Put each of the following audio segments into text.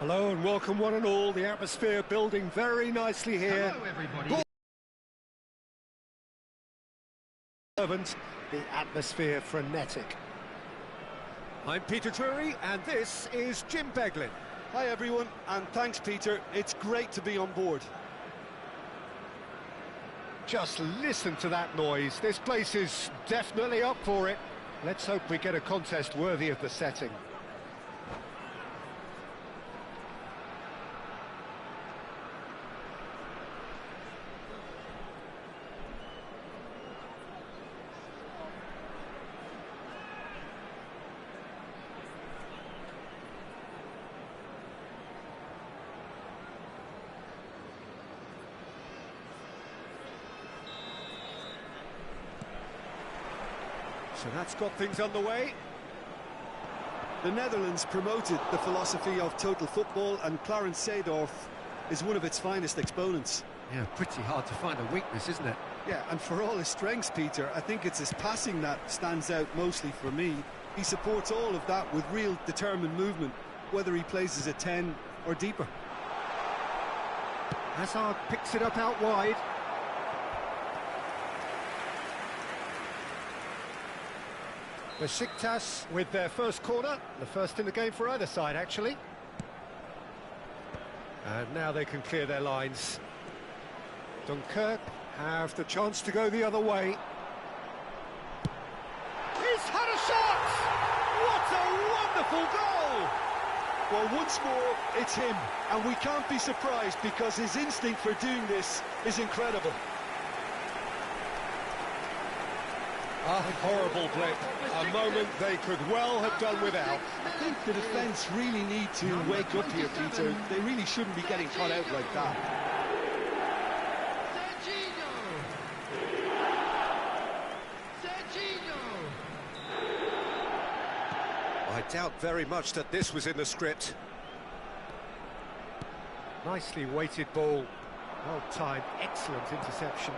Hello and welcome one and all. The atmosphere building very nicely here. Hello everybody. The atmosphere frenetic. I'm Peter Drury and this is Jim Beglin. Hi everyone, and thanks Peter, it's great to be on board. Just listen to that noise, this place is definitely up for it. Let's hope we get a contest worthy of the setting. So that's got things underway. The Netherlands promoted the philosophy of total football, and Clarence Seedorf is one of its finest exponents. Yeah, pretty hard to find a weakness, isn't it? Yeah, and for all his strengths, Peter, I think it's his passing that stands out mostly for me. He supports all of that with real determined movement, whether he plays as a 10 or deeper. Hazard picks it up out wide. Besiktas with their first corner, the first in the game for either side, actually. And now they can clear their lines. Dunkirk have the chance to go the other way. He's had a shot! What a wonderful goal! Well, once more, it's him, and we can't be surprised because his instinct for doing this is incredible. A horrible blip, a moment they could well have done without. I think the defence really need to wake up here, Peter. They really shouldn't be getting caught out like that. I doubt very much that this was in the script. Nicely weighted ball. Well timed, excellent interception.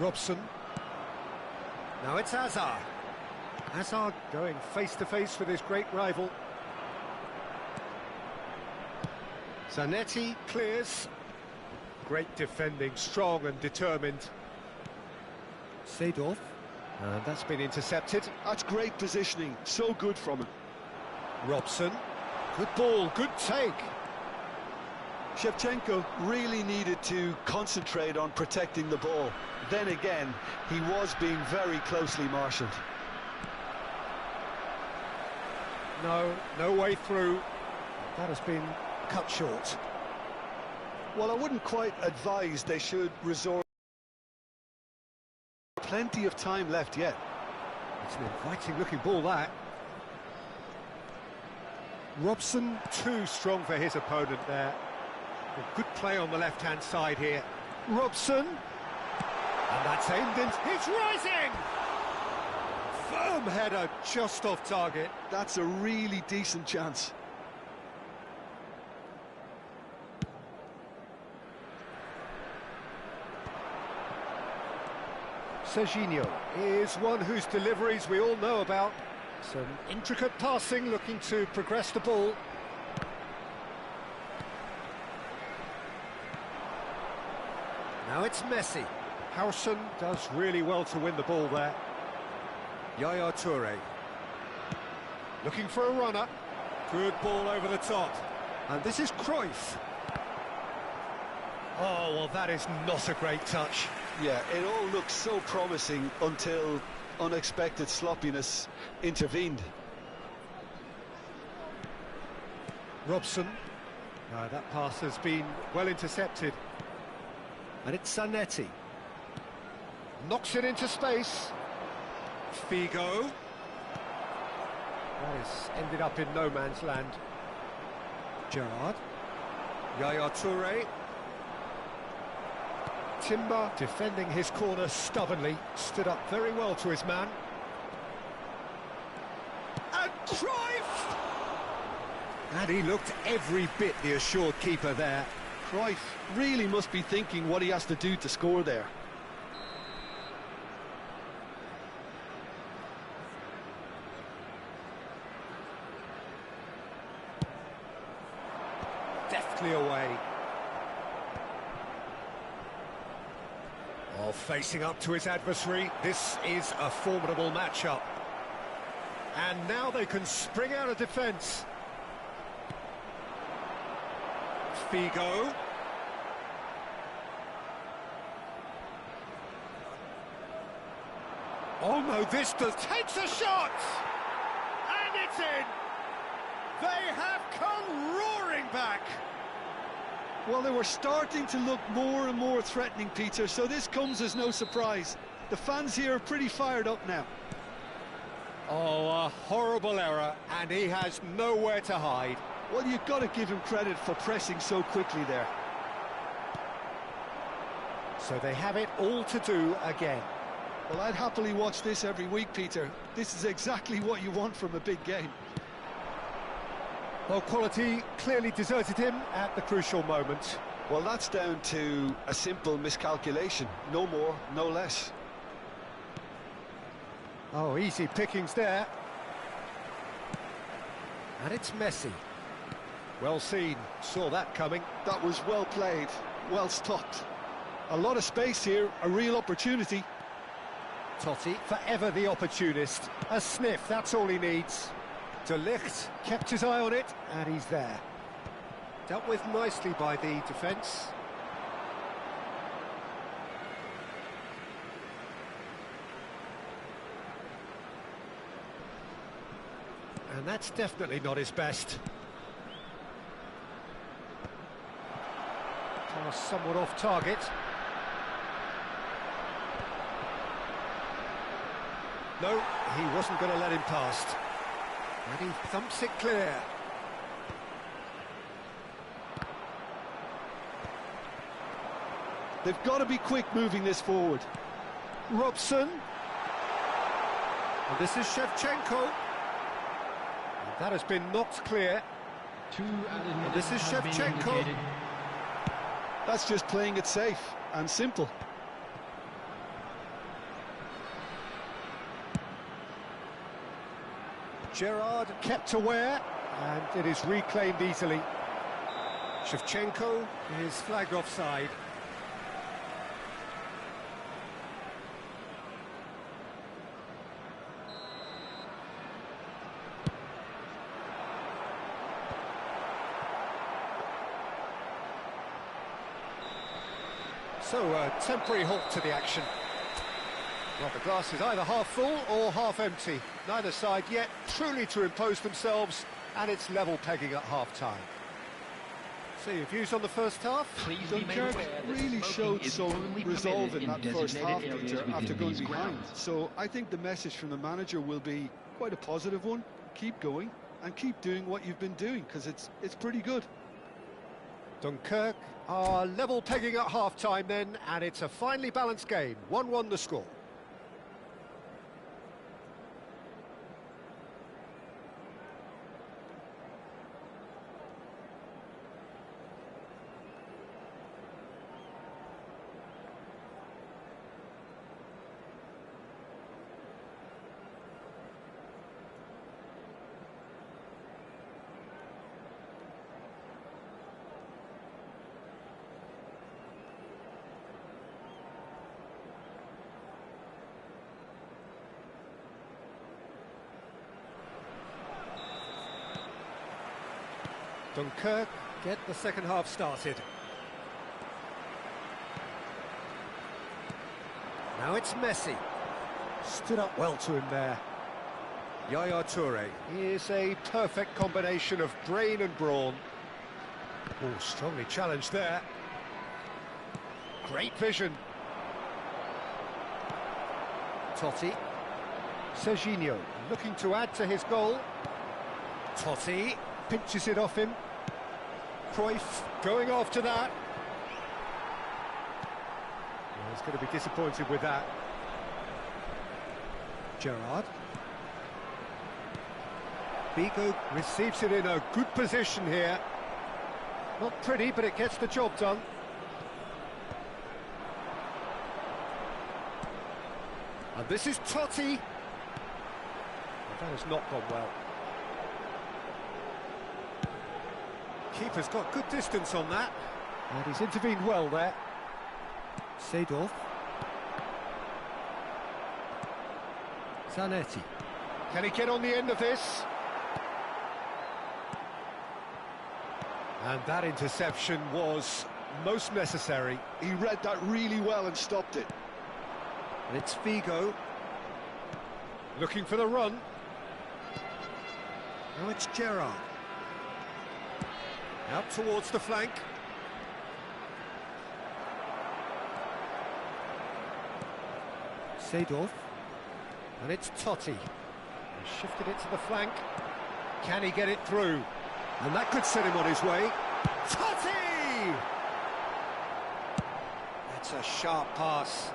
Robson. Now it's Hazard. Hazard going face-to-face with his great rival. Zanetti clears. Great defending, strong and determined. Seedorf. And that's been intercepted. That's great positioning, so good from him. Robson. Good ball, good take. Shevchenko really needed to concentrate on protecting the ball. Then again, he was being very closely marshalled. No way through. That has been cut short. Well, I wouldn't quite advise they should resort. Plenty of time left yet. It's an inviting looking ball, that. Robson too strong for his opponent there. A good play on the left-hand side here. Robson. And that's aimed in. He's rising! Firm header just off target. That's a really decent chance. Serginho is one whose deliveries we all know about. Some intricate passing, looking to progress the ball. Now it's Messi. Howson does really well to win the ball there. Yaya Toure. Looking for a runner. Good ball over the top. And this is Cruyff. Oh, well, that is not a great touch. Yeah, it all looked so promising until unexpected sloppiness intervened. Robson. That pass has been well intercepted. And it's Zanetti. Knocks it into space. Figo. That has ended up in no man's land. Gerrard. Yaya Toure. Timber defending his corner stubbornly. Stood up very well to his man. And Cruyff! And he looked every bit the assured keeper there. Cruyff really must be thinking what he has to do to score there. Deftly away. Oh, facing up to his adversary. This is a formidable matchup. And now they can spring out of defence. Figo. Oh no, this takes a shot! And it's in! They have come roaring back! Well, they were starting to look more and more threatening, Peter, so this comes as no surprise. The fans here are pretty fired up now. Oh, a horrible error, and he has nowhere to hide. Well, you've got to give him credit for pressing so quickly there. So they have it all to do again. Well, I'd happily watch this every week, Peter. This is exactly what you want from a big game. Well, quality clearly deserted him at the crucial moment. Well, that's down to a simple miscalculation. No more, no less. Oh, easy pickings there. And it's Messi. Well seen, saw that coming. That was well played, well stopped. A lot of space here, a real opportunity. Totti, forever the opportunist. A sniff, that's all he needs. De Ligt kept his eye on it, and he's there. Dealt with nicely by the defence. And that's definitely not his best. Pass somewhat off target. No, he wasn't going to let him past. And he thumps it clear. They've got to be quick moving this forward. Robson. And this is Shevchenko. And that has been knocked clear. And this is Shevchenko. That's just playing it safe and simple. Gerrard kept aware, and it is reclaimed easily. Shevchenko is flagged offside. So, a temporary halt to the action. Well, the glass is either half full or half empty. Neither side yet truly to impose themselves, and it's level pegging at half-time. So, your views on the first half? Dunkirk really showed some resolve in that first half, Peter, after going behind. So I think the message from the manager will be quite a positive one. Keep going and keep doing what you've been doing, because it's pretty good. Dunkirk are level pegging at half-time then, and it's a finely balanced game. 1-1 the score. Dunkirk get the second half started. Now it's Messi. Stood up well to him there. Yaya Toure is a perfect combination of brain and brawn. Oh, strongly challenged there. Great vision. Totti. Serginho looking to add to his goal. Totti pinches it off him. Cruyff going after that. Well, he's going to be disappointed with that. Gerrard. Figo receives it in a good position here. Not pretty, but it gets the job done. And this is Totti. Well, that has not gone well. Keeper's got good distance on that, and he's intervened well there. Seedorf. Zanetti. Can he get on the end of this? And that interception was most necessary. He read that really well and stopped it. And it's Figo. Looking for the run. Now it's Gerrard. Out towards the flank. Seedorf. And it's Totti. He shifted it to the flank. Can he get it through? And that could set him on his way. Totti! That's a sharp pass.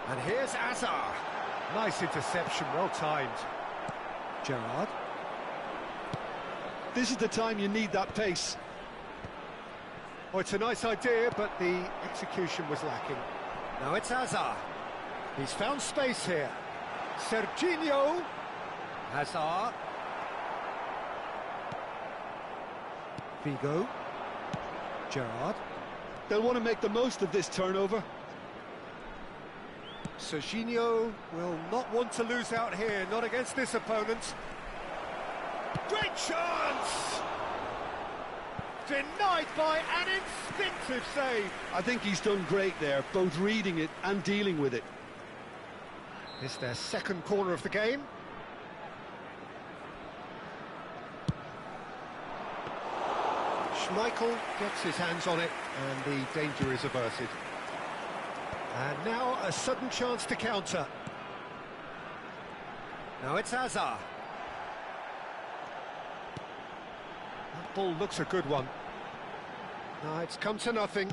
And here's Azar. Nice interception, well timed. Gerrard. This is the time you need that pace. Oh, it's a nice idea, but the execution was lacking. Now it's Azar. He's found space here. Serginho. Hazard. Figo. Gerrard. They'll want to make the most of this turnover. Serginho will not want to lose out here, not against this opponent. Great chance! Denied by an instinctive save. I think he's done great there, both reading it and dealing with it. It's their second corner of the game. Schmeichel gets his hands on it, and the danger is averted. And now a sudden chance to counter. Now it's Hazard. That ball looks a good one. Now it's come to nothing.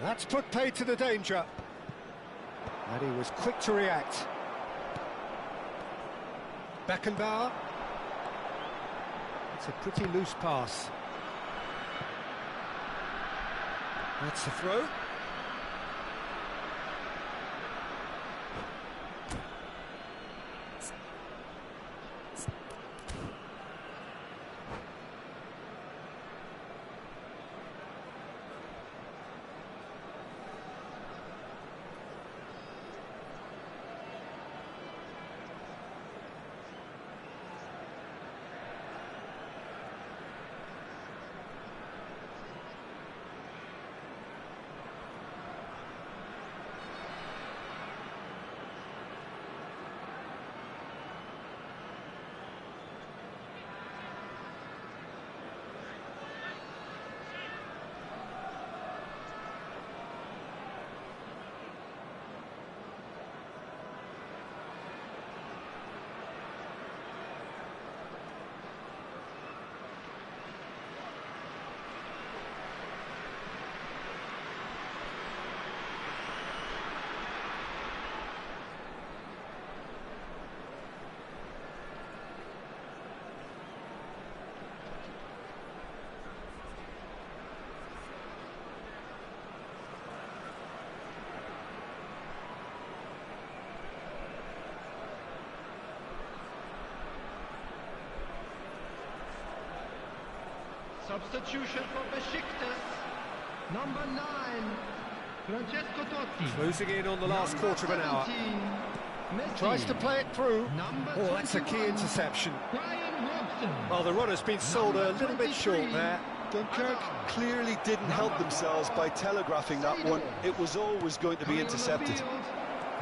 That's put paid to the danger. And he was quick to react. Beckenbauer. It's a pretty loose pass. That's the throw. Substitution for Besiktas, number 9, Francesco Totti. Closing in on the last quarter of an hour. Tries to play it through. Oh, that's a key interception. Well, the runner's been sold a little bit short there. Dunkirk clearly didn't help themselves by telegraphing that one. It was always going to be intercepted.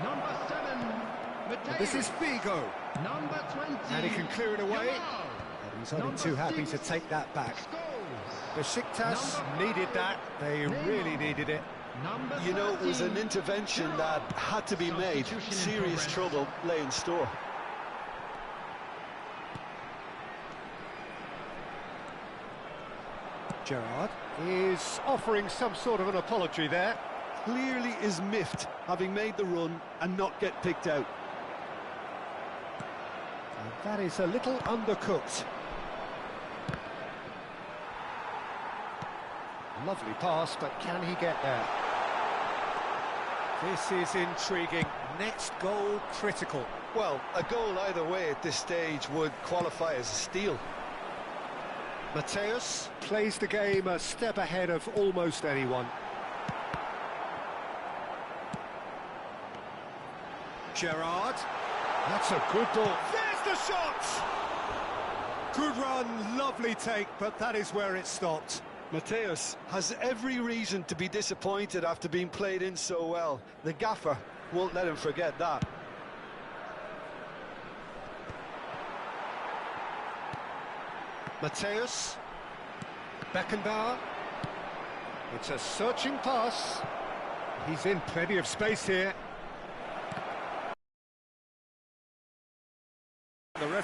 Number 7, This is Figo. number 20, And he can clear it away. And he's only too happy to take that back. Besiktas needed that. They really needed it. You know, it was an intervention that had to be made. Serious trouble lay in store. Gerrard is offering some sort of an apology there. Clearly is miffed, having made the run and not get picked out. And that is a little undercooked. Lovely pass, but can he get there? This is intriguing. Next goal critical. Well, a goal either way at this stage would qualify as a steal. Mateus plays the game a step ahead of almost anyone. Gerrard. That's a good ball. There's the shot! Good run, lovely take, but that is where it stopped. Mateus has every reason to be disappointed after being played in so well. The gaffer won't let him forget that. Mateus. Beckenbauer. It's a searching pass. He's in plenty of space here.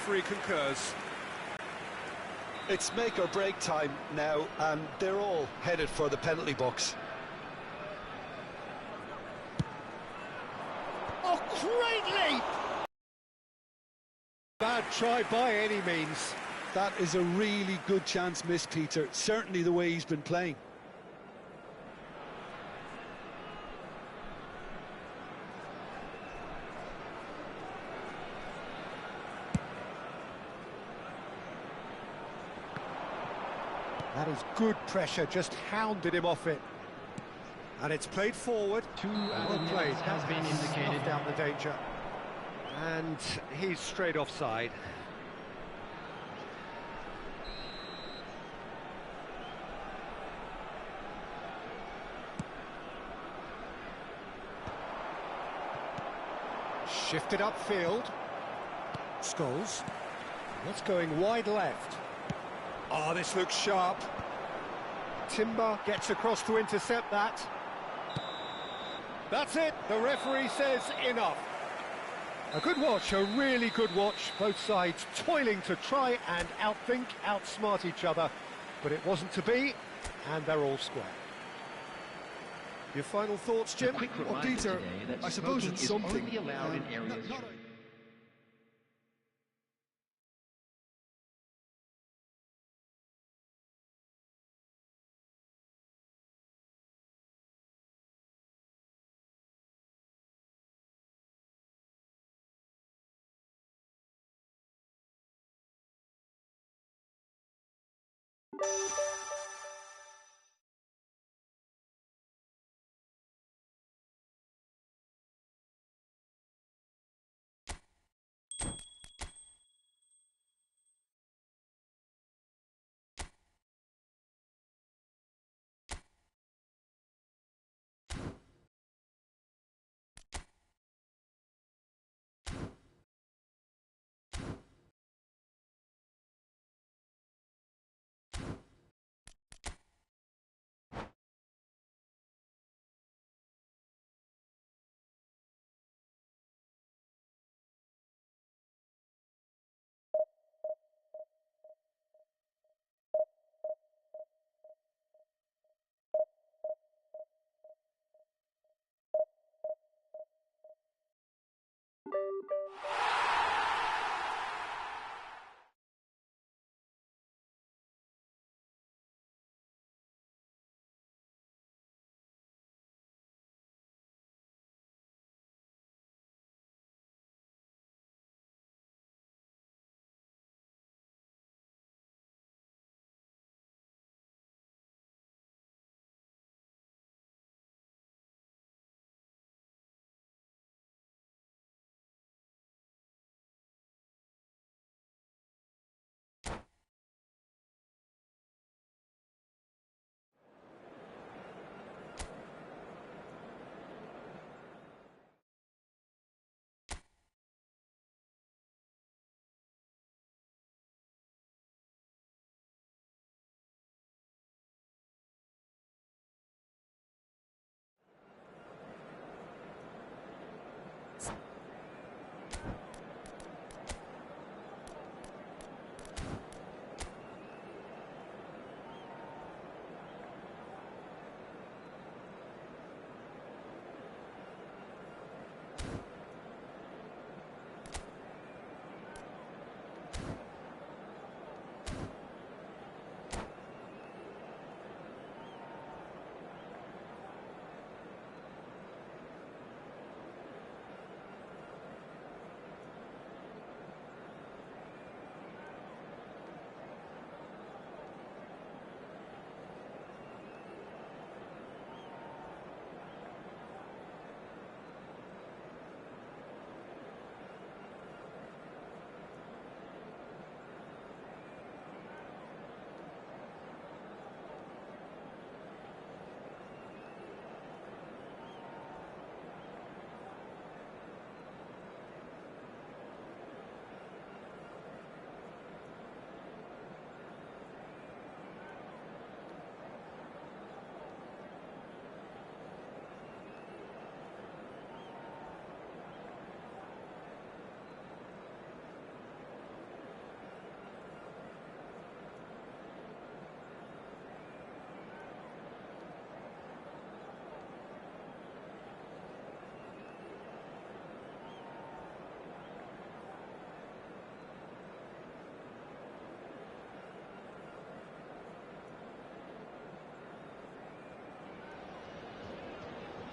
referee concurs. It's make or break time now, and they're all headed for the penalty box. Oh, great leap! Bad try by any means. That is a really good chance missed, Peter. Certainly the way he's been playing. That is good pressure, just hounded him off it. And it's played forward. Well played. Has been indicated. Snuffed out the danger. And he's straight offside. Shifted upfield. Scholes. That's going wide left. Oh, this looks sharp. Timber gets across to intercept that. That's it. The referee says enough. A good watch, a really good watch. Both sides toiling to try and outthink, outsmart each other. But it wasn't to be, and they're all square. Your final thoughts, Jim? Well, Peter, I suppose it's something. Only allowed in areas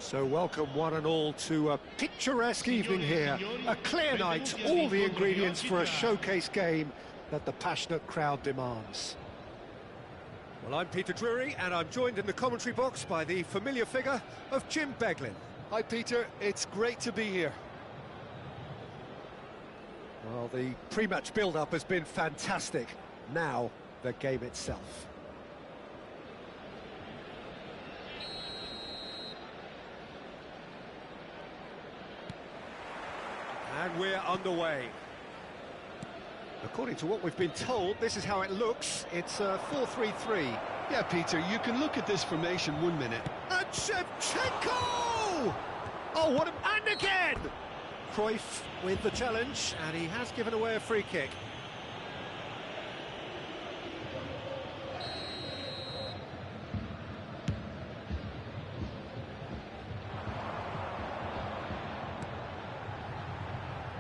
So welcome one and all to a picturesque evening here. A clear night, all the ingredients for a showcase game that the passionate crowd demands. Well, I'm Peter Drury, and I'm joined in the commentary box by the familiar figure of Jim Beglin. Hi Peter, it's great to be here. Well, the pre-match build-up has been fantastic. Now, the game itself. And we're underway. According to what we've been told, this is how it looks. It's a 4-3-3. Yeah, Peter, you can look at this formation 1 minute. And Shevchenko! Oh, what a... And again! Cruyff with the challenge, and he has given away a free kick.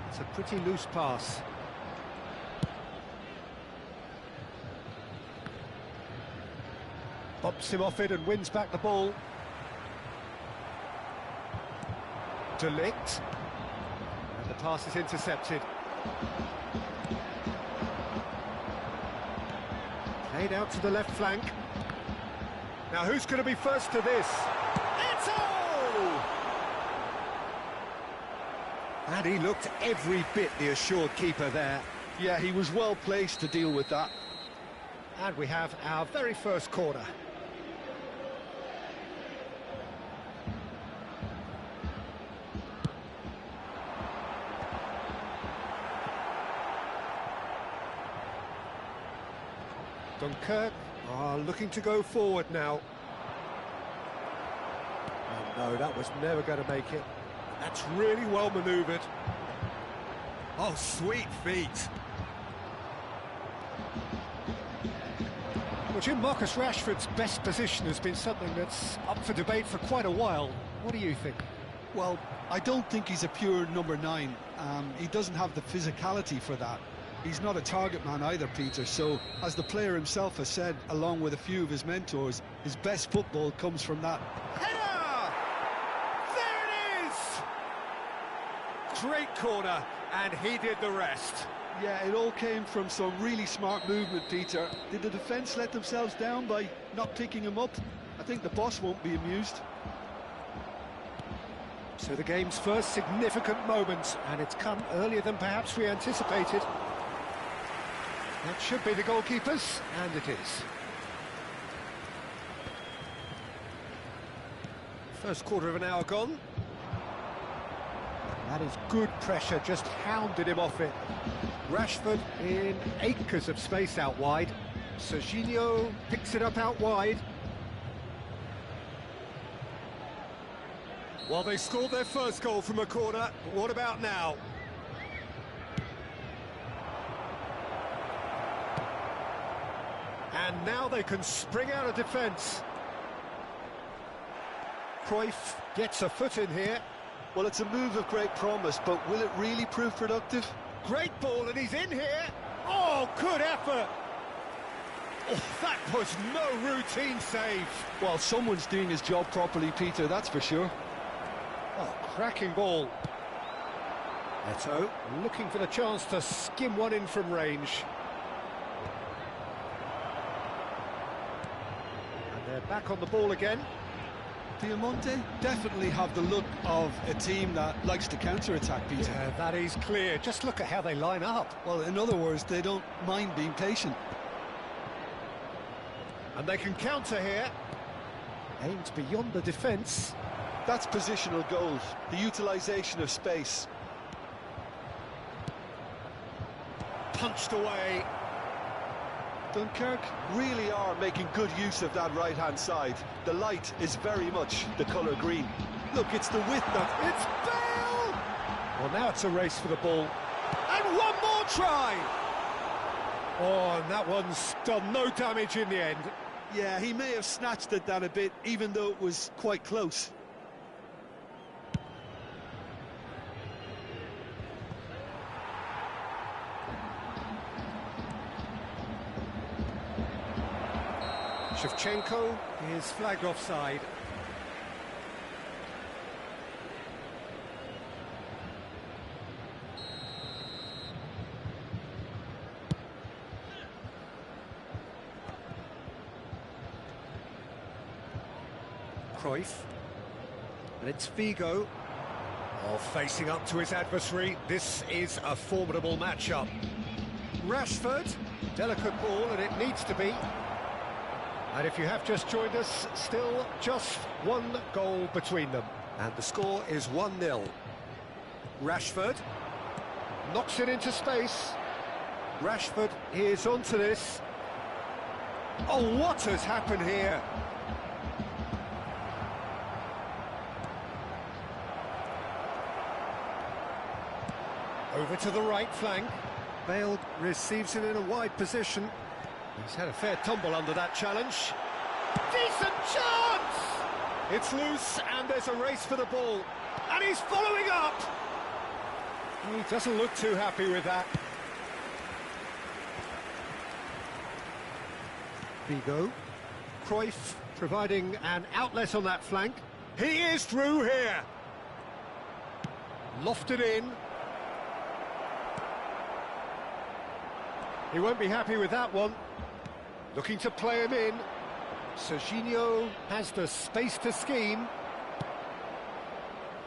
It's a pretty loose pass. Bumps him off it and wins back the ball. De Ligt. And the pass is intercepted. Played out to the left flank. Now who's going to be first to this? Eto'o! And he looked every bit the assured keeper there. Yeah, he was well placed to deal with that. And we have our very first corner. Dunkirk are looking to go forward now. Oh no, that was never going to make it. That's really well manoeuvred. Oh, sweet feet. Well, Jim, Marcus Rashford's best position has been something that's up for debate for quite a while. What do you think? Well, I don't think he's a pure number 9. He doesn't have the physicality for that. He's not a target man either, Peter, so as the player himself has said, along with a few of his mentors, his best football comes from that. Header! There it is! Great corner, and he did the rest. Yeah, it all came from some really smart movement, Peter. Did the defence let themselves down by not picking him up? I think the boss won't be amused. So the game's first significant moment, and it's come earlier than perhaps we anticipated. That should be the goalkeepers, and it is. First quarter of an hour gone. That is good pressure, just hounded him off it. Rashford in acres of space out wide. Serginho picks it up out wide. Well, they scored their first goal from a corner. What about now? And now they can spring out of defence. Cruyff gets a foot in here. Well, it's a move of great promise, but will it really prove productive? Great ball, and he's in here. Oh, good effort. Oh, that was no routine save. Well, someone's doing his job properly, Peter, that's for sure. Oh, cracking ball. Eto'o looking for the chance to skim one in from range. And they're back on the ball again. Piemonte definitely have the look of a team that likes to counter-attack, Peter. Yeah, that is clear. Just look at how they line up. Well, in other words, they don't mind being patient. And they can counter here. Aimed beyond the defence. That's positional goals, the utilisation of space. Punched away. Dunkirk really are making good use of that right-hand side. The light is very much the colour green. Look, it's the width that... It's Bale! Well, now it's a race for the ball. And one more try! Oh, and that one's done no damage in the end. Yeah, he may have snatched at that a bit, even though it was quite close. Shevchenko is flagged offside. Cruyff. And it's Figo. Oh, facing up to his adversary. This is a formidable matchup. Rashford. Delicate ball, and it needs to be. And if you have just joined us, still just one goal between them. And the score is 1-0. Rashford knocks it into space. Rashford is onto this. Oh, what has happened here? Over to the right flank. Bale receives it in a wide position. He's had a fair tumble under that challenge. Decent chance! It's loose and there's a race for the ball. And he's following up! He doesn't look too happy with that. Figo. Cruyff providing an outlet on that flank. He is through here! Lofted in. He won't be happy with that one. Looking to play him in. Serginho has the space to scheme.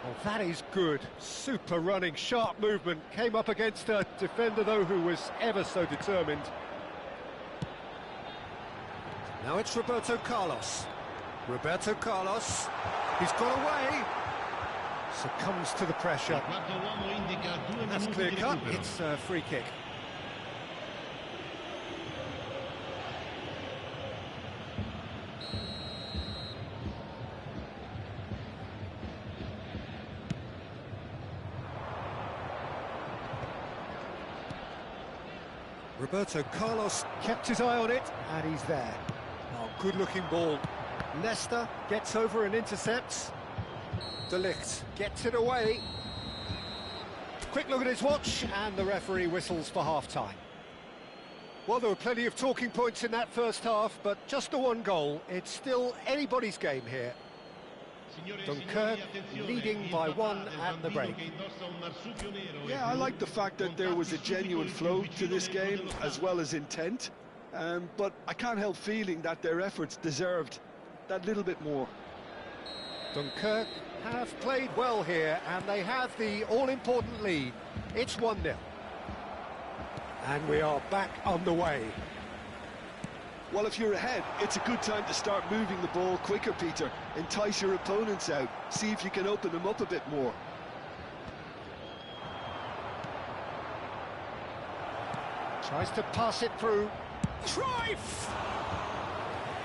Oh, that is good. Super running, sharp movement. Came up against a defender, though, who was ever so determined. Now it's Roberto Carlos. Roberto Carlos. He's got away. Succumbs to the pressure. That's clear cut. It's a free kick. Roberto Carlos kept his eye on it, and he's there. Oh, good-looking ball. Leicester gets over and intercepts. De Ligt gets it away. Quick look at his watch, and the referee whistles for half-time. Well, there were plenty of talking points in that first half, but just the one goal. It's still anybody's game here. Dunkirk leading by one at the break. Yeah, I like the fact that there was a genuine flow to this game as well as intent, but I can't help feeling that their efforts deserved that little bit more. Dunkirk have played well here, and they have the all-important lead. It's 1-0. And we are back underway. Well, if you're ahead, it's a good time to start moving the ball quicker, Peter. Entice your opponents out. See if you can open them up a bit more. Tries to pass it through. Cruyff!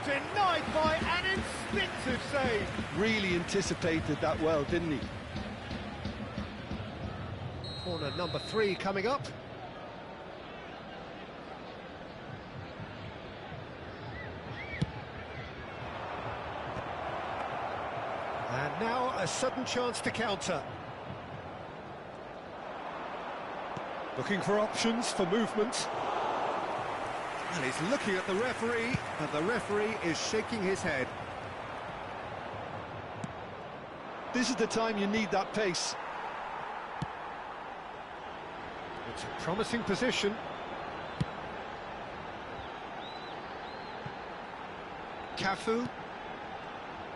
Denied by an instinctive save. Really anticipated that well, didn't he? Corner number 3 coming up. And now a sudden chance to counter. Looking for options for movement. And he's looking at the referee, and the referee is shaking his head. This is the time you need that pace. It's a promising position. Cafu.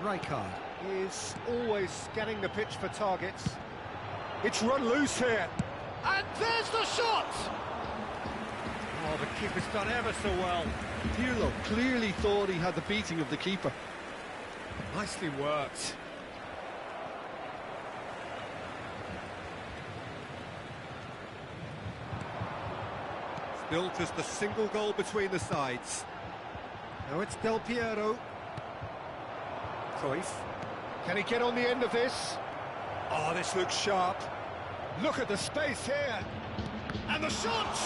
Rijkaard is always scanning the pitch for targets. It's run loose here. And there's the shot! Oh, the keeper's done ever so well. Pirlo clearly thought he had the beating of the keeper. Nicely worked. Still just a single goal between the sides. Now it's Del Piero. Cruyff. Can he get on the end of this? Oh, this looks sharp. Look at the space here. And the shot!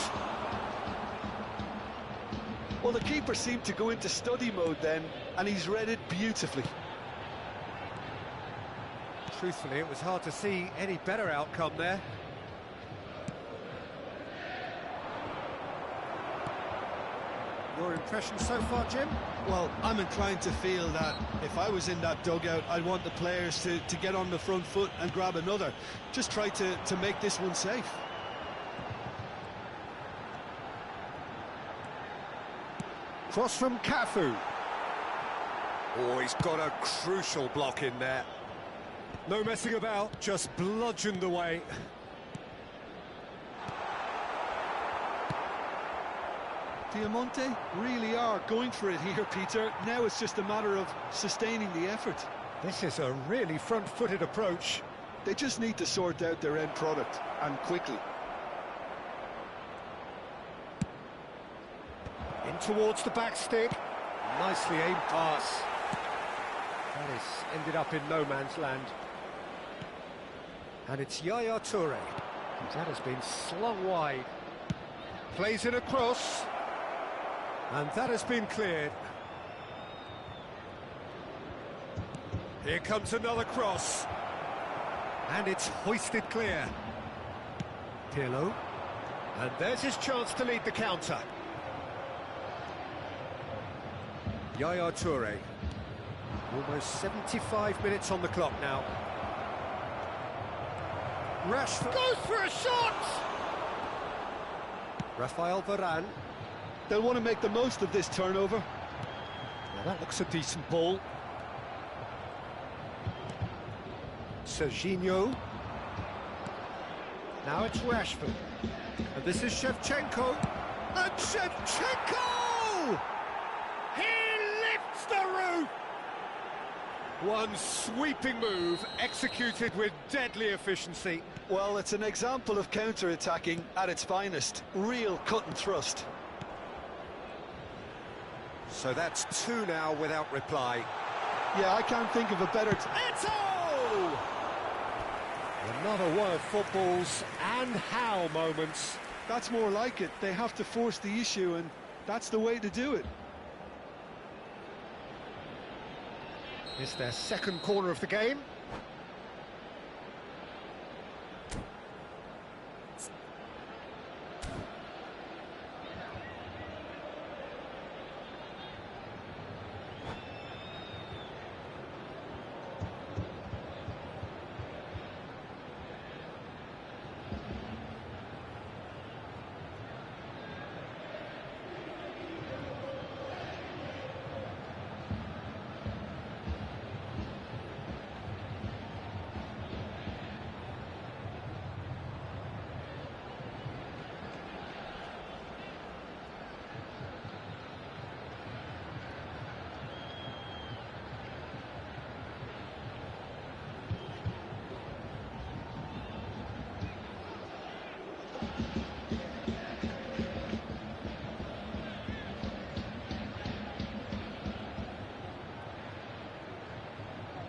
Well, the keeper seemed to go into study mode then, and he's read it beautifully. Truthfully, it was hard to see any better outcome there. Your impression so far, Jim? Well, I'm inclined to feel that if I was in that dugout, I'd want the players to get on the front foot and grab another. Just try to make this one safe. Cross from Cafu. Oh, he's got a crucial block in there. No messing about, just bludgeoned away. Diamante really are going for it here, Peter. Now it's just a matter of sustaining the effort. This is a really front-footed approach. They just need to sort out their end product, and quickly. In towards the back stick. Nicely aimed pass. That is ended up in no man's land. And it's Yaya Toure. That has been slung wide. Plays it across. And that has been cleared. Here comes another cross. And it's hoisted clear. Pirlo. And there's his chance to lead the counter. Yaya Toure. Almost 75 minutes on the clock now. Rashford goes for a shot! Rafael Varane. They'll want to make the most of this turnover. Now that looks a decent ball. Serginho. Now it's Rashford. And this is Shevchenko. And Shevchenko! He lifts the roof! One sweeping move, executed with deadly efficiency. Well, it's an example of counter-attacking at its finest. Real cut and thrust. So that's two now without reply. Yeah, I can't think of a better... Eto! Another one of football's and how moments. That's more like it. They have to force the issue, and that's the way to do it. It's their second corner of the game.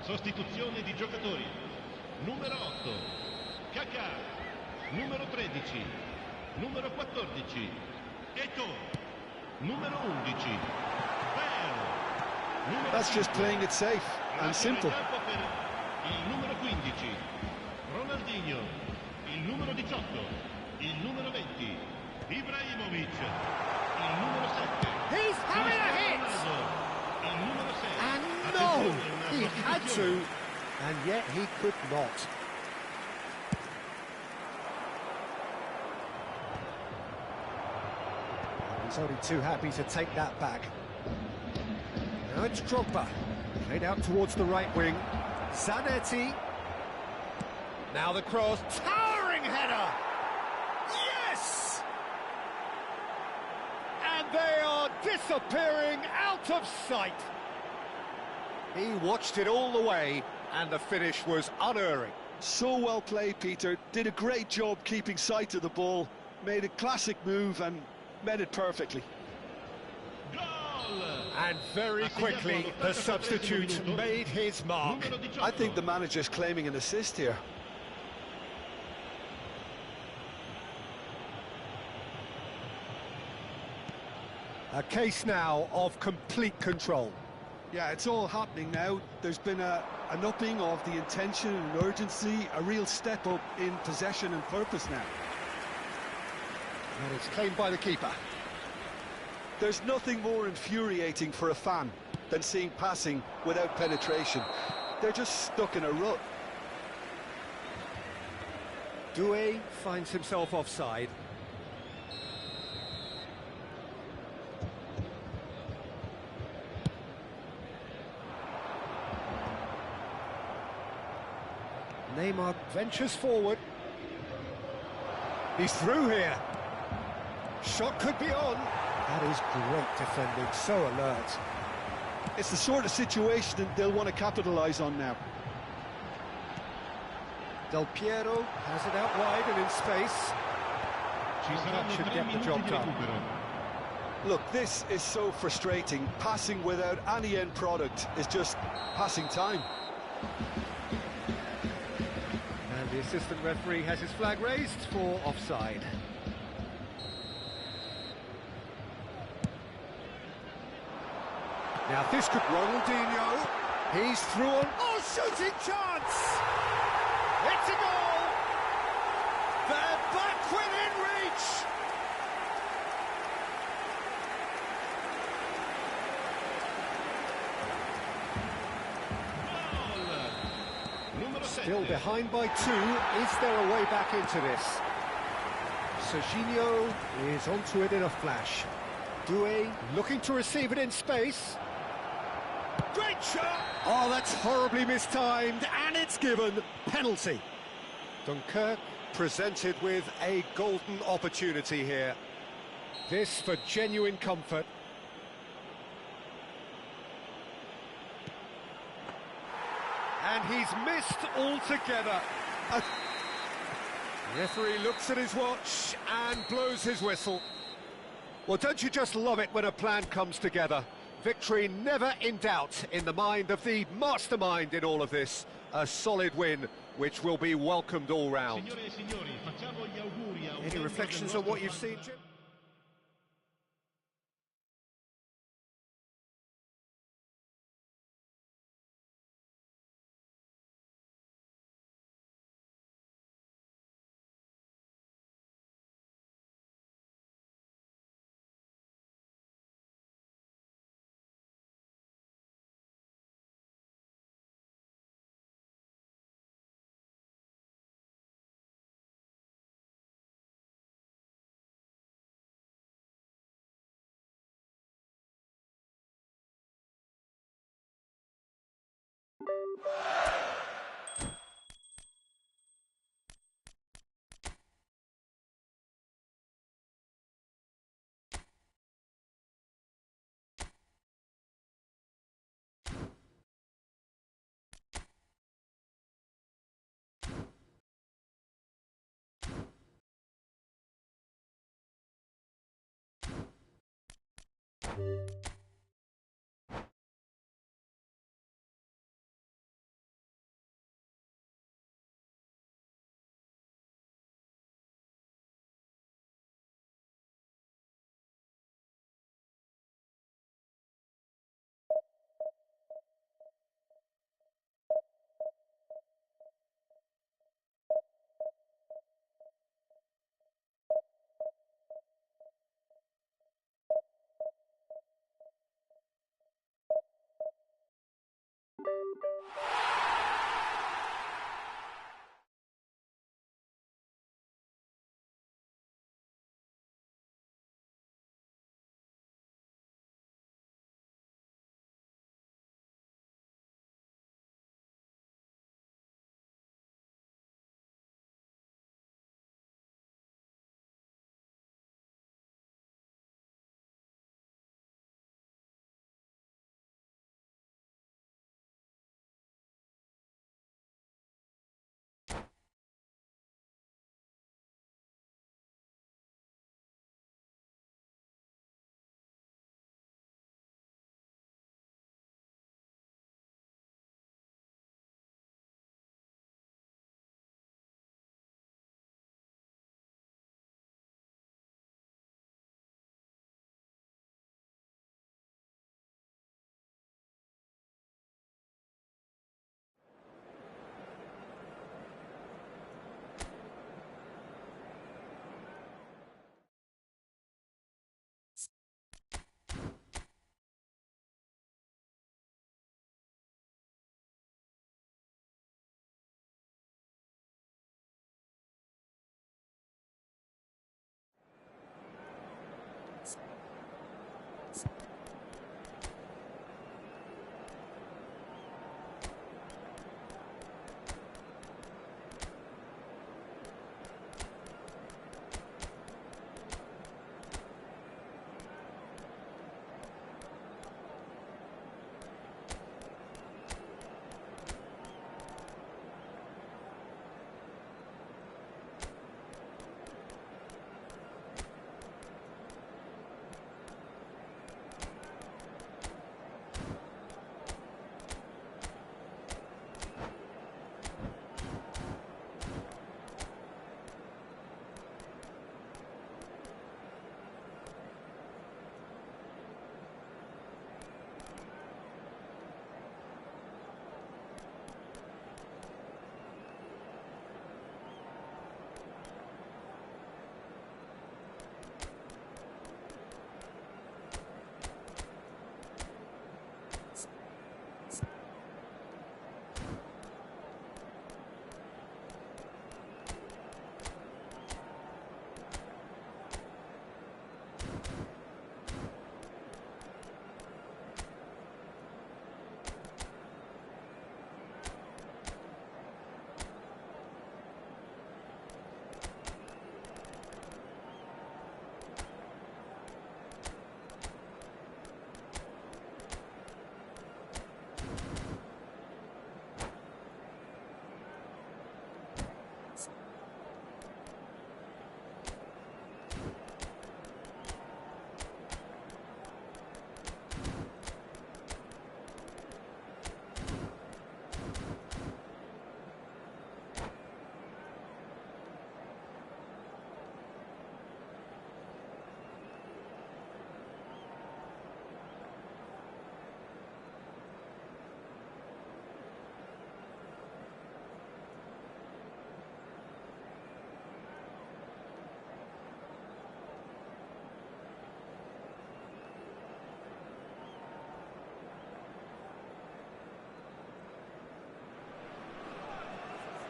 Sostituzione di giocatori. Numero 8 Kaká, numero 13, numero 14 Eto, numero 11 Bale. That's just playing it safe and simple. Il numero 15 Ronaldinho, il numero 18, il numero 20 Ibrahimovic, il numero 7 He's having a hit! il numero 6 And no! He had to, and yet he could not. He's only too happy to take that back. Now it's Drogba. Played out towards the right wing. Zanetti. Now the cross. Towering header! Yes! And they are disappearing out of sight. He watched it all the way, and the finish was unerring. So well played, Peter. Did a great job keeping sight of the ball. Made a classic move and met it perfectly. And very quickly, the substitute made his mark. I think the manager's claiming an assist here. A case now of complete control. Yeah, it's all happening now. There's been an upping of the intention and urgency, a real step up in possession and purpose now. And it's claimed by the keeper. There's nothing more infuriating for a fan than seeing passing without penetration. They're just stuck in a rut. Doué finds himself offside. ventures forward. He's through here. Shot could be on. That is great defending, so alert. It's the sort of situation that they'll want to capitalise on now. Del Piero has it out wide and in space. That should get the job done. Look, this is so frustrating. Passing without any end product is just passing time. And the assistant referee has his flag raised for offside. Now this could... Ronaldinho, he's through on... Oh, shooting chance! It's a goal! They're back within reach! Still behind by 2. Is there a way back into this? Serginho is onto it in a flash. Doué looking to receive it in space. Great shot! Oh, that's horribly mistimed, and it's given. Penalty. Dunkirk presented with a golden opportunity here. This for genuine comfort. And he's missed altogether. The referee looks at his watch and blows his whistle. Well, don't you just love it when a plan comes together? Victory never in doubt in the mind of the mastermind in all of this. A solid win, which will be welcomed all round. Any reflections on what you've seen, Jim?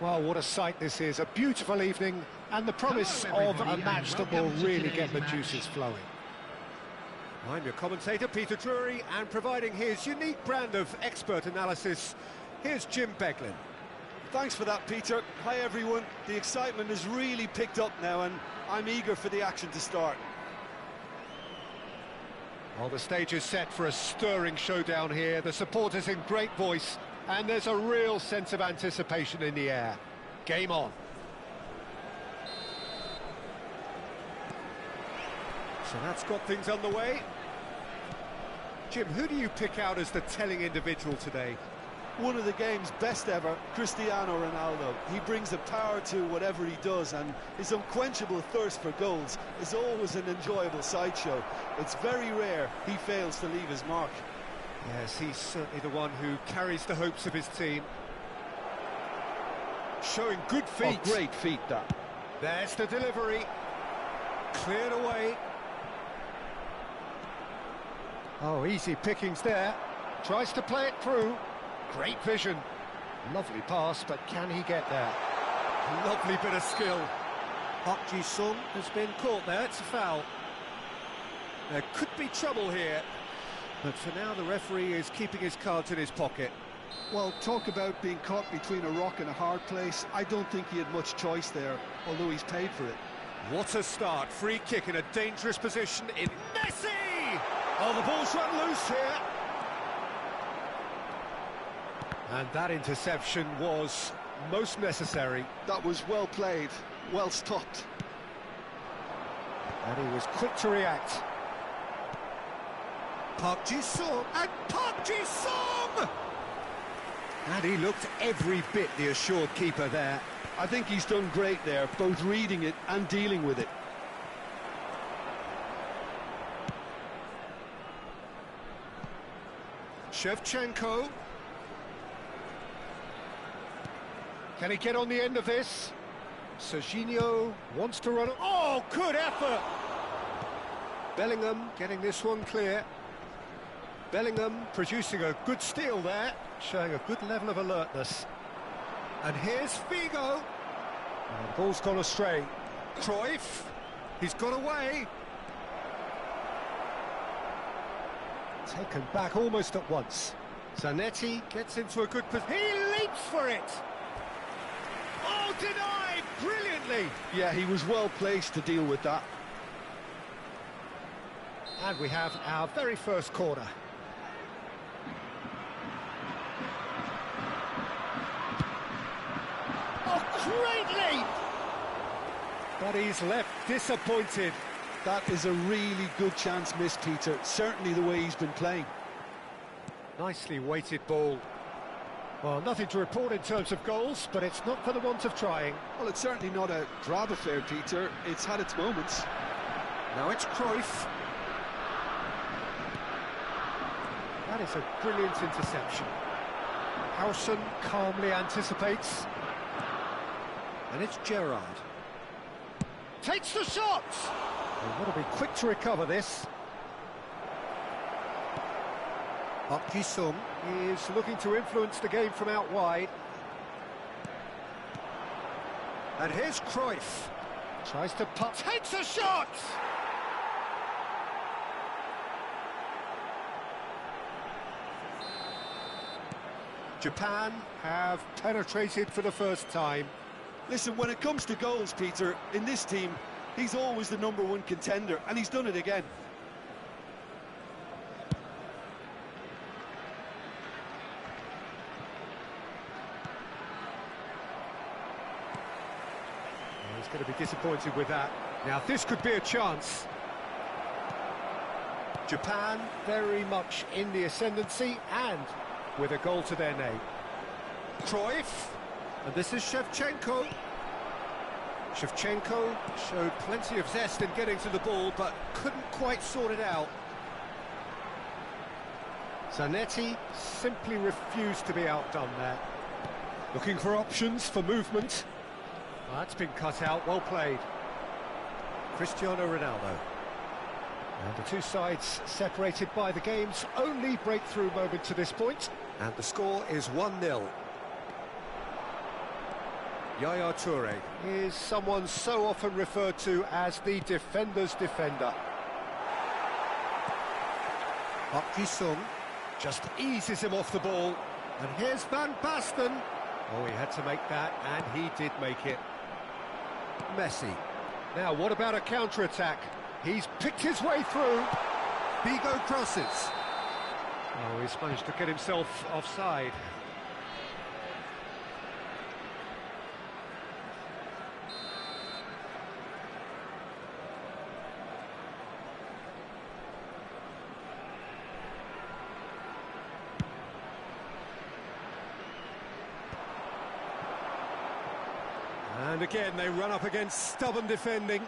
Well, what a sight this is. A beautiful evening and the promise of a match that will really get the juices flowing. I'm your commentator, Peter Drury, and providing his unique brand of expert analysis, here's Jim Beglin. Thanks for that, Peter. Hi, everyone. The excitement has really picked up now, and I'm eager for the action to start. Well, the stage is set for a stirring showdown here. The supporters in great voice, and there's a real sense of anticipation in the air. Game on. So that's got things underway. Jim, who do you pick out as the telling individual today? One of the game's best ever, Cristiano Ronaldo. He brings a power to whatever he does, and his unquenchable thirst for goals is always an enjoyable sideshow. It's very rare he fails to leave his mark. Yes, he's certainly the one who carries the hopes of his team. Showing good feet. Oh, great feet, that. There's the delivery. Cleared away. Oh, easy pickings there. Tries to play it through. Great vision. Lovely pass, but can he get there? Lovely bit of skill. Park Ji-sung has been caught there. It's a foul. There could be trouble here. But for now, the referee is keeping his cards in his pocket. Well, talk about being caught between a rock and a hard place. I don't think he had much choice there, although he's paid for it. What a start. Free kick in a dangerous position in Messi! Oh, the ball's run loose here. And that interception was most necessary. That was well played, well stopped. And he was quick to react. Park Ji-sung, and Park Ji-sung! And he looked every bit the assured keeper there. I think he's done great there, both reading it and dealing with it. Shevchenko. Can he get on the end of this? Serginho wants to run. Oh, good effort! Bellingham getting this one clear. Bellingham producing a good steal there, showing a good level of alertness. And here's Figo. And the ball's gone astray. Cruyff, he's got away. Taken back almost at once. Zanetti gets into a good position. He leaps for it! Oh, denied brilliantly! Yeah, he was well placed to deal with that. And we have our very first corner. Oh, great leap! But he's left disappointed. That is a really good chance missed, Peter. Certainly the way he's been playing. Nicely weighted ball. Well, nothing to report in terms of goals, but it's not for the want of trying. Well, it's certainly not a drab affair, Peter. It's had its moments. Now it's Cruyff. That is a brilliant interception. Howson calmly anticipates. And it's Gerrard. Takes the shot! They've got to be quick to recover this. Park Ji-sung is looking to influence the game from out wide. And here's Cruyff. Tries to pop. Takes a shot! Japan have penetrated for the first time. Listen, when it comes to goals, Peter, in this team, he's always the #1 contender, and he's done it again. He's going to be disappointed with that. Now, this could be a chance. Japan very much in the ascendancy and with a goal to their name. Cruyff, and this is Shevchenko. Shevchenko showed plenty of zest in getting to the ball, but couldn't quite sort it out. Zanetti simply refused to be outdone there. Looking for options for movement. Well, that's been cut out, well played. Cristiano Ronaldo. And the two sides separated by the game's only breakthrough moment to this point. And the score is 1-0. Yaya Toure is someone so often referred to as the defender's defender. Park Ji-sung just eases him off the ball. And here's Van Basten. Oh, he had to make that, and he did make it. Messi. Now, what about a counter-attack? He's picked his way through. Bigo crosses. Oh, he's managed to get himself offside. And again, they run up against stubborn defending.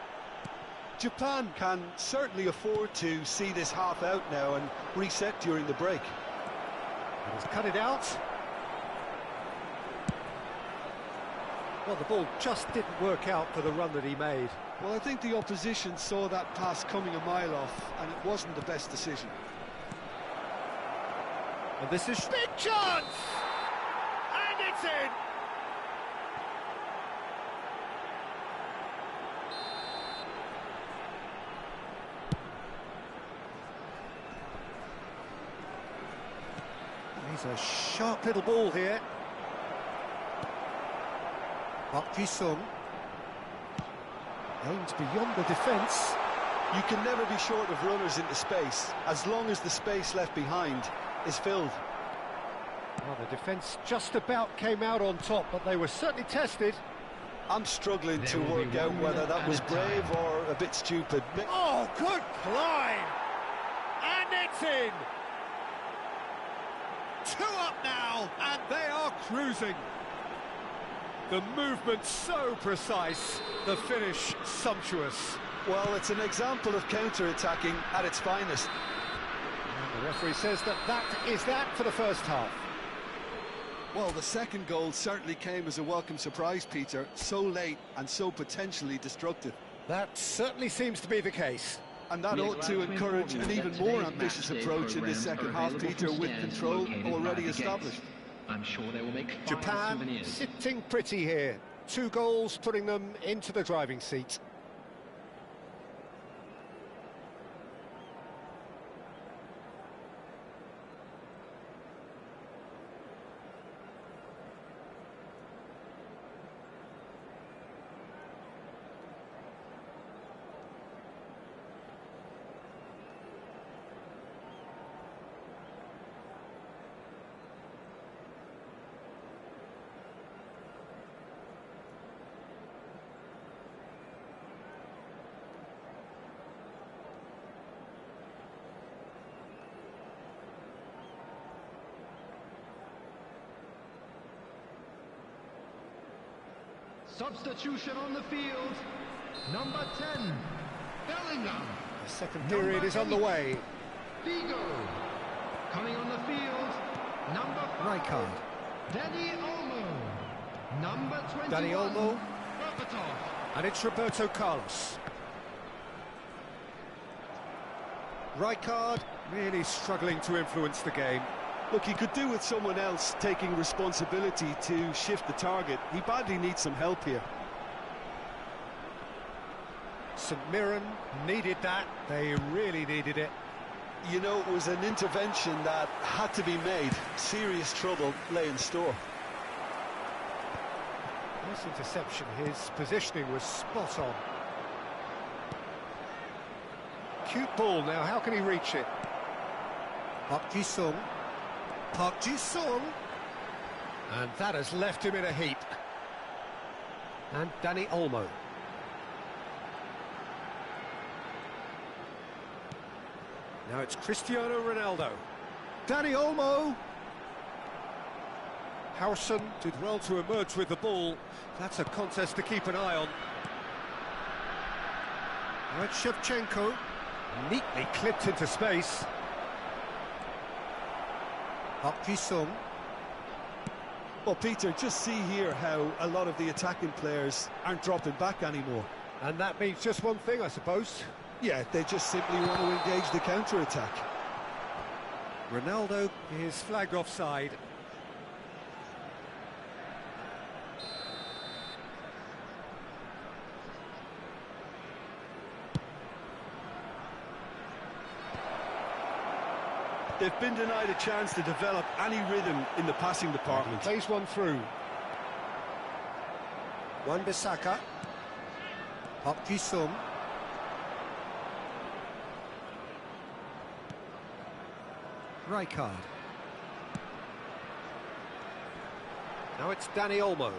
Japan can certainly afford to see this half out now and reset during the break. He's cut it out. Well, the ball just didn't work out for the run that he made. Well, I think the opposition saw that pass coming a mile off, and it wasn't the best decision. And this is big chance! And it's in! He's a sharp little ball here. Park Ji-sung aims beyond the defence. You can never be short of runners into space, as long as the space left behind is filled. Well, the defence just about came out on top, but they were certainly tested. I'm struggling to work out whether that was brave or a bit stupid. Oh, good climb! And it's in! 2 up now, and they are cruising. The movement so precise, the finish sumptuous. Well, it's an example of counter-attacking at its finest. And the referee says that is that for the first half. Well, the second goal certainly came as a welcome surprise, Peter. So late and so potentially destructive. That certainly seems to be the case. And that ought to encourage an even more ambitious approach in this second half, Peter, with control already established. I'm sure they will make Japan sitting pretty here. 2 goals putting them into the driving seat. Substitution on the field, number 10, Bellingham. The second period is on the way. Figo. Coming on the field, number 5, Rijkaard. Dani Olmo. Number 21, Dani Olmo. Berbatov. And it's Roberto Carlos. Rijkaard really struggling to influence the game. Look, he could do with someone else taking responsibility to shift the target. He badly needs some help here. St Mirren needed that. They really needed it. You know, it was an intervention that had to be made. Serious trouble lay in store. Nice interception. His positioning was spot on. Cute ball now. How can he reach it? Park Ji-sung. Park Ji-sung. And that has left him in a heap. And Dani Olmo. Now it's Cristiano Ronaldo. Dani Olmo. Howson did well to emerge with the ball. That's a contest to keep an eye on. Now it's Shevchenko. Neatly clipped into space. Park Ji-sung. Well, Peter, just see here how a lot of the attacking players aren't dropping back anymore. And that means just one thing, I suppose. Yeah, they just simply want to engage the counter-attack. Ronaldo is flagged offside. they've been denied a chance to develop any rhythm in the passing department. Plays one through. Wan-Bissaka. Park Ji-sung. Rijkaard. Now it's Dani Olmo.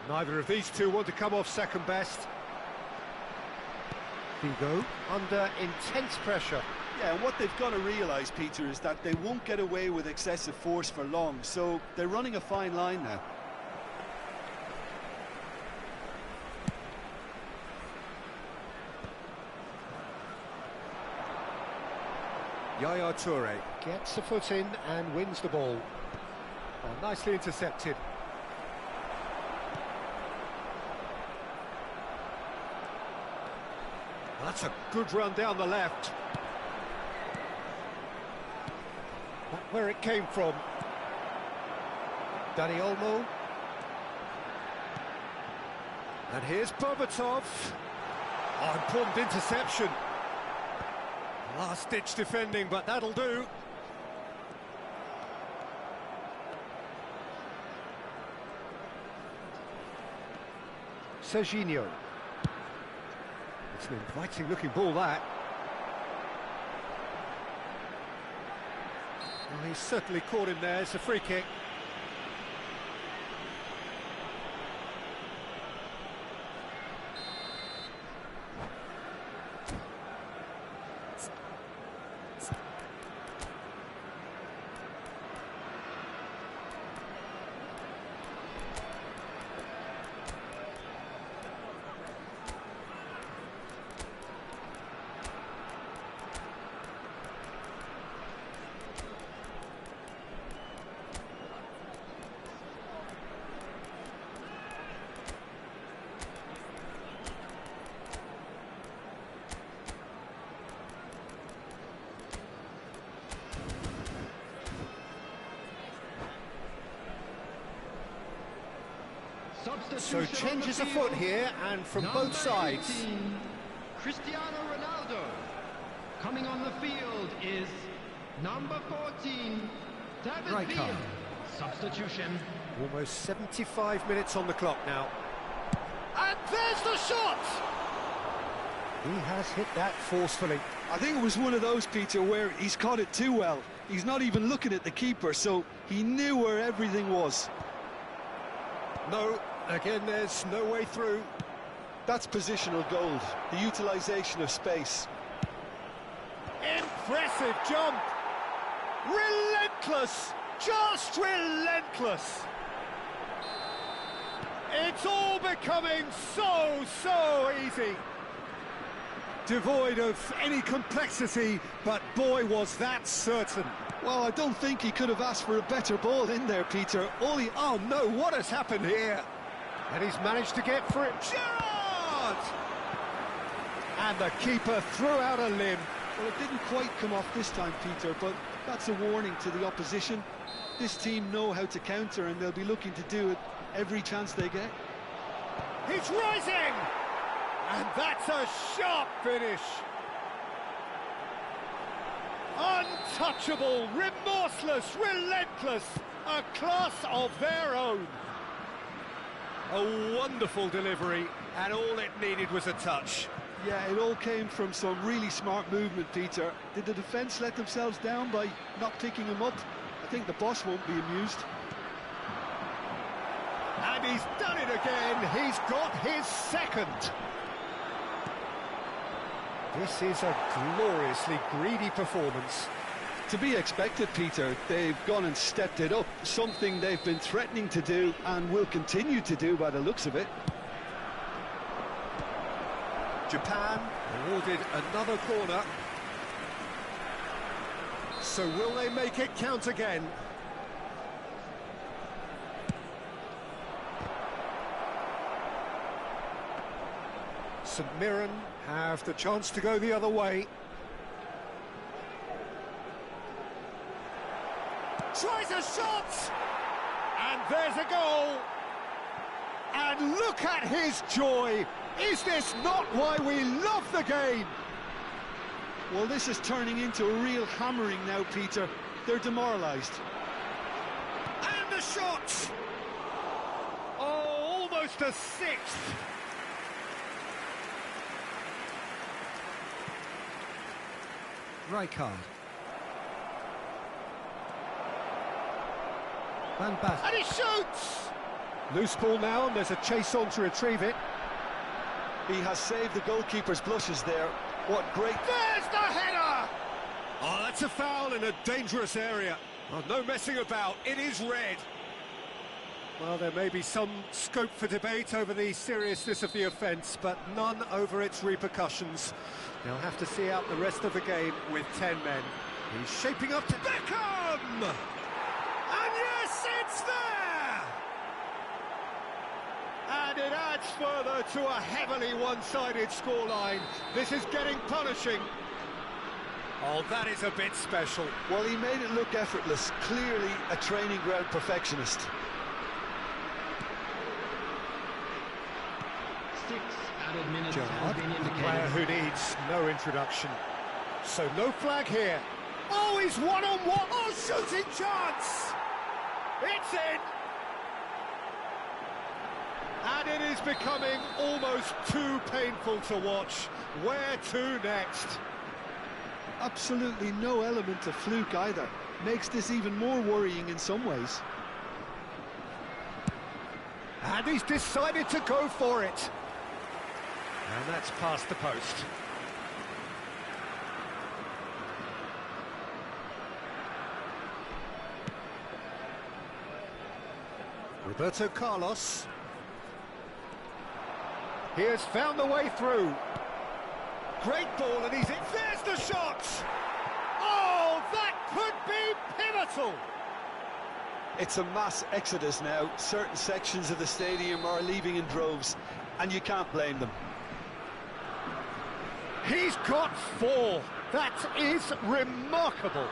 Neither of these two want to come off second best. Figo under intense pressure. Yeah, and what they've got to realise, Peter, is that they won't get away with excessive force for long, so they're running a fine line now. Yaya Toure gets a foot in and wins the ball. Oh, nicely intercepted. That's a good run down the left. Not where it came from. Dani Olmo. And here's Berbatov. Oh, important interception. Last-ditch defending, but that'll do. Serginho. It's an inviting-looking ball, that. Well, he's certainly caught him there. It's a free kick. So changes afoot here, and from both sides. 18, Cristiano Ronaldo. Coming on the field is number 14, David Rijkaard. Villa. Substitution. Almost 75 minutes on the clock now. And there's the shot! He has hit that forcefully. I think it was one of those, Peter, where he's caught it too well. He's not even looking at the keeper, so he knew where everything was. No, again, there's no way through. That's positional gold, the utilisation of space. Impressive jump! Relentless! Just relentless! It's all becoming so easy. Devoid of any complexity, but boy, was that certain. Well, I don't think he could have asked for a better ball in there, Peter. Oh no, what has happened here? And he's managed to get for it. Gerrard! And the keeper threw out a limb. Well, it didn't quite come off this time, Peter, but that's a warning to the opposition. This team know how to counter, and they'll be looking to do it every chance they get. He's rising! And that's a sharp finish. Untouchable, remorseless, relentless, a class of their own. A wonderful delivery, and all it needed was a touch. Yeah, it all came from some really smart movement, Peter. Did the defence let themselves down by not picking him up? I think the boss won't be amused. And he's done it again. He's got his second. This is a gloriously greedy performance. To be expected, Peter. They've gone and stepped it up, something they've been threatening to do and will continue to do by the looks of it. Japan awarded another corner. So will they make it count again? St Mirren have the chance to go the other way. Tries a shot! And there's a goal! And look at his joy! Is this not why we love the game? Well, this is turning into a real hammering now, Peter. They're demoralised. And the shot! Oh, almost a sixth. Rijkaard. Van Basten. And he shoots! Loose ball now, and there's a chase on to retrieve it. He has saved the goalkeeper's blushes there. What great... There's the header! Oh, that's a foul in a dangerous area. Oh, no messing about, it is red. Well, there may be some scope for debate over the seriousness of the offence, but none over its repercussions. They'll have to see out the rest of the game with 10 men. He's shaping up to Beckham! And yes, it's there! And it adds further to a heavily one-sided scoreline. This is getting punishing. Oh, that is a bit special. Well, he made it look effortless. Clearly a training ground perfectionist. 6 added minutes Gerrard, has been the indicated. player who needs no introduction. So no flag here. Oh, he's one-on-one. Oh, shooting chance! It's in! And it is becoming almost too painful to watch. Where to next? Absolutely no element of fluke either. Makes this even more worrying in some ways. And he's decided to go for it. And that's past the post. Roberto Carlos. He has found the way through. Great ball, and he's in. There's the shot! Oh, that could be pivotal! It's a mass exodus now. Certain sections of the stadium are leaving in droves, and you can't blame them. He's got 4. That is remarkable.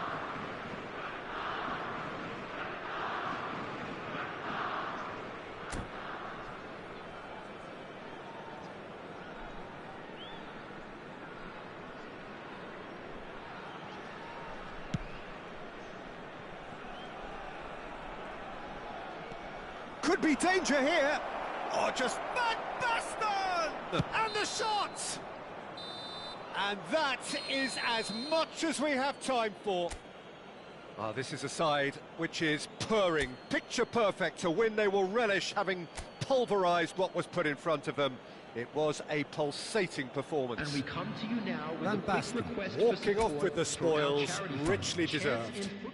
Could be danger here. Oh, just Van Basten! And the shot! And that is as much as we have time for. Oh, this is a side which is purring, picture perfect, to win they will relish, having pulverised what was put in front of them. It was a pulsating performance. And we come to you now with Van a quick Basten request walking for off support with the for our spoils, charity fund, richly Chance deserved. in Football.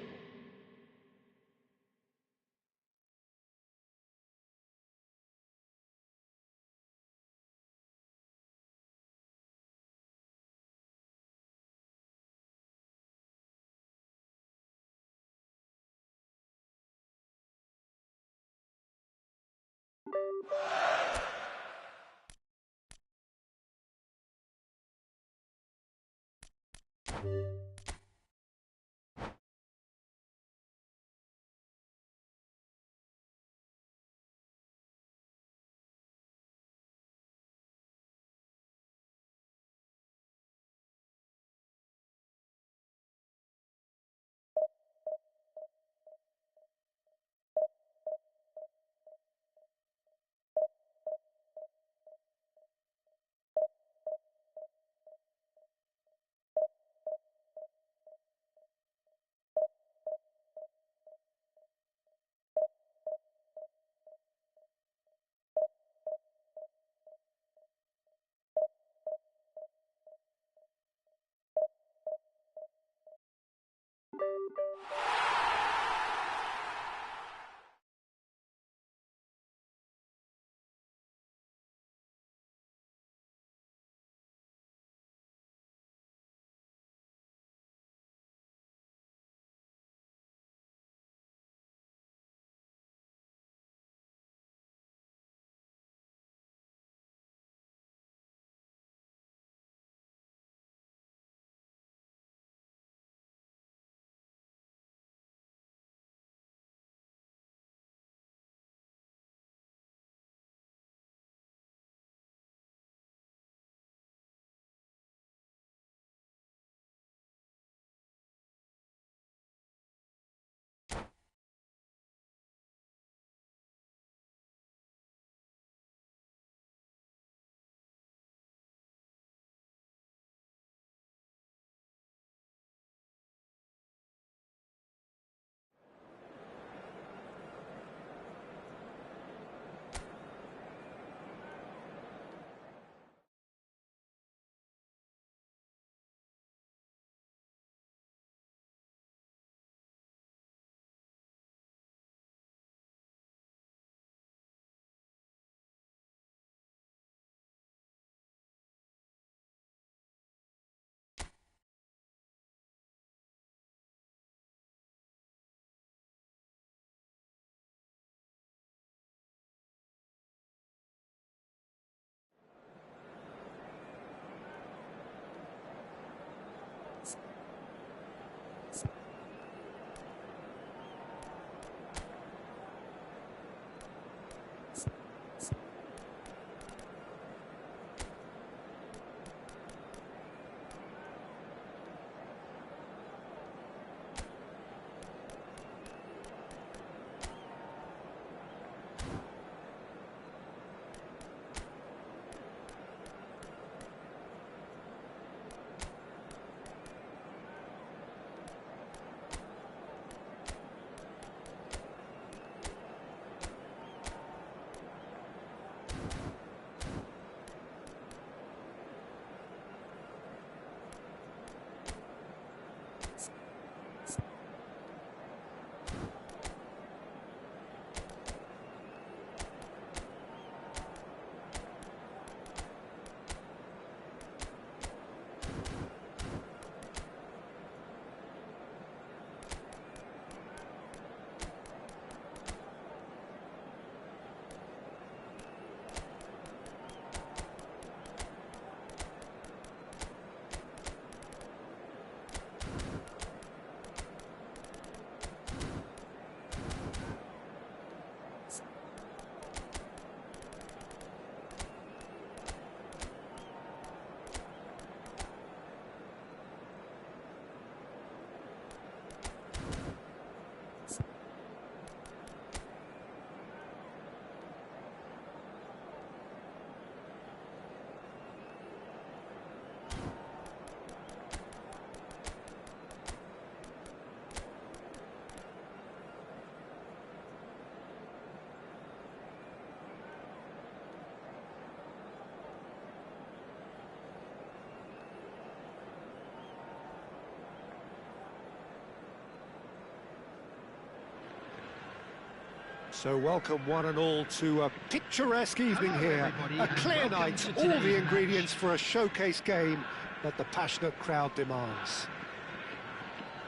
So welcome one and all to a picturesque evening here. A clear night, all the ingredients for a showcase game that the passionate crowd demands.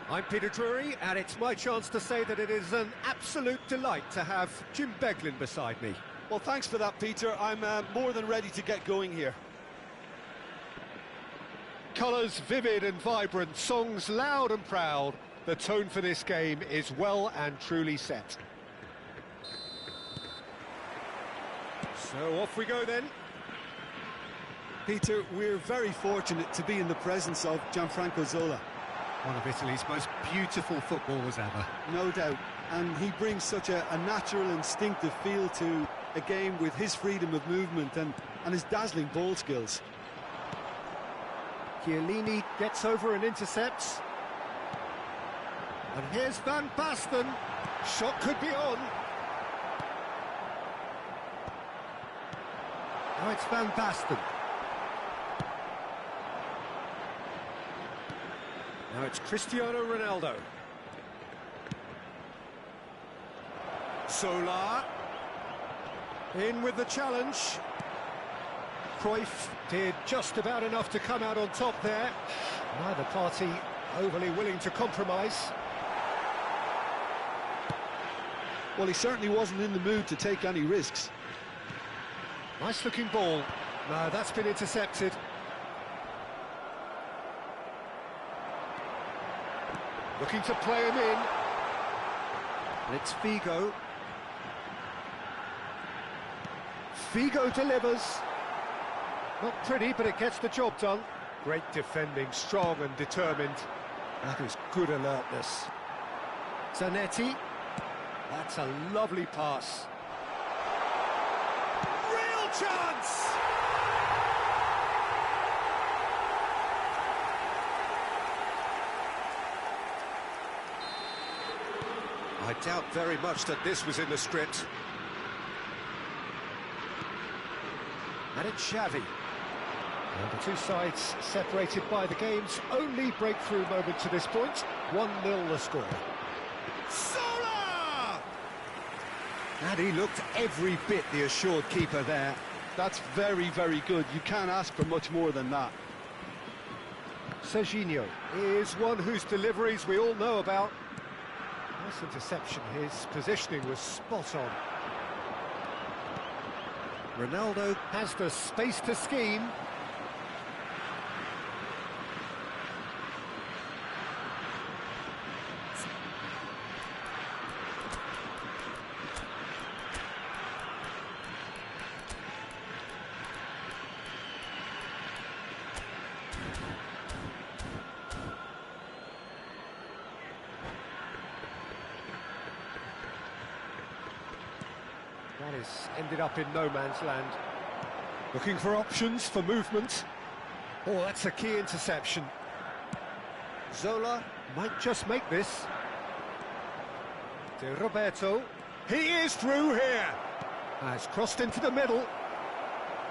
I'm Peter Drury, and it's my chance to say that it is an absolute delight to have Jim Beglin beside me. Well, thanks for that, Peter. I'm more than ready to get going here. Colours vivid and vibrant, songs loud and proud. The tone for this game is well and truly set. So off we go then. Peter, we're very fortunate to be in the presence of Gianfranco Zola. One of Italy's most beautiful footballers ever. No doubt. And he brings such a natural, instinctive feel to a game with his freedom of movement and his dazzling ball skills. Chiellini gets over and intercepts. And here's Van Basten. Shot could be on. Now it's Van Basten. Now it's Cristiano Ronaldo. Zola. In with the challenge. Cruyff did just about enough to come out on top there. Neither party overly willing to compromise. Well, he certainly wasn't in the mood to take any risks. Nice looking ball. No, that's been intercepted. Looking to play him in. And it's Figo. Figo delivers. Not pretty, but it gets the job done. Great defending, strong and determined. That is good alertness. Zanetti. That's a lovely pass. Real chance! I doubt very much that this was in the script. And it's Xavi. And the two sides separated by the game's only breakthrough moment to this point. 1-0 the score. Zola! And he looked every bit the assured keeper there. That's very, very good. You can't ask for much more than that. Serginho is one whose deliveries we all know about. Nice interception, his positioning was spot on. Ronaldo has the space to scheme. That has ended up in no man's land. Looking for options for movement. Oh, that's a key interception. Zola might just make this. De Roberto. He is through here. Has crossed into the middle.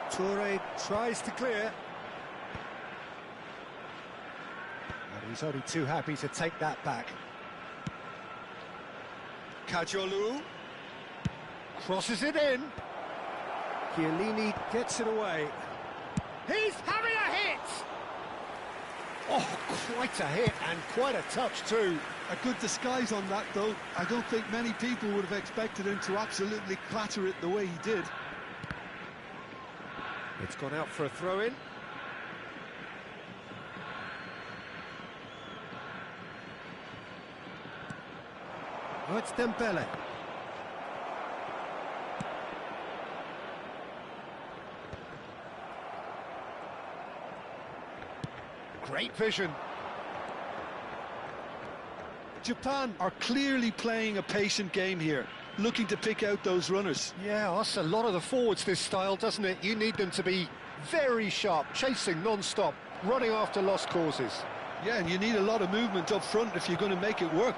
Toure tries to clear. And he's only too happy to take that back. Kajolu. Crosses it in. Chiellini gets it away. He's having a hit! Oh, quite a hit and quite a touch too. A good disguise on that, though. I don't think many people would have expected him to absolutely clatter it the way he did. It's gone out for a throw-in. Oh, it's Dembele. Great vision. Japan are clearly playing a patient game here, looking to pick out those runners. Yeah, that's a lot of the forwards, this style, doesn't it? You need them to be very sharp, chasing non-stop, running after lost causes. Yeah, and you need a lot of movement up front if you're going to make it work.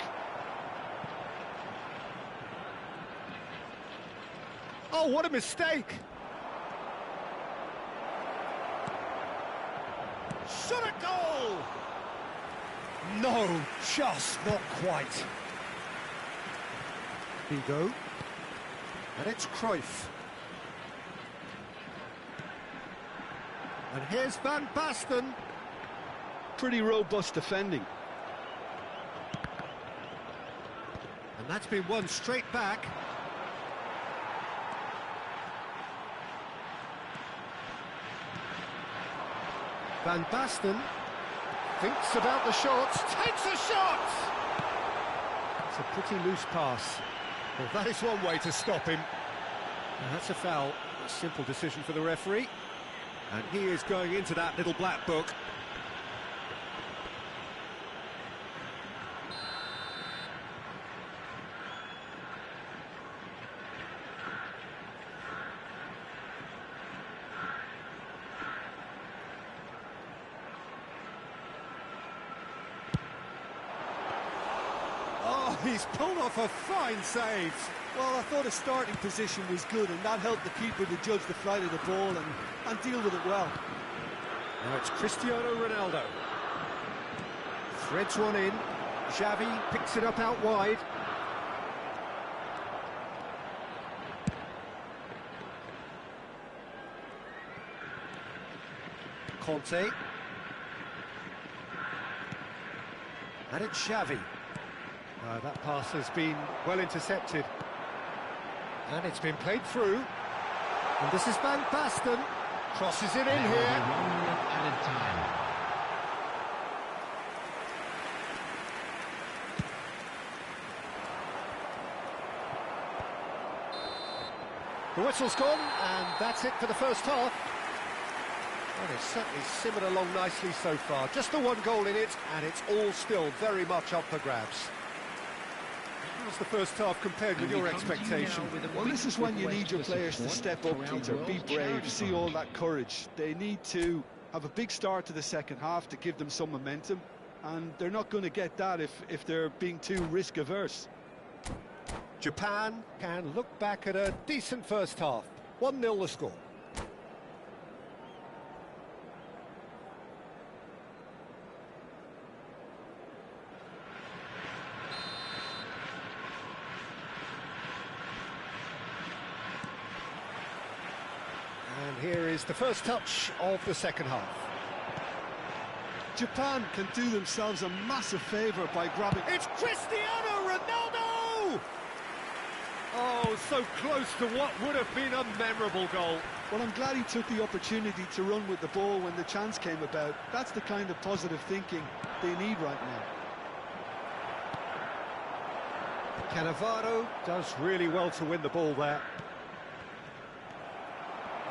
Oh, what a mistake! Shot a goal! No, just not quite. Figo. And it's Cruyff. And here's Van Basten. Pretty robust defending. And that's been won straight back. Van Basten thinks about the shots, takes a shot! It's a pretty loose pass. Well, that is one way to stop him. And that's a foul. A simple decision for the referee. And he is going into that little black book. Oh, he's pulled off a fine save. Well, I thought his starting position was good, and that helped the keeper to judge the flight of the ball and deal with it well. Now it's Cristiano Ronaldo. Threads one in. Xavi picks it up out wide. Conte. And it's Xavi. That pass has been well intercepted. And it's been played through. And this is Van Basten. Crosses it in here. 1 minute added time. The whistle's gone, and that's it for the first half. Well, it's certainly simmered along nicely so far. Just the one goal in it, and it's all still very much up for grabs. How's the first half compared with your expectation? Well, this is when you need your players to step up, Peter. Be brave, see all that courage. They need to have a big start to the second half to give them some momentum, and they're not going to get that if they're being too risk-averse. Japan can look back at a decent first half. 1-0 the score. And here is the first touch of the second half. Japan can do themselves a massive favour by grabbing... It's Cristiano Ronaldo! Oh, so close to what would have been a memorable goal. Well, I'm glad he took the opportunity to run with the ball when the chance came about. That's the kind of positive thinking they need right now. Cannavaro does really well to win the ball there.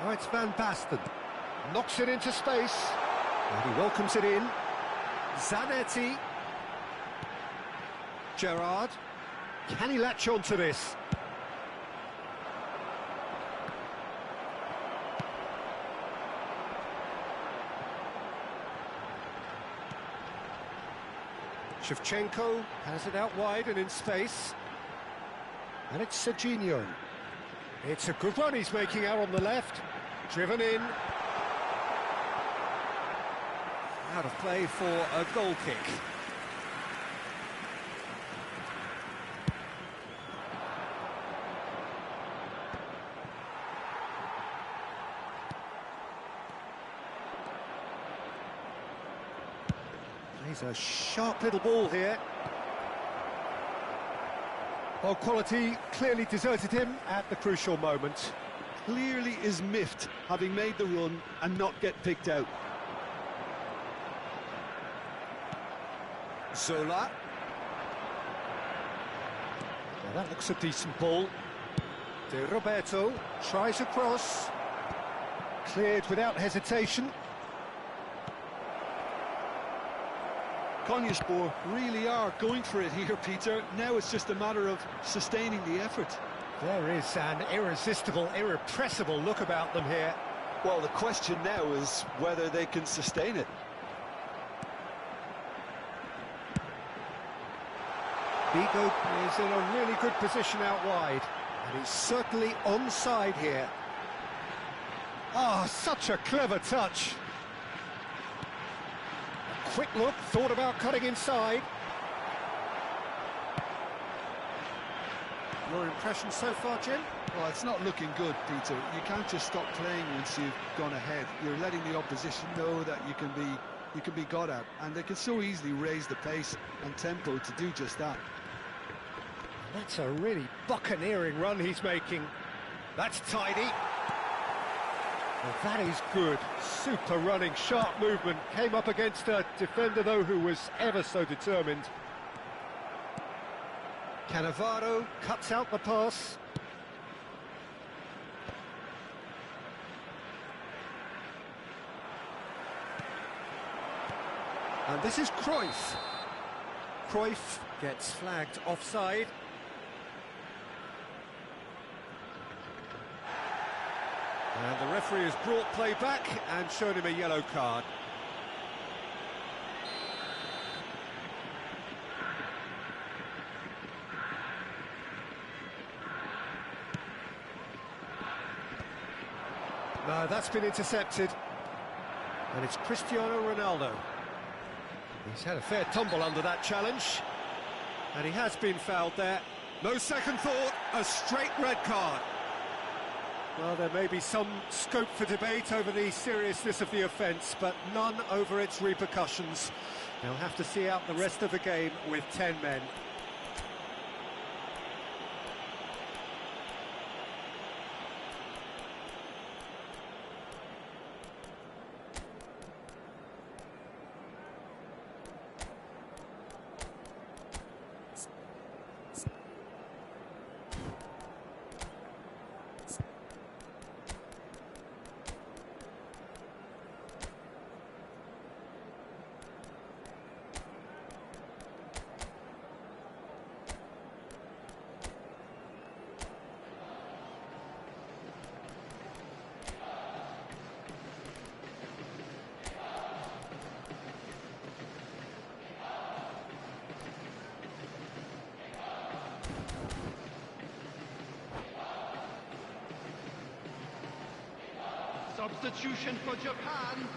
Oh, it's Van Basten. Knocks it into space. And he welcomes it in. Zanetti. Gerrard. Can he latch on to this? Shevchenko has it out wide and in space. And it's Serginho. It's a good run he's making out on the left. Driven in. Out of play for a goal kick. He's a sharp little ball here. Well, quality clearly deserted him at the crucial moment. Clearly is miffed, having made the run and not get picked out. Zola. Now that looks a decent ball. De Roberto tries a cross. Cleared without hesitation. Konyaspor really are going for it here, Peter. Now it's just a matter of sustaining the effort. There is an irresistible, irrepressible look about them here. Well, the question now is whether they can sustain it. Vigo is in a really good position out wide, and he's certainly onside here. Ah, such a clever touch. A quick look, thought about cutting inside. Your impression so far, Jim? Well, it's not looking good, Peter. You can't just stop playing once you've gone ahead. You're letting the opposition know that you can be got at, and they can so easily raise the pace and tempo to do just that. That's a really buccaneering run he's making. That's tidy. Well, that is good. Super running, sharp movement. Came up against a defender, though, who was ever so determined. Cannavaro cuts out the pass. And this is Cruyff. Cruyff gets flagged offside. And the referee has brought play back and shown him a yellow card. No, that's been intercepted. And it's Cristiano Ronaldo. He's had a fair tumble under that challenge. And he has been fouled there. No second thought, a straight red card. Well, there may be some scope for debate over the seriousness of the offence, but none over its repercussions. They'll have to see out the rest of the game with 10 men. Substitution for Japan.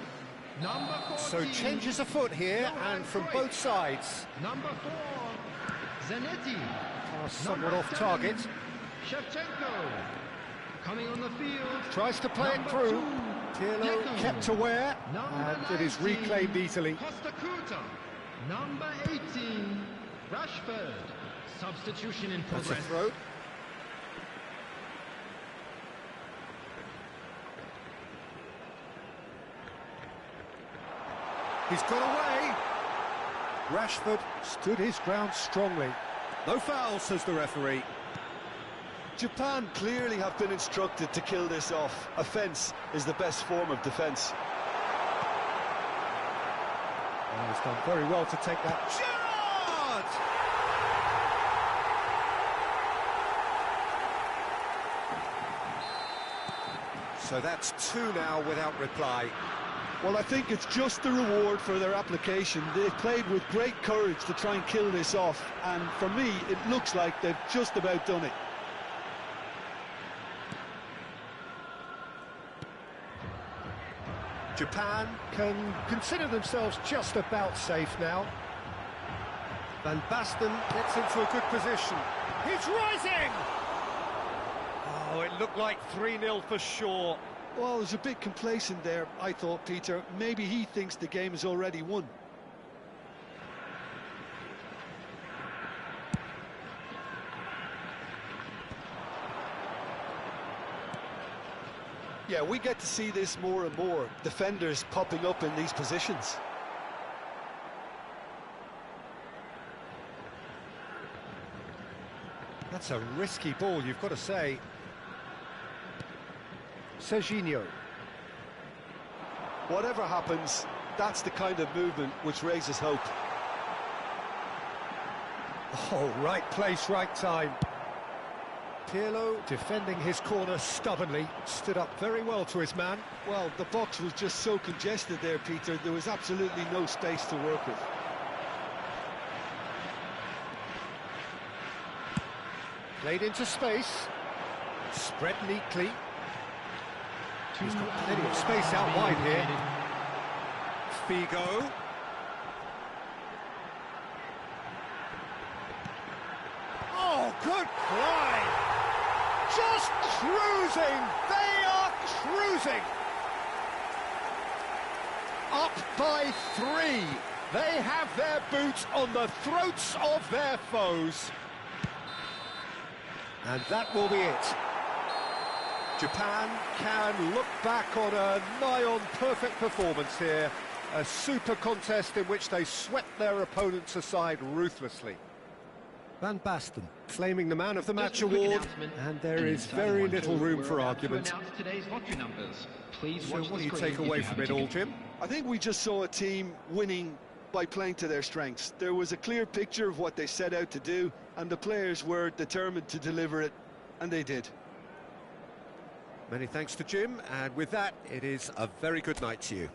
Number 14. So changes afoot here, and from both sides. Number 4, Zanetti. Somewhat off target. Shevchenko. Coming on the field. Tries to play it through. Pirlo kept aware, and it is reclaimed easily. Costa Curta. Number 18, Rashford. Substitution in That's progress. a throw. He's got away. Rashford stood his ground strongly. No foul, says the referee. Japan clearly have been instructed to kill this off. Offence is the best form of defence. Oh, he's done very well to take that. Gerrard! So that's 2 now without reply. Well, I think it's just the reward for their application. They've played with great courage to try and kill this off, and for me, it looks like they've just about done it. Japan can consider themselves just about safe now. Van Basten gets into a good position. He's rising! Oh, it looked like 3-0 for sure. Well, there's a bit complacent there, I thought, Peter. Maybe he thinks the game is already won. Yeah, we get to see this more and more. Defenders popping up in these positions. That's a risky ball, you've got to say. Serginho. Whatever happens, that's the kind of movement which raises hope. Oh, right place, right time. Pirlo, defending his corner stubbornly, stood up very well to his man. Well, the box was just so congested there, Peter. There was absolutely no space to work with. Played into space. Spread neatly. He's got plenty of space out wide here. Figo. Oh, good play! Just cruising! They are cruising! Up by 3. They have their boots on the throats of their foes. And that will be it. Japan can look back on a nigh-on perfect performance here. A super contest in which they swept their opponents aside ruthlessly. Van Basten claiming the Man of the Match award, and there is very little room for argument. So what do you take away from it all, Jim? I think we just saw a team winning by playing to their strengths. There was a clear picture of what they set out to do, and the players were determined to deliver it, and they did. Many thanks to Jim, and with that, it is a very good night to you.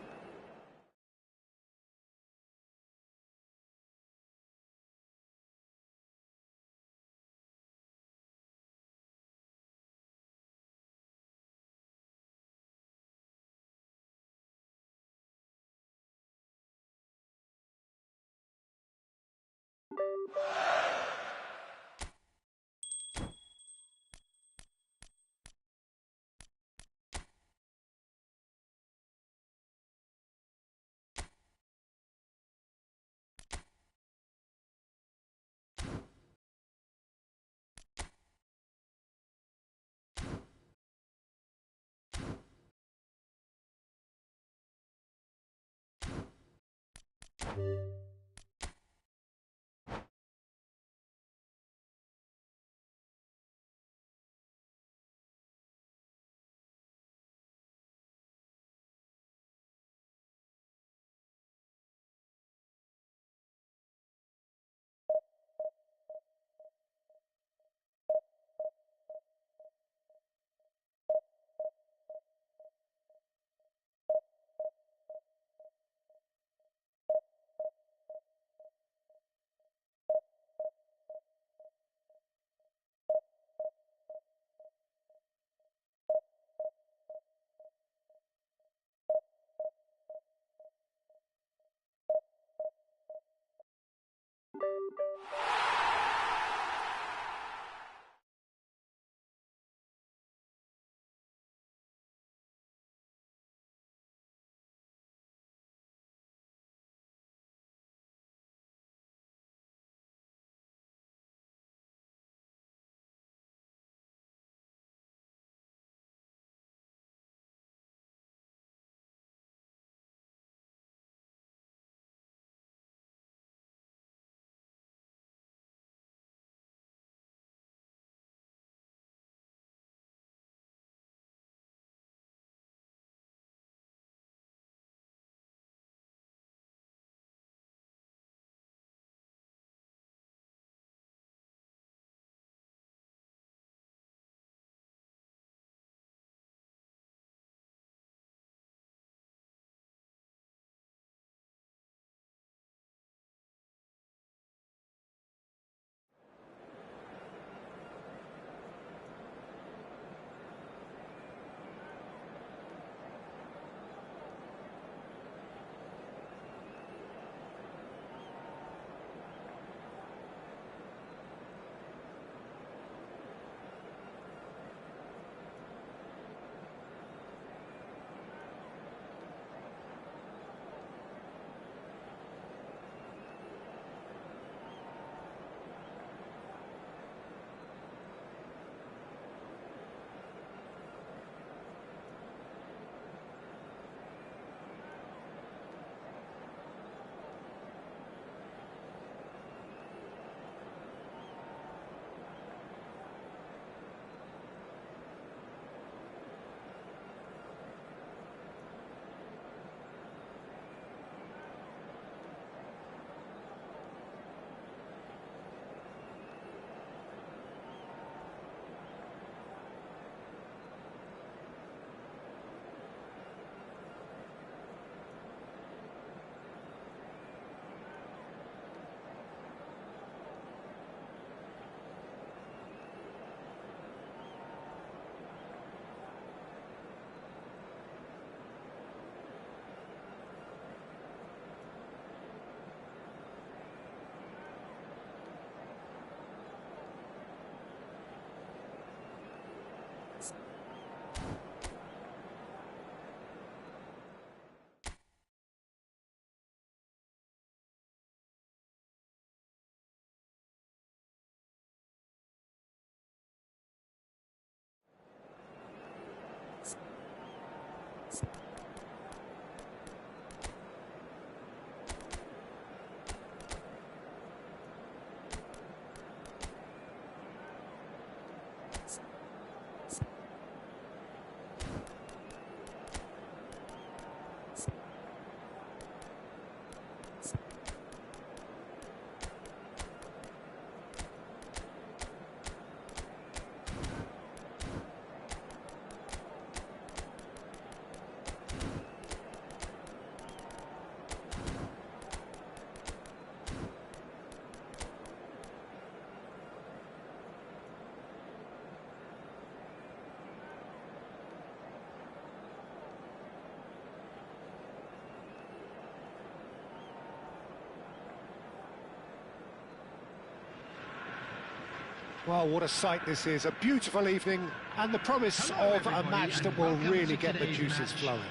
Well, what a sight this is. A beautiful evening and the promise Hello, of a everybody, match and that will welcome really to get the today's juices match. flowing.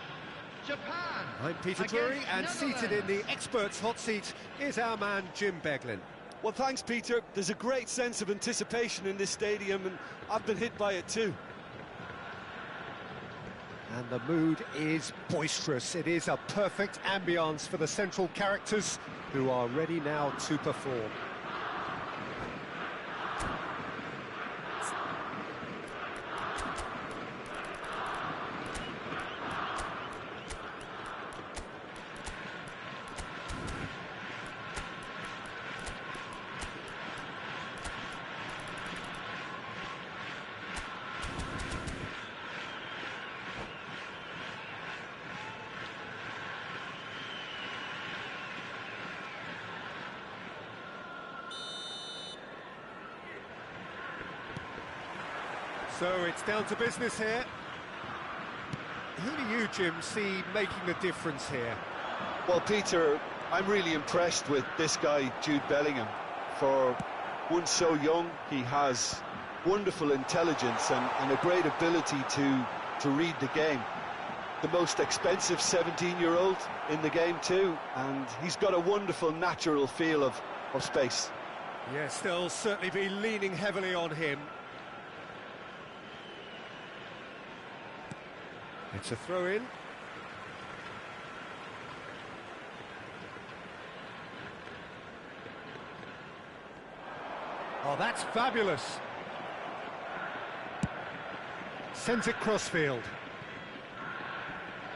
Japan. I'm Peter against Drury, and seated in the Netherlands. experts' hot seat is our man Jim Beglin. Well, thanks, Peter. There's a great sense of anticipation in this stadium, and I've been hit by it too. And the mood is boisterous. It is a perfect ambience for the central characters who are ready now to perform. So it's down to business here. Who do you, Jim, see making the difference here? Well, Peter, I'm really impressed with this guy, Jude Bellingham. For one so young, he has wonderful intelligence and a great ability to read the game. The most expensive 17-year-old in the game too, and he's got a wonderful natural feel of space. Yes, they'll certainly be leaning heavily on him. It's a throw-in. Oh, that's fabulous. Sends it crossfield.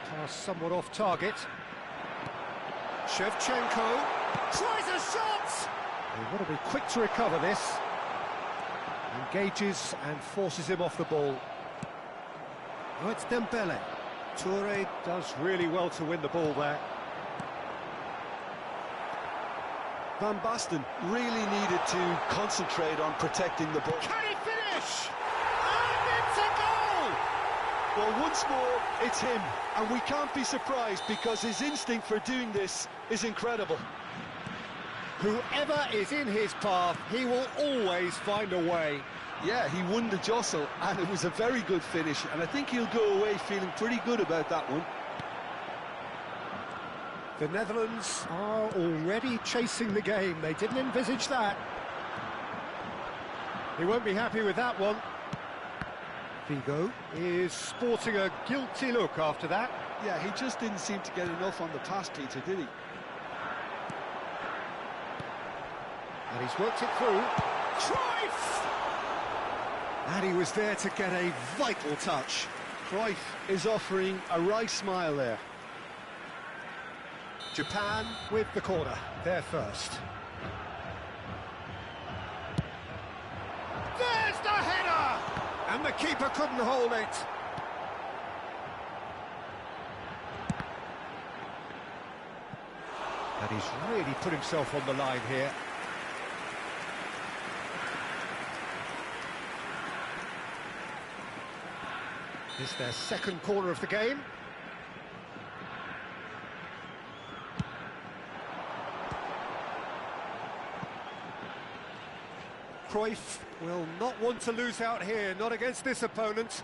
Pass somewhat off target. Shevchenko tries a shot! They've got to be quick to recover this. Engages and forces him off the ball. Oh, it's Dembele. Toure does really well to win the ball there. Van Basten really needed to concentrate on protecting the ball. Can he finish? And it's a goal! Well, once more, it's him, and we can't be surprised because his instinct for doing this is incredible. Whoever is in his path, he will always find a way. Yeah, he won the jostle, and it was a very good finish, and I think he'll go away feeling pretty good about that one. The Netherlands are already chasing the game. They didn't envisage that. He won't be happy with that one. Figo is sporting a guilty look after that. Yeah, he just didn't seem to get enough on the pass, Peter, did he? And he's worked it through. Cruyff! And he was there to get a vital touch. Cruyff is offering a wry smile there. Japan with the corner, they're first. There's the header! And the keeper couldn't hold it. And he's really put himself on the line here. It's their second corner of the game. Cruyff will not want to lose out here, not against this opponent.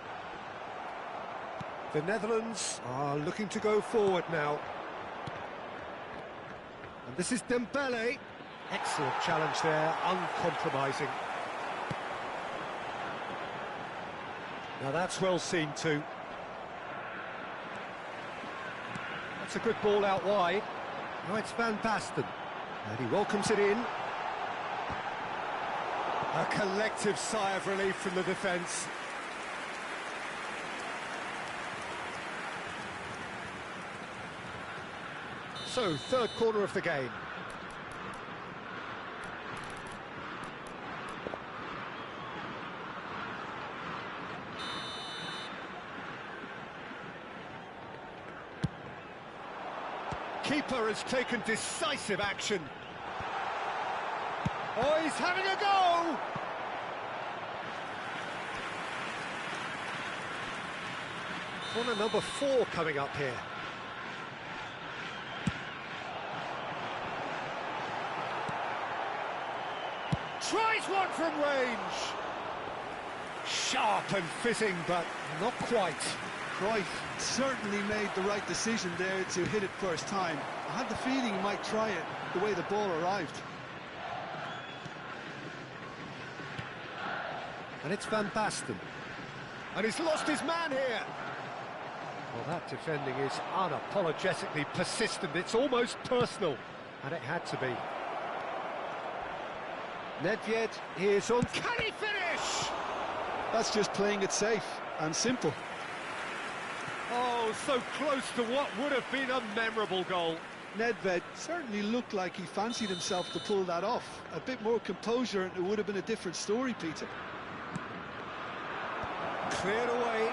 The Netherlands are looking to go forward now. And this is Dembele. Excellent challenge there, uncompromising. Now that's well seen too. That's a good ball out wide. Now it's Van Basten. And he welcomes it in. A collective sigh of relief from the defence. So, third corner of the game. Keeper has taken decisive action. Oh, he's having a go! Corner number 4 coming up here. Tries one from range. Sharp and fitting, but not quite. Cruyff certainly made the right decision there to hit it first time. I had the feeling he might try it the way the ball arrived. And it's Van Basten. And he's lost his man here. Well, that defending is unapologetically persistent. It's almost personal. And it had to be. Nedved is on. Can he finish? That's just playing it safe and simple. Oh, so close to what would have been a memorable goal. Nedved certainly looked like he fancied himself to pull that off. A bit more composure and it would have been a different story, Peter. Cleared away.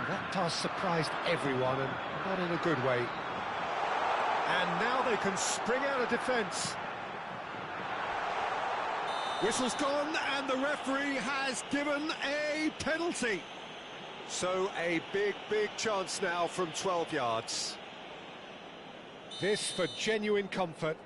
That pass surprised everyone, and not in a good way. And now they can spring out of defence. Whistle's gone, and the referee has given a penalty. So a big, big chance now from 12 yards. This for genuine comfort.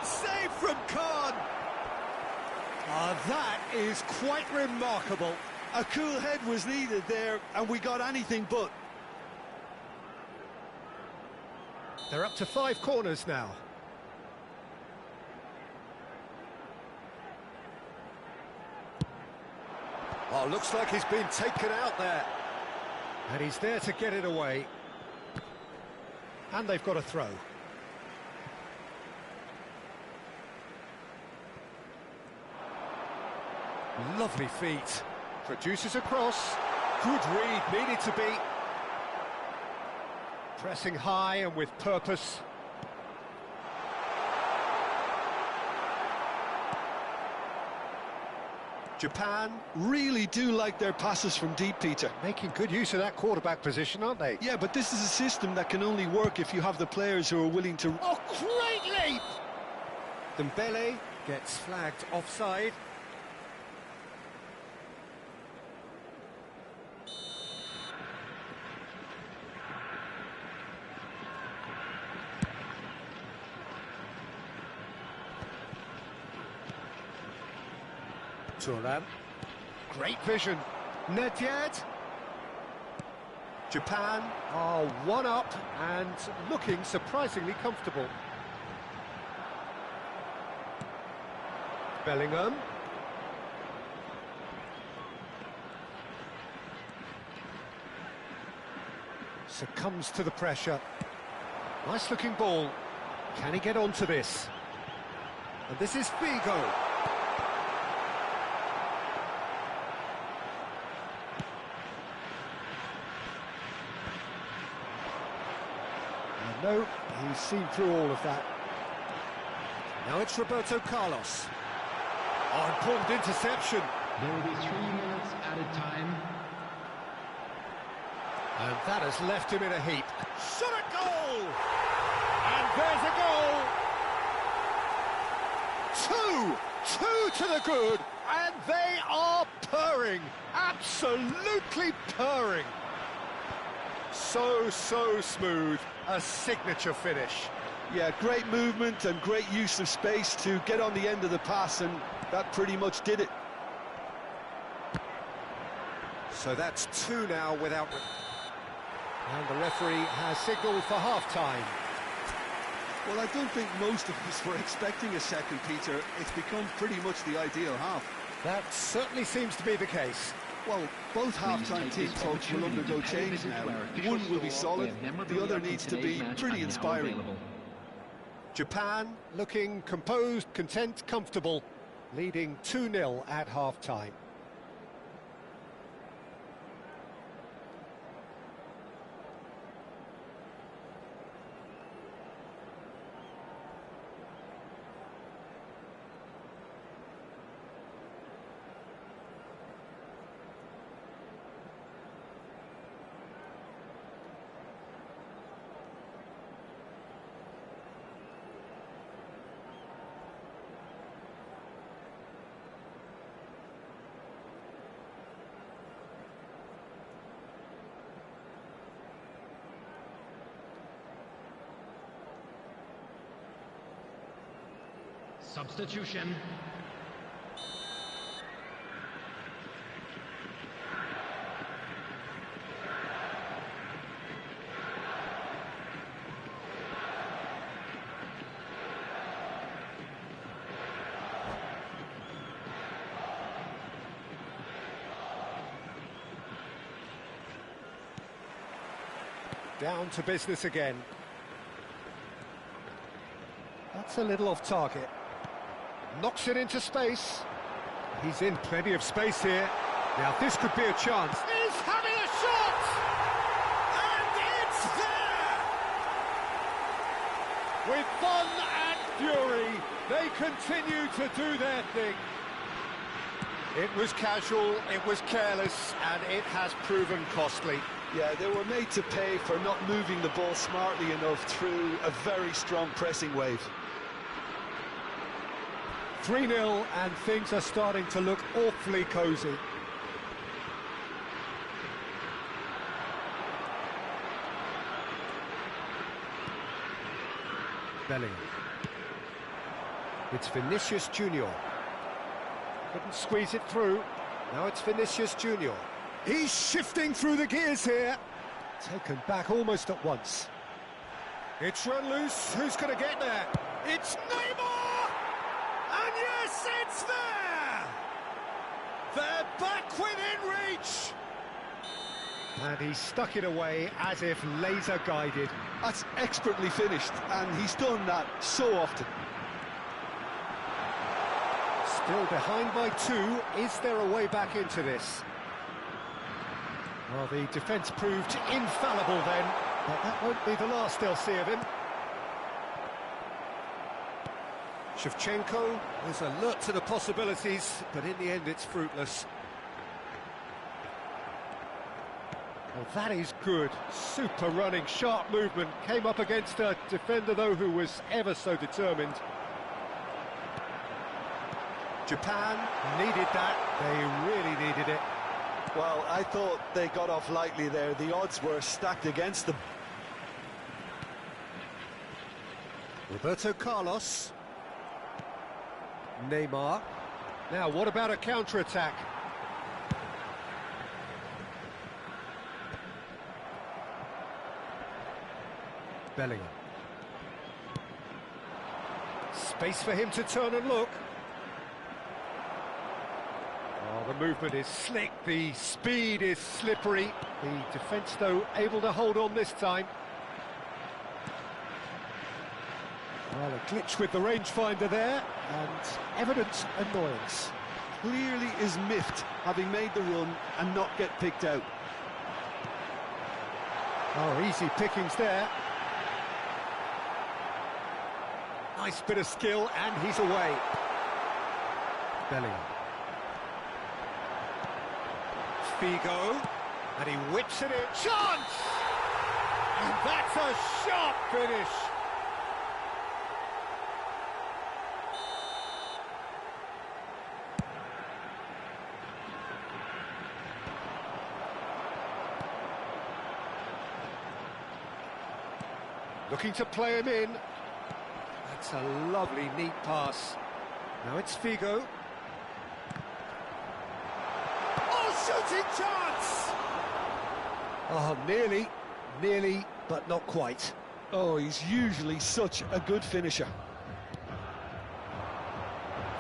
Save from Khan. That is quite remarkable. A cool head was needed there, and we got anything but. They're up to 5 corners now. Oh, looks like he's been taken out there. And he's there to get it away. And they've got a throw. Lovely feet. Produces a cross. Good read, needed to be. Pressing high and with purpose. Japan really do like their passes from deep, Peter. Making good use of that quarterback position, aren't they? Yeah, but this is a system that can only work if you have the players who are willing to... Oh, great leap! Dembele gets flagged offside. Thuram. Great vision. Nedved. Japan are 1 up and looking surprisingly comfortable. Bellingham. Succumbs to the pressure. Nice looking ball. Can he get onto this? And this is Figo. No, he's seen through all of that. Now it's Roberto Carlos. Oh, important interception. There will be 3 minutes added time. And that has left him in a heap. Shot a goal! And there's a goal! 2 to the good, and they are purring. Absolutely purring. So smooth. A signature finish. Yeah, great movement and great use of space to get on the end of the pass, and that pretty much did it. So that's 2 now without... And the referee has signalled for half-time. Well, I don't think most of us were expecting a second, Peter. It's become pretty much the ideal half. That certainly seems to be the case. Well, both half-time team folks will undergo change now. One will be solid, the other needs to be pretty inspiring. Japan looking composed, content, comfortable, leading 2-0 at half-time. Substitution. Down to business again. That's a little off target. Knocks it into space. He's in plenty of space here. Now this could be a chance. He's having a shot! And it's there! With fun and fury, they continue to do their thing. It was casual, it was careless, and it has proven costly. Yeah, they were made to pay for not moving the ball smartly enough through a very strong pressing wave. 3-0, and things are starting to look awfully cosy. Bellingham. It's Vinicius Junior. Couldn't squeeze it through. Now it's Vinicius Junior. He's shifting through the gears here. Taken back almost at once. It's run loose. Who's going to get there? It's Neymar! And yes, it's there! They're back within reach! And he stuck it away as if laser guided. That's expertly finished, and he's done that so often. Still behind by 2. Is there a way back into this? Well, the defence proved infallible then, but that won't be the last they'll see of him. Shevchenko is alert to the possibilities, but in the end it's fruitless. Well, that is good. Super running, sharp movement. Came up against a defender, though, who was ever so determined. Japan needed that. They really needed it. Well, I thought they got off lightly there. The odds were stacked against them. Roberto Carlos. Neymar. Now, what about a counter-attack? Bellingham. Space for him to turn and look. Oh, the movement is slick, the speed is slippery. The defence, though, able to hold on this time. Well, a glitch with the rangefinder there, and evident annoyance. Clearly is miffed, having made the run and not get picked out. Oh, easy pickings there. Nice bit of skill, and he's away. Bellingham. Figo, and he whips it in. Chance! And that's a sharp finish. Looking to play him in. That's a lovely, neat pass. Now it's Figo. Oh, shooting chance! Oh, nearly, but not quite. Oh, he's usually such a good finisher.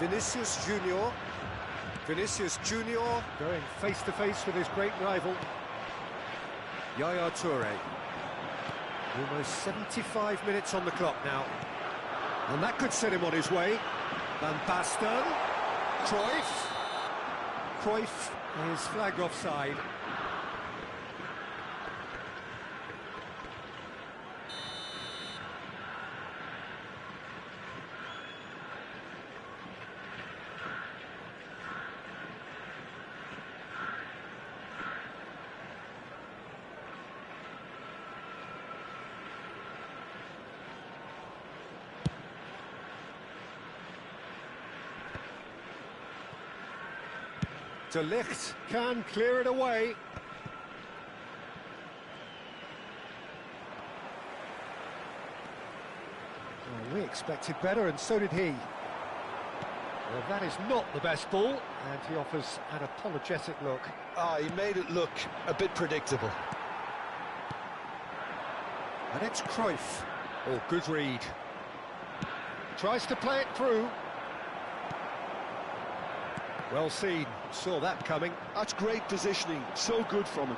Vinicius Junior. Vinicius Junior going face-to-face with his great rival. Yaya Toure. Almost 75 minutes on the clock now. And that could set him on his way. Van Basten. Cruyff is flagged offside. De Ligt can clear it away. Well, we expected better, and so did he. Well, that is not the best ball, and he offers an apologetic look. Ah, he made it look a bit predictable. And it's Cruyff. Oh, good read. Tries to play it through. Well seen, saw that coming. That's great positioning, so good from him.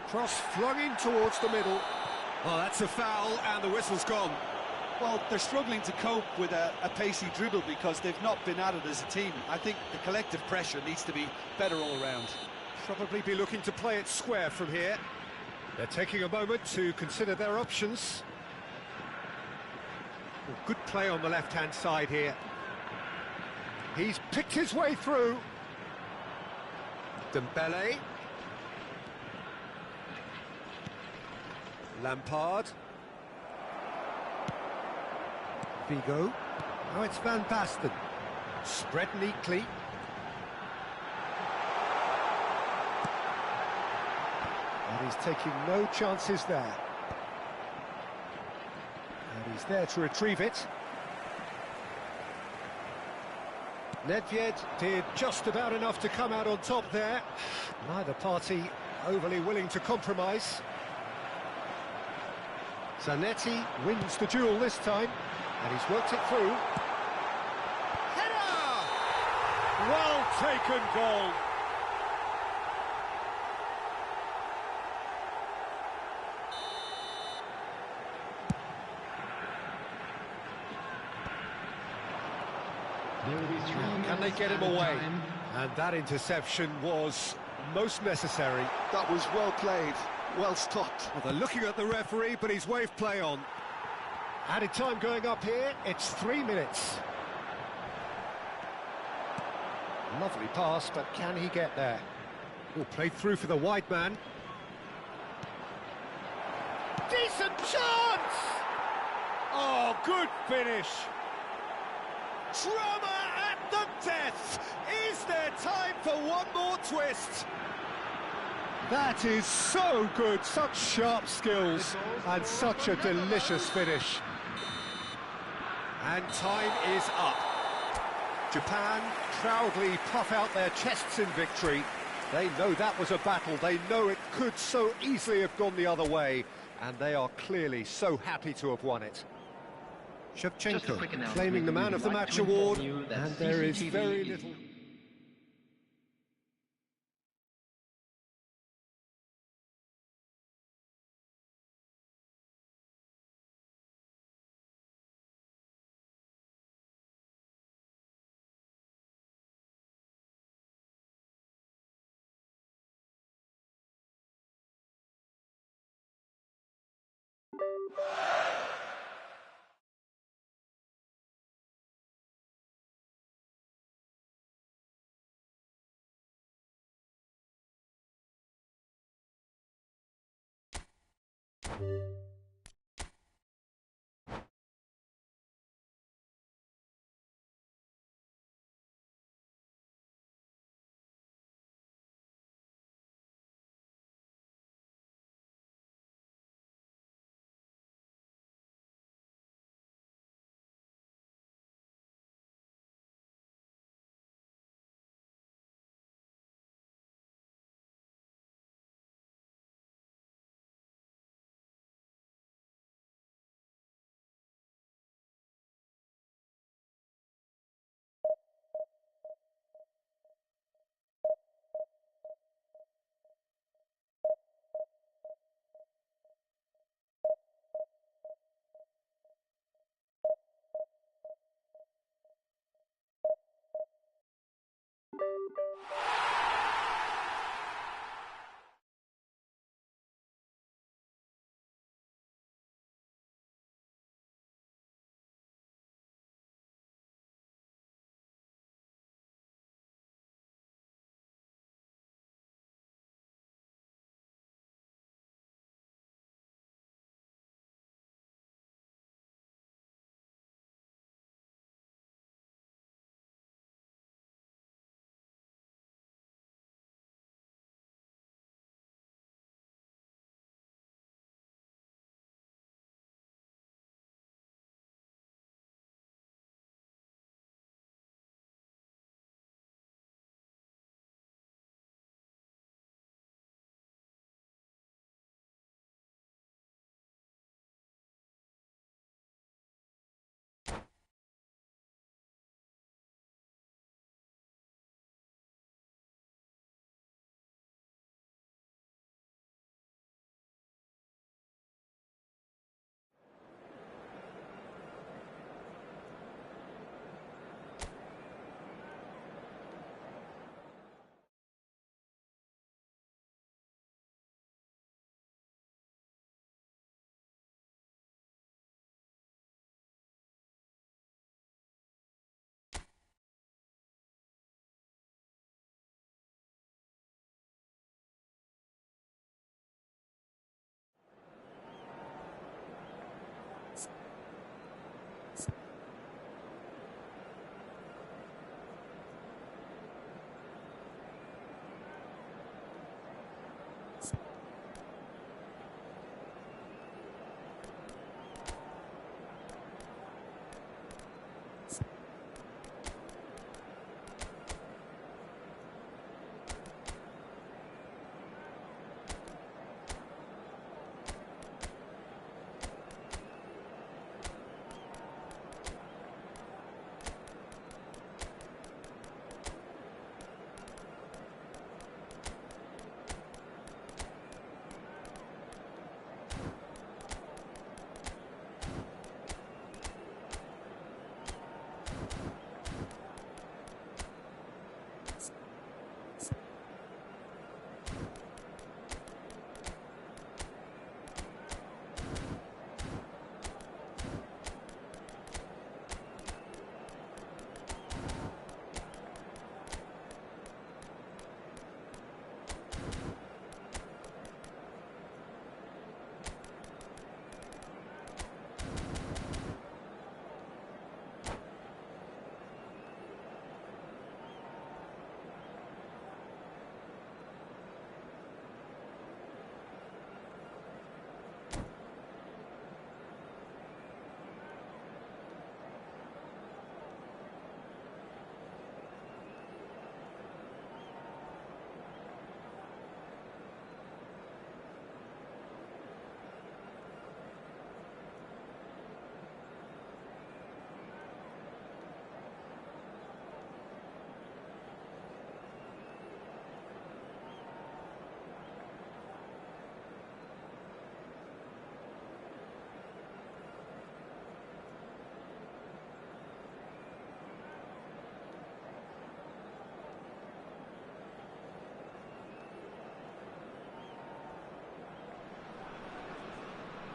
Cross flung in towards the middle. Oh, that's a foul, and the whistle's gone. Well, they're struggling to cope with a pacey dribble because they've not been at it as a team. I think the collective pressure needs to be better all around. Probably be looking to play it square from here. They're taking a moment to consider their options. Well, good play on the left-hand side here. He's picked his way through. Dembele. Lampard. Vigo. Now it's Van Basten. Spread neatly. And he's taking no chances there. And he's there to retrieve it. Nedved did just about enough to come out on top there. Neither party overly willing to compromise. Zanetti wins the duel this time, and he's worked it through. Header! Well taken goal. There will be 3 Can they minutes get him added away? time. And that interception was most necessary. That was well played, well stopped. Well, they're looking at the referee, but he's waved play on. Added time going up here, it's 3 minutes. Lovely pass, but can he get there? Oh, played through for the wide man. Decent chance! Oh, good finish. Drama at the death! Is there time for one more twist? That is so good, such sharp skills, and such a delicious finish. And time is up. Japan proudly puff out their chests in victory. They know that was a battle, they know it could so easily have gone the other way, and they are clearly so happy to have won it. Just a quick Shevchenko announcement. claiming the man of the We'd like match to inform award, you that and there is CCTV very little...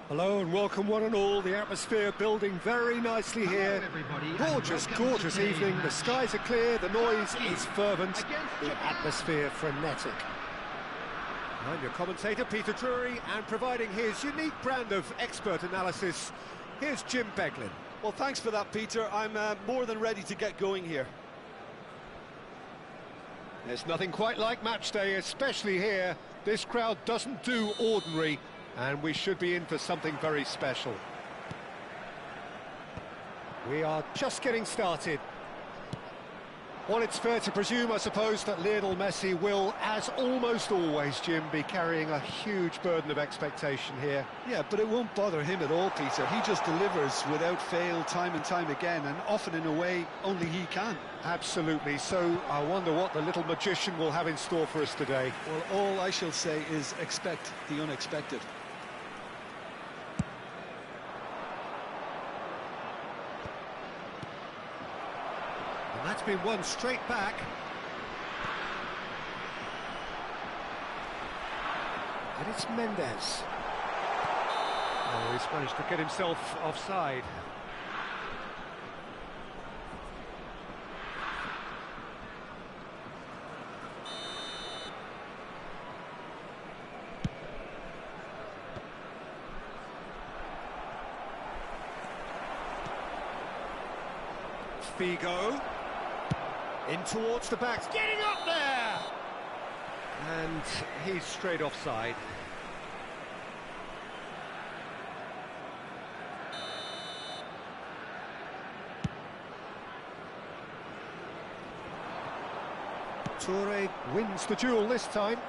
Hello and welcome one and all. The atmosphere building very nicely here. everybody, and Gorgeous, welcome to gorgeous today's evening. The match. skies are clear, the noise is fervent, Against the Japan. atmosphere frenetic. I'm your commentator, Peter Drury, and providing his unique brand of expert analysis, here's Jim Beglin. Well, thanks for that, Peter. I'm more than ready to get going here. There's nothing quite like match day, especially here. This crowd doesn't do ordinary, and we should be in for something very special. We are just getting started. Well, it's fair to presume, I suppose, that Lionel Messi will, as almost always, Jim, be carrying a huge burden of expectation here. Yeah, but it won't bother him at all, Peter. He just delivers without fail time and time again, and often in a way only he can. Absolutely. So I wonder what the little magician will have in store for us today. Well, all I shall say is expect the unexpected. And that's been won straight back. And it's Mendes. Oh, he's managed to get himself offside. Figo. In towards the back, getting up there! And he's straight offside. Toure wins the duel this time.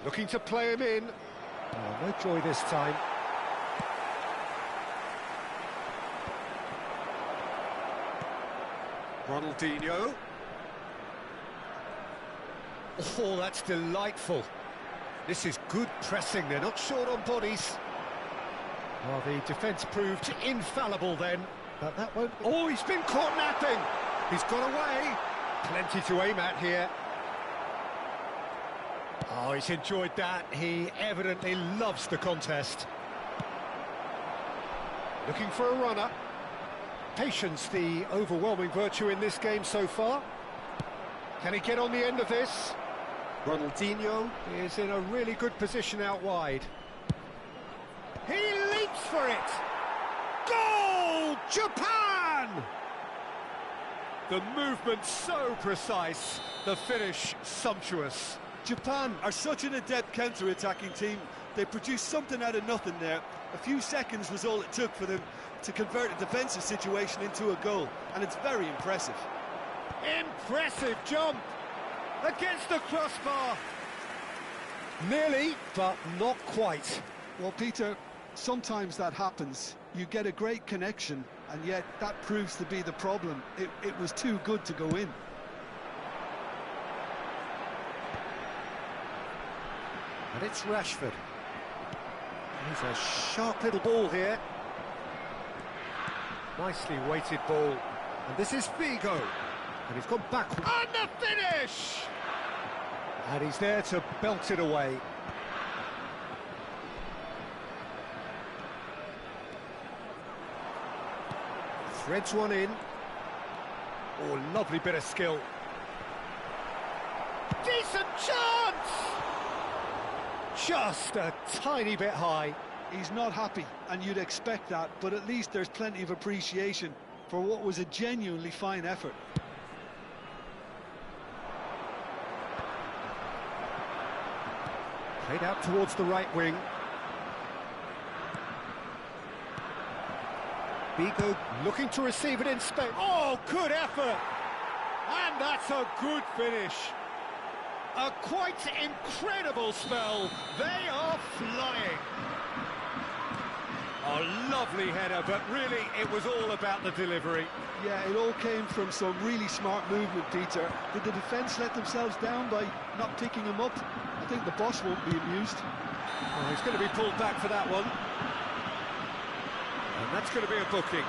Looking to play him in. Oh, no joy this time. Ronaldinho. Oh, that's delightful. This is good pressing. They're not short on bodies. Well, the defence proved infallible then, but that won't... Oh, he's been caught napping. He's got away. Plenty to aim at here. Oh, he's enjoyed that. He evidently loves the contest. Looking for a runner. Patience, the overwhelming virtue in this game so far. Can he get on the end of this? Ronaldinho is in a really good position out wide. He leaps for it! Goal! Japan! The movement so precise, the finish sumptuous. Japan are such an adept counter-attacking team. They produced something out of nothing there. A few seconds was all it took for them to convert a defensive situation into a goal, and it's very impressive. Impressive jump against the crossbar. Nearly, but not quite. Well, Peter, sometimes that happens. You get a great connection, and yet that proves to be the problem. It was too good to go in. And it's Rashford. He's a sharp little ball here. Nicely weighted ball. And this is Figo. And he's gone backward. And the finish! And he's there to belt it away. Threads one in. Oh, lovely bit of skill. Decent chance! Just a tiny bit high. He's not happy, and you'd expect that, but at least there's plenty of appreciation for what was a genuinely fine effort. Played out towards the right wing. Figo looking to receive it in space. Oh, good effort! And that's a good finish. A quite incredible spell. They are flying. A lovely header, but really it was all about the delivery. Yeah, it all came from some really smart movement, Peter. Did the defence let themselves down by not picking him up? I think the boss won't be amused. Oh, he's going to be pulled back for that one. And that's going to be a booking.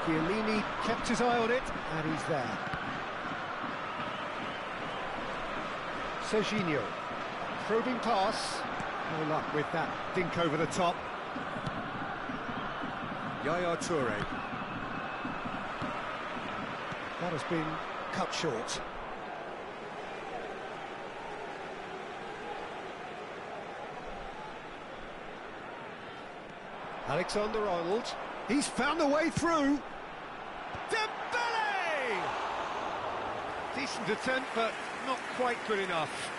Chiellini kept his eye on it, and he's there. Serginho, probing pass. No luck with that dink over the top. Yaya Toure. That has been cut short. Alexander-Arnold. He's found a way through. Dembele! Decent attempt, but not quite good enough.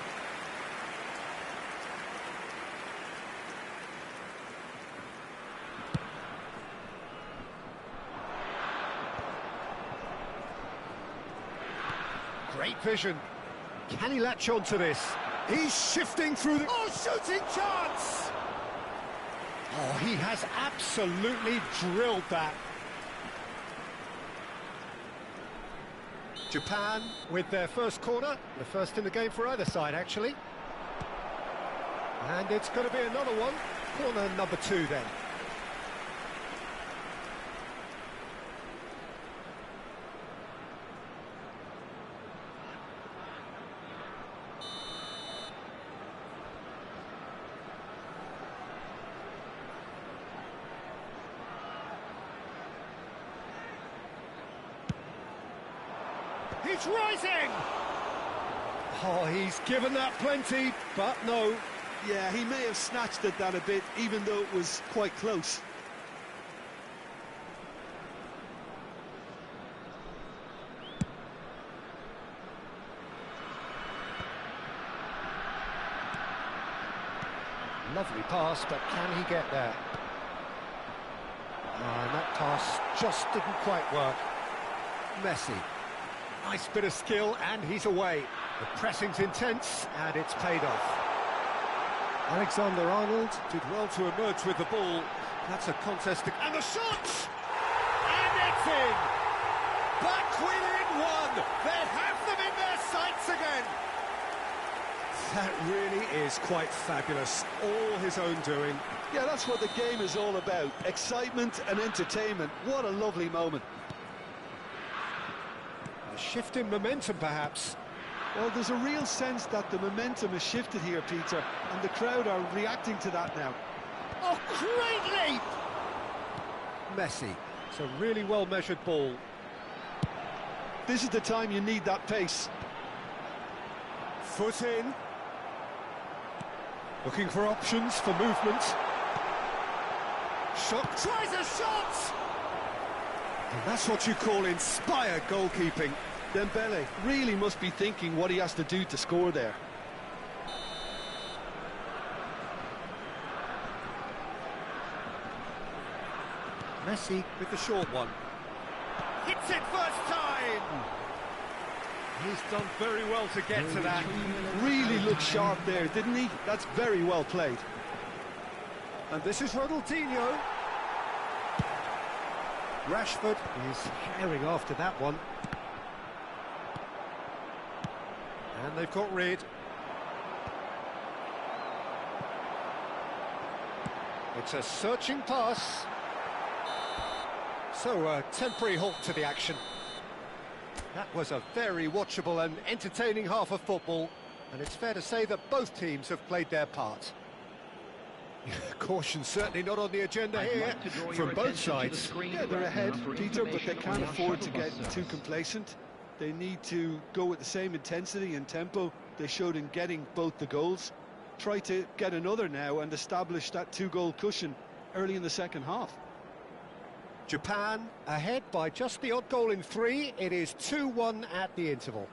Great vision. Can he latch on to this? He's shifting through the... Oh, shooting chance! Oh, he has absolutely drilled that. Japan with their first corner, the first in the game for either side, actually. And it's going to be another one. Corner number 2, then. He's rising! Oh, he's given that plenty, but no. Yeah, he may have snatched at that a bit, even though it was quite close. Lovely pass, but can he get there? And that pass just didn't quite work. Messi. Nice bit of skill, and he's away. The pressing's intense, and it's paid off. Alexander-Arnold did well to emerge with the ball. That's a contest, and the shot! And it's in! Back within one! They have them in their sights again! That really is quite fabulous. All his own doing. Yeah, that's what the game is all about. Excitement and entertainment. What a lovely moment. A shift in momentum, perhaps. Well, there's a real sense that the momentum has shifted here, Peter, and the crowd are reacting to that now. Oh, great leap! Messi. It's a really well-measured ball. This is the time you need that pace. Foot in. Looking for options for movement. Shot. Tries a shot! And that's what you call inspired goalkeeping. Dembele really must be thinking what he has to do to score there. Messi with the short one. Hits it first time! He's done very well to get to that. Really looked sharp there, didn't he? That's very well played. And this is Ronaldinho. Rashford is herring after that one. And they've got rid. It's a searching pass. So a temporary halt to the action. That was a very watchable and entertaining half of football, and it's fair to say that both teams have played their part. Caution certainly not on the agenda here from both sides. Yeah, they're ahead, Peter, but they can't afford to get too complacent. They need to go with the same intensity and tempo they showed in getting both the goals. Try to get another now and establish that 2-goal cushion early in the second half. Japan ahead by just the odd goal in 3. It is 2-1 at the interval.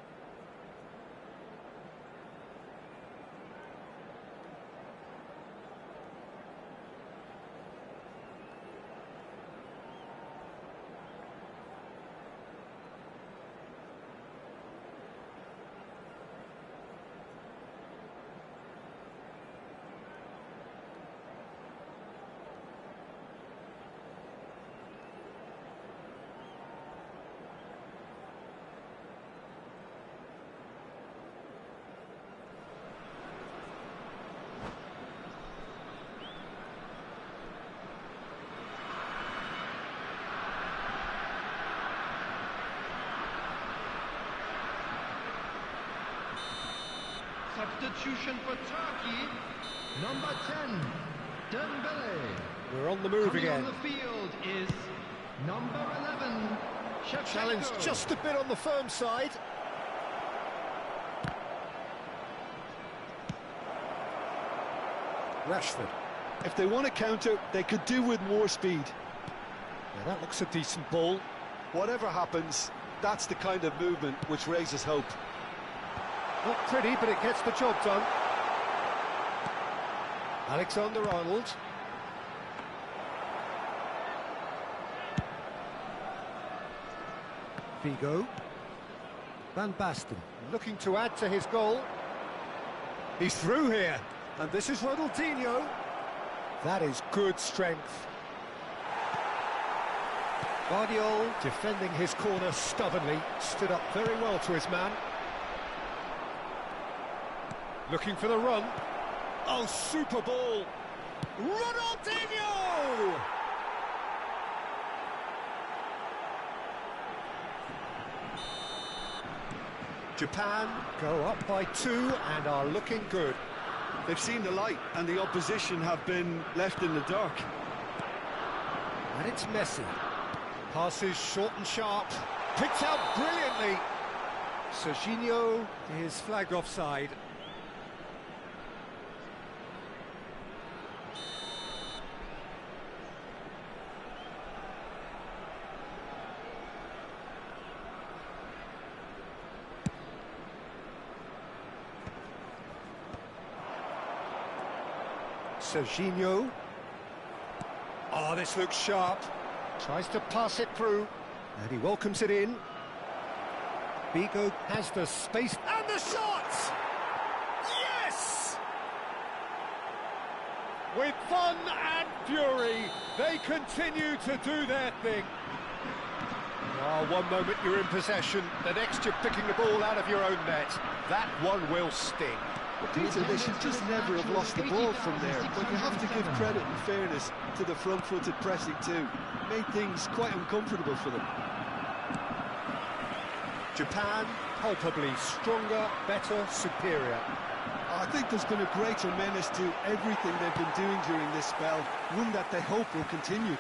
substitution for Turkey, number 10, Dembele. We're on the move Coming again. on the field is number 11, Shevchenko. Challenge just a bit on the firm side. Rashford. If they want to counter, they could do with more speed. Yeah, that looks a decent ball. Whatever happens, that's the kind of movement which raises hope. Not pretty, but it gets the job done. Alexander-Arnold. Figo. Van Basten looking to add to his goal. He's through here, and this is Ronaldinho. That is good strength. Guardiola defending his corner stubbornly, stood up very well to his man. Looking for the run. Oh, super ball. Ronaldinho! Japan go up by 2 and are looking good. They've seen the light, and the opposition have been left in the dark. And it's Messi. Passes short and sharp. Picked out brilliantly. Serginho is flagged offside. Serginho. Oh, this looks sharp. Tries to pass it through, and he welcomes it in. Figo has the space, and the shot! Yes! With fun and fury, they continue to do their thing. Oh, one moment you're in possession, the next you're picking the ball out of your own net. That one will sting. Peter, they should just never have lost the ball from there, but you have to give credit and fairness to the front-footed pressing too. Made things quite uncomfortable for them. Japan, palpably stronger, better, superior. I think there's been a greater menace to everything they've been doing during this spell, one that they hope will continue.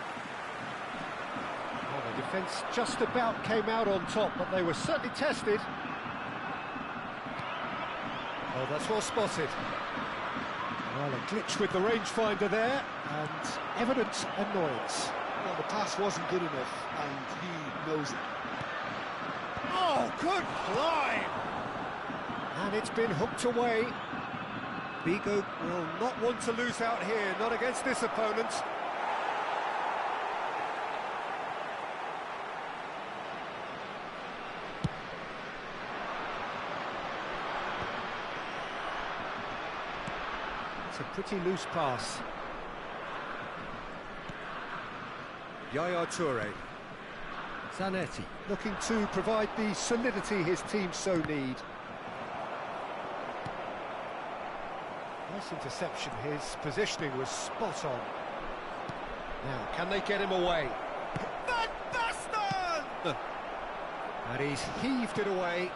Well, the defence just about came out on top, but they were certainly tested. Oh, that's well spotted. Well, a glitch with the rangefinder there, and evident annoyance. Well, the pass wasn't good enough, and he knows it. Oh, good climb! And it's been hooked away. Figo will not want to lose out here, not against this opponent. It's a pretty loose pass. Yaya Toure. Zanetti looking to provide the solidity his team so need. Nice interception, his positioning was spot on. Now, can they get him away? Van Basten! And he's heaved it away.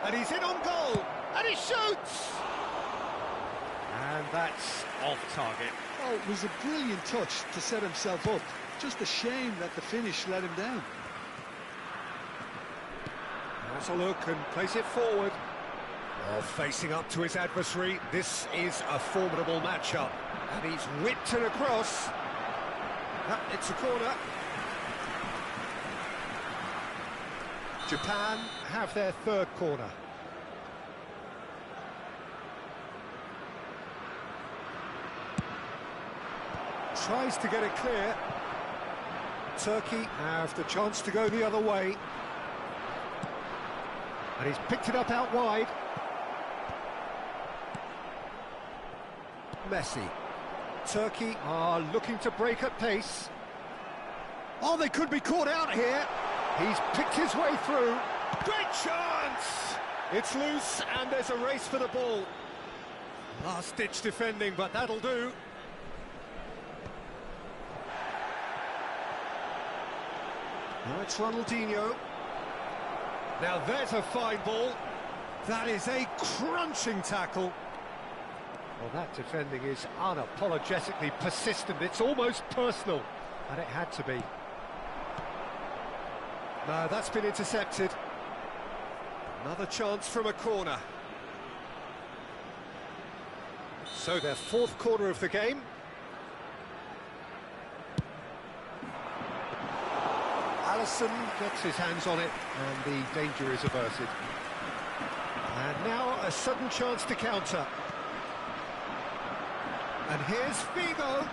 And he's in on goal, and he shoots! And that's off target. Oh, it was a brilliant touch to set himself up. Just a shame that the finish let him down. Has a look and plays it forward. Oh, facing up to his adversary, this is a formidable matchup. And he's whipped it across. Ah, it's a corner. Japan have their third corner. Tries to get it clear. Turkey have the chance to go the other way. And he's picked it up out wide. Messi. Turkey are looking to break at pace. Oh, they could be caught out here. He's picked his way through. Great chance! It's loose and there's a race for the ball. Last-ditch defending, but that'll do. Now it's Ronaldinho. Now there's a fine ball. That is a crunching tackle. Well, that defending is unapologetically persistent. It's almost personal, and it had to be. No, that's been intercepted. Another chance from a corner. So their fourth corner of the game. Alisson gets his hands on it, and the danger is averted. And now a sudden chance to counter. And here's Figo.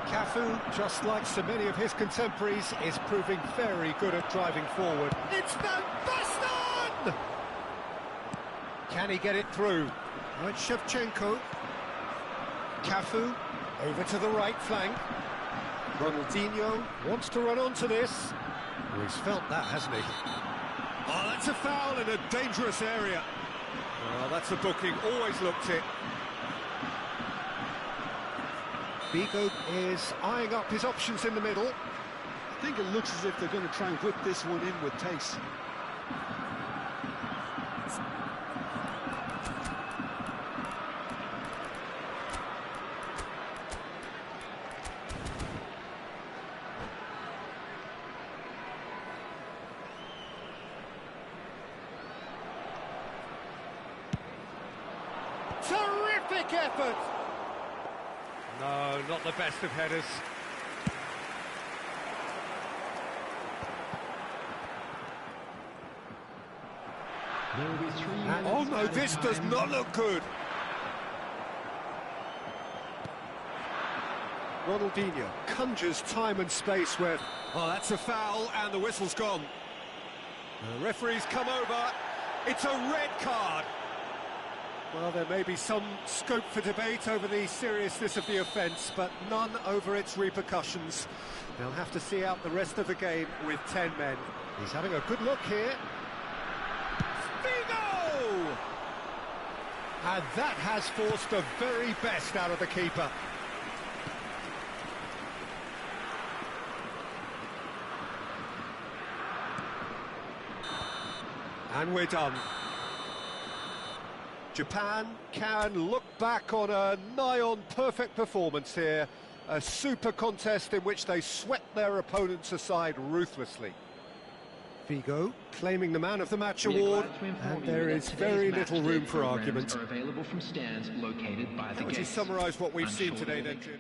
Cafu, just like so many of his contemporaries, is proving very good at driving forward. It's Van Basten! Can he get it through? Now it's Shevchenko. Cafu, over to the right flank. Ronaldinho wants to run onto this. Well, he's felt that, hasn't he? Oh, that's a foul in a dangerous area. Well, that's a booking, always looked it. Figo is eyeing up his options in the middle. I think it looks as if they're going to try and whip this one in with pace. Terrific effort! No, not the best of headers. There will be 3 minutes. Oh no, this does not look good. Ronaldinho conjures time and space where... Oh, that's a foul, and the whistle's gone. The referee's come over. It's a red card. Well, there may be some scope for debate over the seriousness of the offence, but none over its repercussions. They'll have to see out the rest of the game with 10 men. He's having a good look here. Figo! And that has forced the very best out of the keeper. And we're done. Japan can look back on a nigh-on perfect performance here. A super contest in which they swept their opponents aside ruthlessly. Figo claiming the Man of the Match award, and there is very little room for argument. Are available from stands located by the How would you gates. summarise what we've I'm seen sure today you'll then, be- Jim?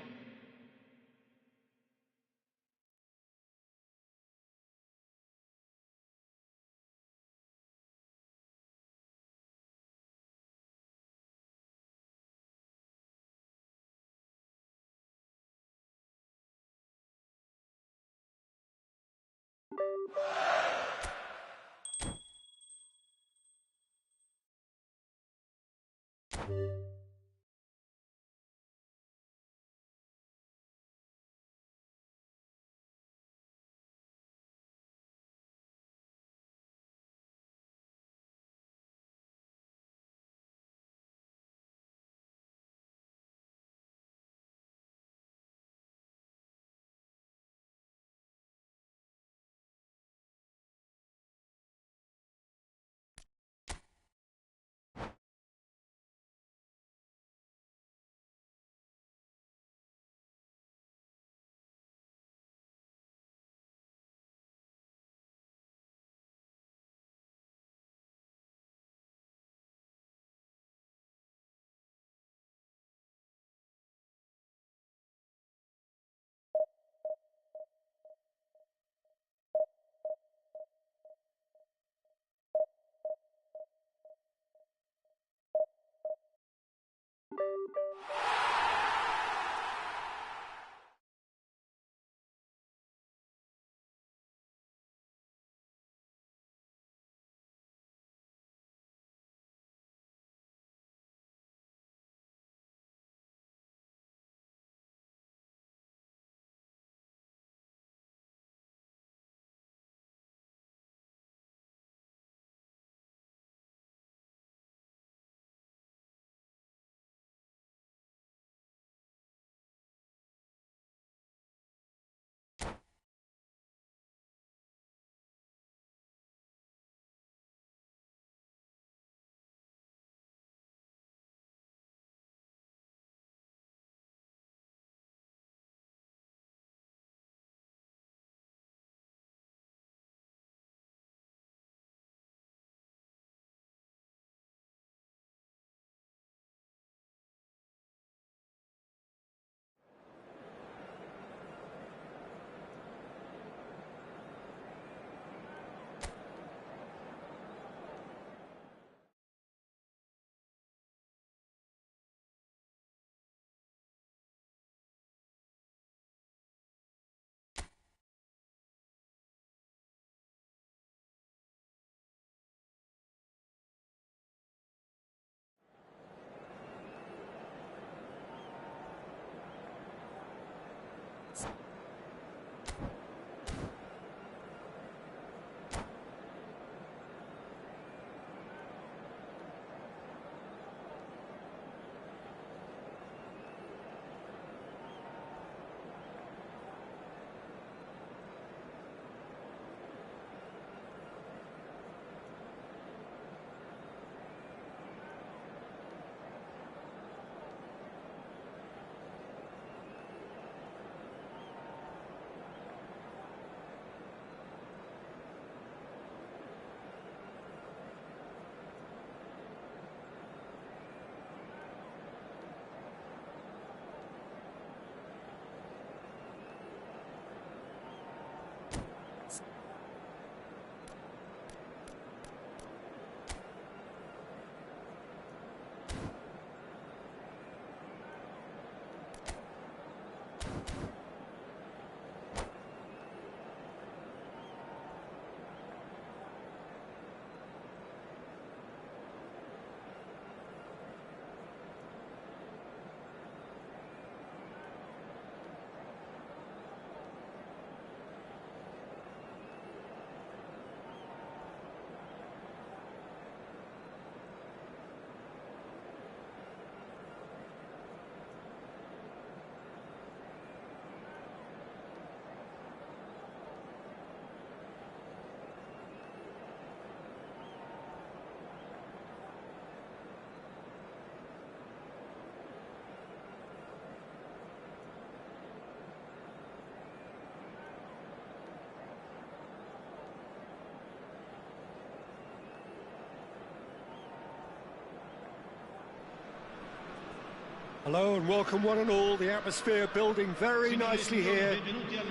Hello and welcome one and all. The atmosphere building very nicely here.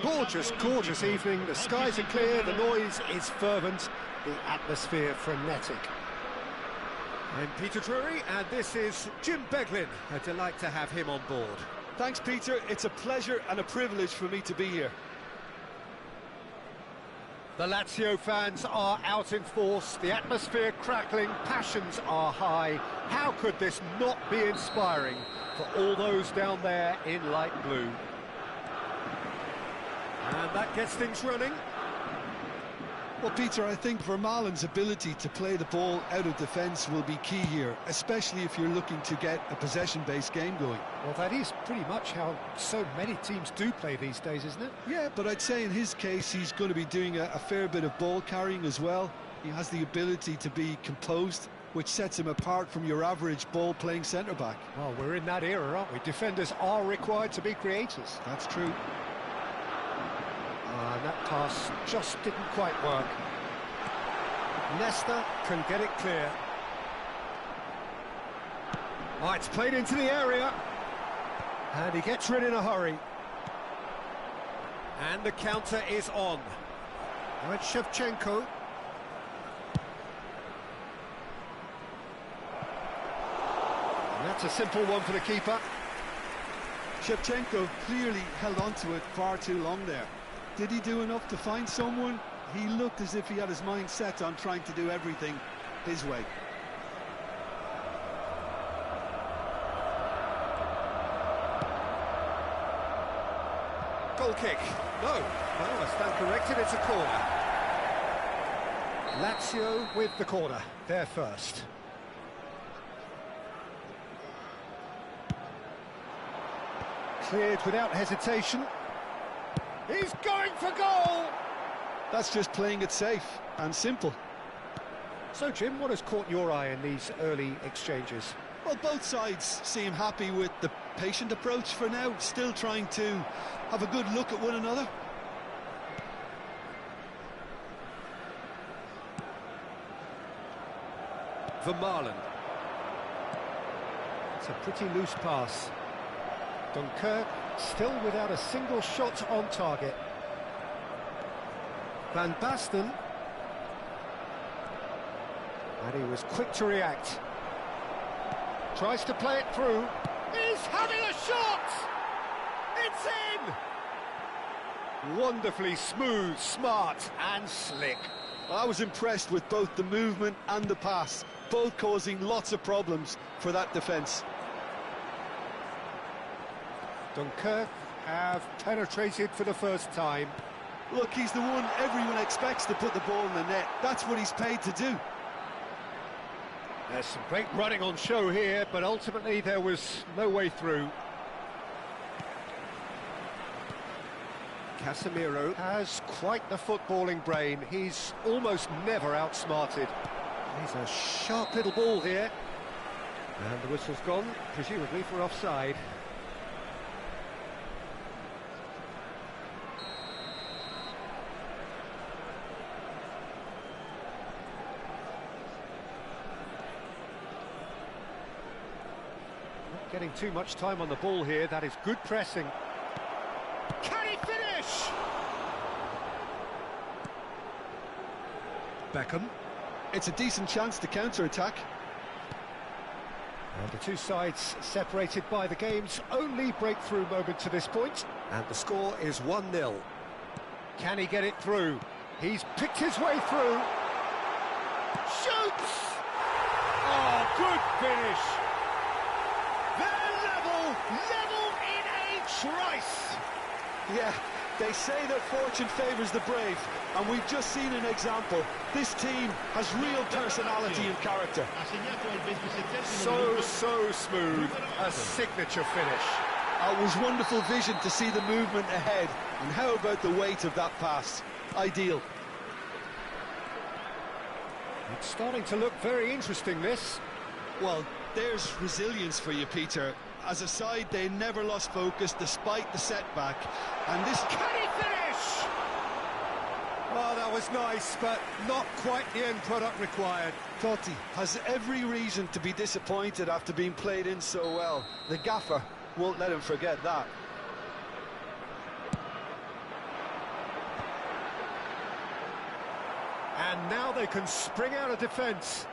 Gorgeous, gorgeous evening. The skies are clear, the noise is fervent, the atmosphere frenetic. I'm Peter Drury and this is Jim Beglin. A delight to have him on board. Thanks, Peter. It's a pleasure and a privilege for me to be here. The Lazio fans are out in force, the atmosphere crackling, passions are high. How could this not be inspiring for all those down there in light blue? And that gets things running. Well, Peter, I think Vermaelen's ability to play the ball out of defence will be key here, especially if you're looking to get a possession-based game going. Well, that is pretty much how so many teams do play these days, isn't it? Yeah, but I'd say in his case, he's going to be doing a fair bit of ball carrying as well. He has the ability to be composed, which sets him apart from your average ball-playing centre-back. Well, we're in that era, aren't we? Defenders are required to be creators. That's true. And that pass just didn't quite work. Nesta can get it clear. Oh, it's played into the area. And he gets rid in a hurry. And the counter is on. Now it's Shevchenko. And that's a simple one for the keeper. Shevchenko clearly held on to it far too long there. Did he do enough to find someone? He looked as if he had his mind set on trying to do everything his way. Goal kick. No. Well, I stand corrected, it's a corner. Lazio with the corner. They're first. Cleared without hesitation. He's going for goal! That's just playing it safe and simple. So, Jim, what has caught your eye in these early exchanges? Well, both sides seem happy with the patient approach for now, still trying to have a good look at one another. Vermaelen. It's a pretty loose pass. Dunkirk still without a single shot on target. Van Basten. And he was quick to react. Tries to play it through. He's having a shot! It's in! Wonderfully smooth, smart and slick. I was impressed with both the movement and the pass, both causing lots of problems for that defence. Dunkirk have penetrated for the first time. Look, he's the one everyone expects to put the ball in the net. That's what he's paid to do. There's some great running on show here, but ultimately there was no way through. Casemiro has quite the footballing brain. He's almost never outsmarted. He's a sharp little ball here. And the whistle's gone, presumably for offside. Not getting too much time on the ball here. That is good pressing. Can he finish? Beckham. It's a decent chance to counter-attack. And the two sides separated by the game's only breakthrough moment to this point. And the score is 1-0. Can he get it through? He's picked his way through. Shoots! Oh, good finish. They're level in a trice. Yeah, they say that fortune favours the brave, and we've just seen an example. This team has real personality and character. So smooth, a signature finish. It was wonderful vision to see the movement ahead, and how about the weight of that pass? Ideal. It's starting to look very interesting, this. Well, there's resilience for you, Peter. As a side, they never lost focus despite the setback. And this... Can he finish? Oh, that that was nice, but not quite the end product required. Totti has every reason to be disappointed after being played in so well. The gaffer won't let him forget that. And now they can spring out of defence.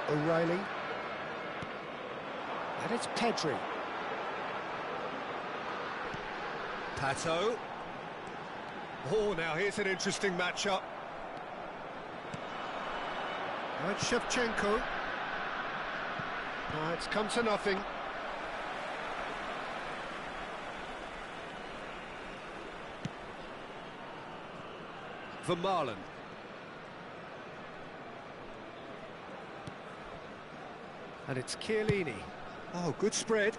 O'Reilly. And it's Pedri. Pato. Oh, now here's an interesting matchup. And Shevchenko. It's come to nothing. Vermaelen. And it's Chiellini. Oh, good spread.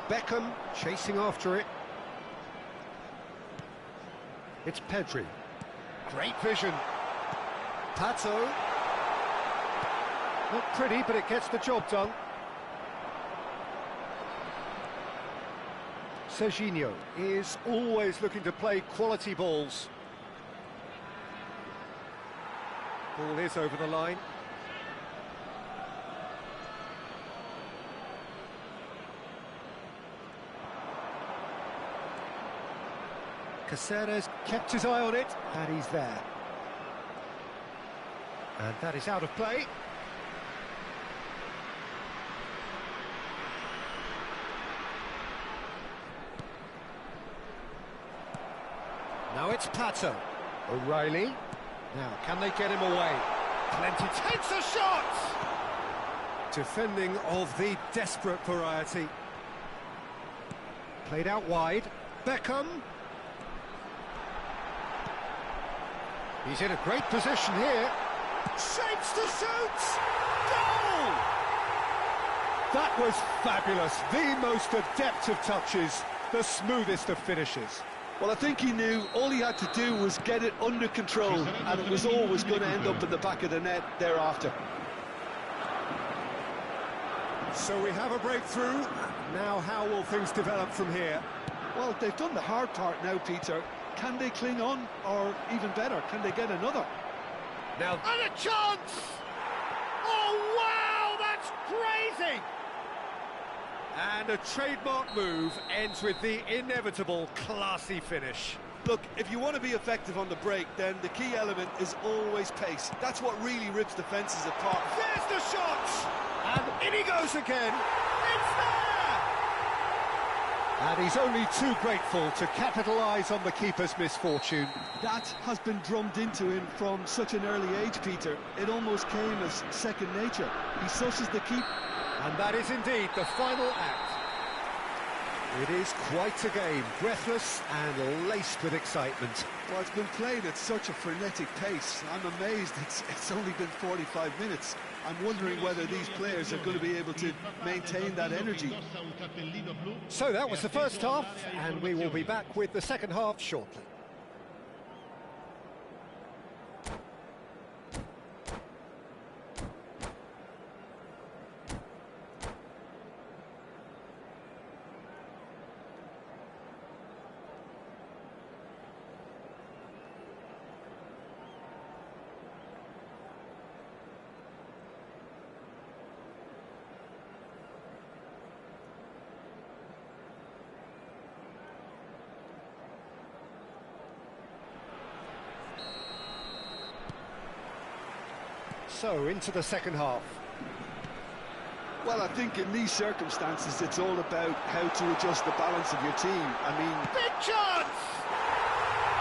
Beckham chasing after it. It's Pedri. Great vision. Pato. Not pretty, but it gets the job done. Serginho is always looking to play quality balls. Ball is over the line. Caceres kept his eye on it, and he's there. And that is out of play. Now it's Pato. O'Reilly. Now, can they get him away? Plenty takes a shot! Defending of the desperate variety. Played out wide. Beckham. He's in a great position here. Shapes to shoot! Goal! That was fabulous. The most adept of touches, the smoothest of finishes. Well, I think he knew all he had to do was get it under control, and it was always going to end up in the back of the net thereafter. So we have a breakthrough. Now how will things develop from here? Well, they've done the hard part now, Peter. Can they cling on, or even better, can they get another? Now, and a chance! Oh, wow, that's crazy! And a trademark move ends with the inevitable classy finish. Look, if you want to be effective on the break, then the key element is always pace. That's what really rips defences apart. There's the shot! And in he goes again. It's there! And he's only too grateful to capitalise on the keeper's misfortune. That has been drummed into him from such an early age, Peter. It almost came as second nature. He susses the keep. And that is indeed the final act. It is quite a game, breathless and laced with excitement. Well, it's been played at such a frenetic pace. I'm amazed it's only been 45 minutes. I'm wondering whether these players are going to be able to maintain that energy. So that was the first half, and we will be back with the second half shortly. So, into the second half. Well, I think in these circumstances, it's all about how to adjust the balance of your team. I mean... Big chance!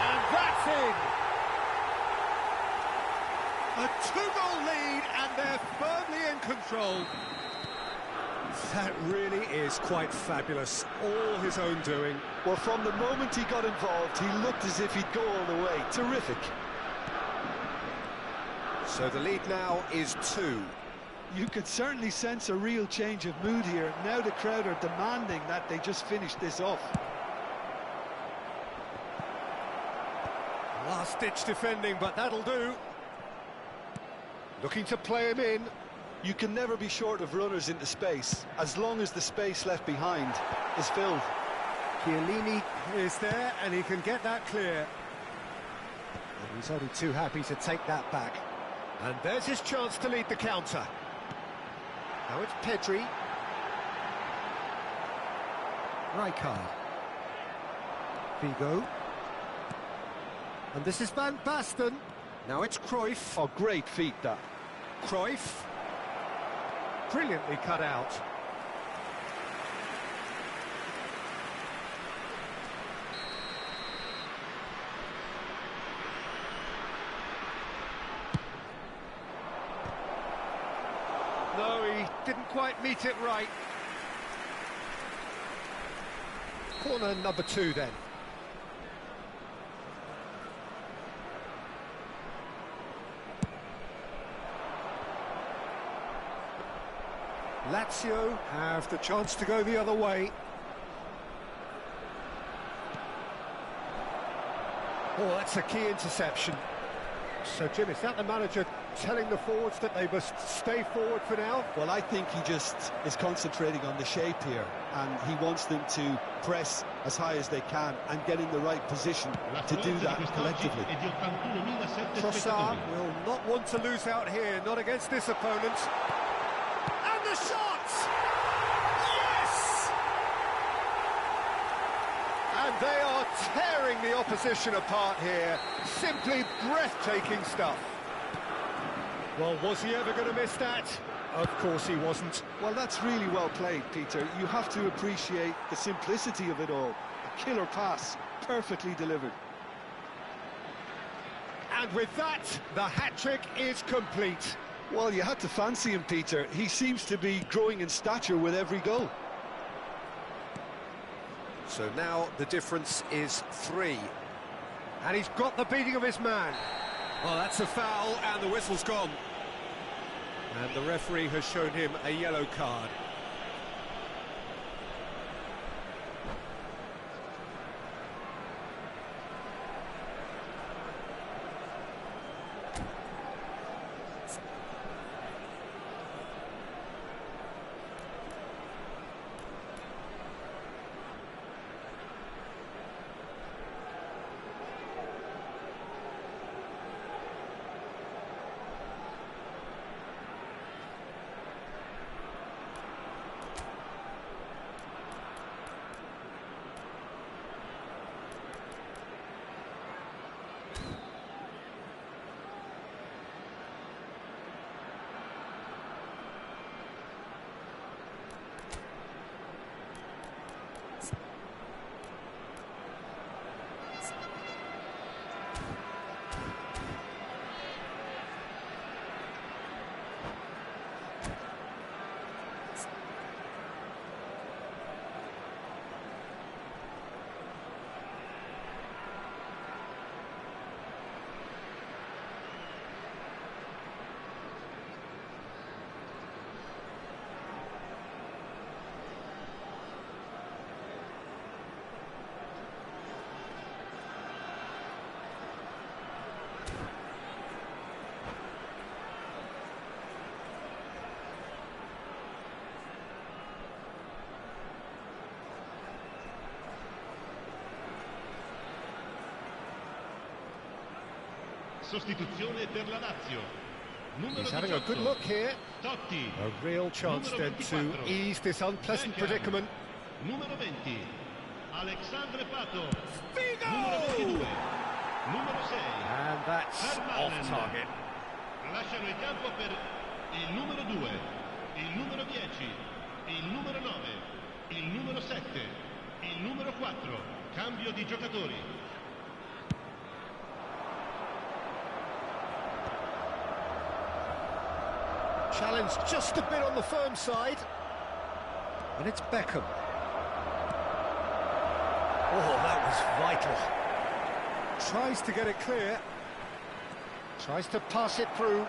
And that's in! A two-goal lead, and they're firmly in control. That really is quite fabulous. All his own doing. Well, from the moment he got involved, he looked as if he'd go all the way. Terrific. So the lead now is 2. You could certainly sense a real change of mood here. Now the crowd are demanding that they just finish this off. Last-ditch defending, but that'll do. Looking to play him in. You can never be short of runners into space, as long as the space left behind is filled. Chiellini is there, and he can get that clear. And he's only too happy to take that back. And there's his chance to lead the counter. Now it's Pedri. Rijkaard. Figo. And this is Van Basten. Now it's Cruyff. Oh, great feat, that. Cruyff. Brilliantly cut out. No, he didn't quite meet it right. Corner number 2 then. Lazio have the chance to go the other way. Oh, that's a key interception. So, Jim, is that the manager telling the forwards that they must stay forward for now? Well, I think he just is concentrating on the shape here, and he wants them to press as high as they can and get in the right position to do that collectively. Trossard will not want to lose out here, not against this opponent. And the shot! Yes! And they are tearing the opposition apart here. Simply breathtaking stuff. Well, was he ever going to miss that? Of course he wasn't. Well, that's really well played, Peter. You have to appreciate the simplicity of it all. A killer pass, perfectly delivered. And with that, the hat-trick is complete. Well, you had to fancy him, Peter. He seems to be growing in stature with every goal. So now the difference is 3. And he's got the beating of his man. Well, that's a foul, and the whistle's gone. And the referee has shown him a yellow card. Sostituzione per la Lazio. He's having a good look here. Totti. A real chance then to ease this unpleasant predicament. Numero 20. Alexandre Pato. Figo! Numero 22. Numero 6. And that's off target. Lasciano il campo per il numero 2, il numero 10, il numero 9, il numero 7, il numero 4. Cambio di giocatori. Challenge just a bit on the firm side. And it's Beckham. Oh, that was vital. Tries to get it clear. Tries to pass it through.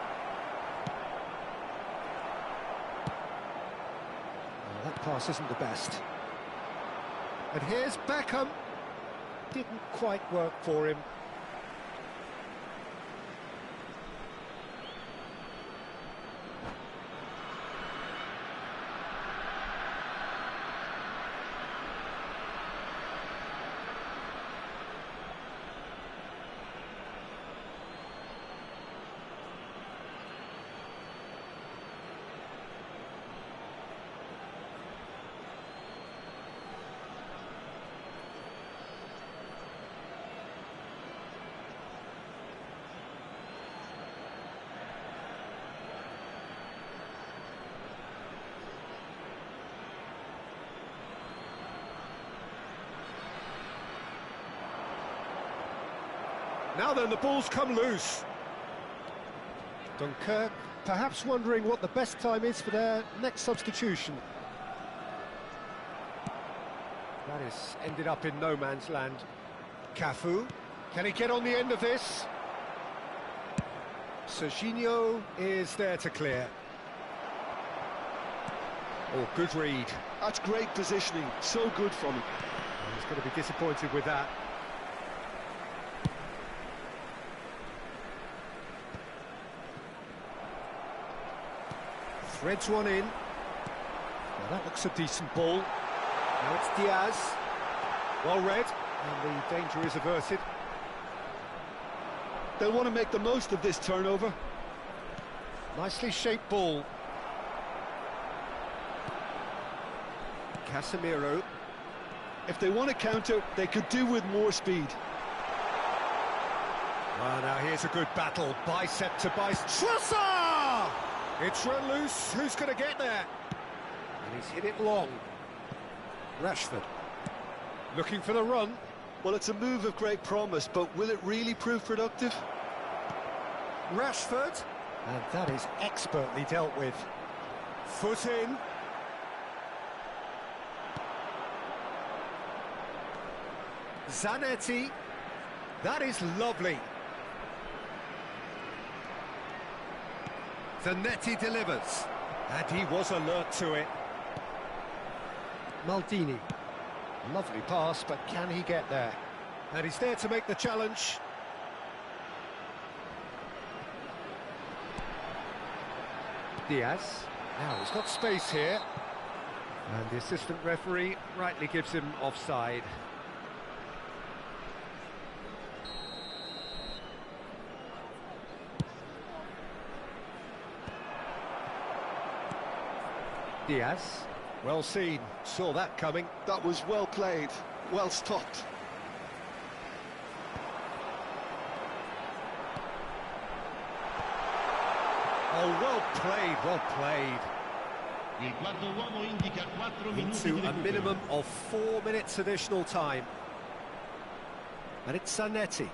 Well, that pass isn't the best. And here's Beckham. Didn't quite work for him. Now then, the ball's come loose. Dunkirk perhaps wondering what the best time is for their next substitution. That has ended up in no man's land. Cafu, can he get on the end of this? Serginho is there to clear. Oh, good read. That's great positioning, so good from him. Oh, he's going to be disappointed with that. Threads one in. Well, that looks a decent ball. Now it's Diaz. Well read, and the danger is averted. They'll want to make the most of this turnover. Nicely shaped ball. Casemiro. If they want to counter, they could do with more speed. Well, now here's a good battle. Bicep to bicep. Trossard! It's run loose. Who's going to get there? And he's hit it long. Rashford. Looking for the run. Well, it's a move of great promise, but will it really prove productive? Rashford. And that is expertly dealt with. Foot in. Zanetti. That is lovely. Zanetti delivers. And he was alert to it. Maldini. Lovely pass, but can he get there? And he's there to make the challenge. Diaz. Now he's got space here. And the assistant referee rightly gives him offside. Diaz. Well seen. Saw that coming. That was well played, well stopped. Oh, well played, well played. Il quarto uomo indica 4 minuti Into di a recupero. minimum of 4 minutes additional time. And it's Zanetti.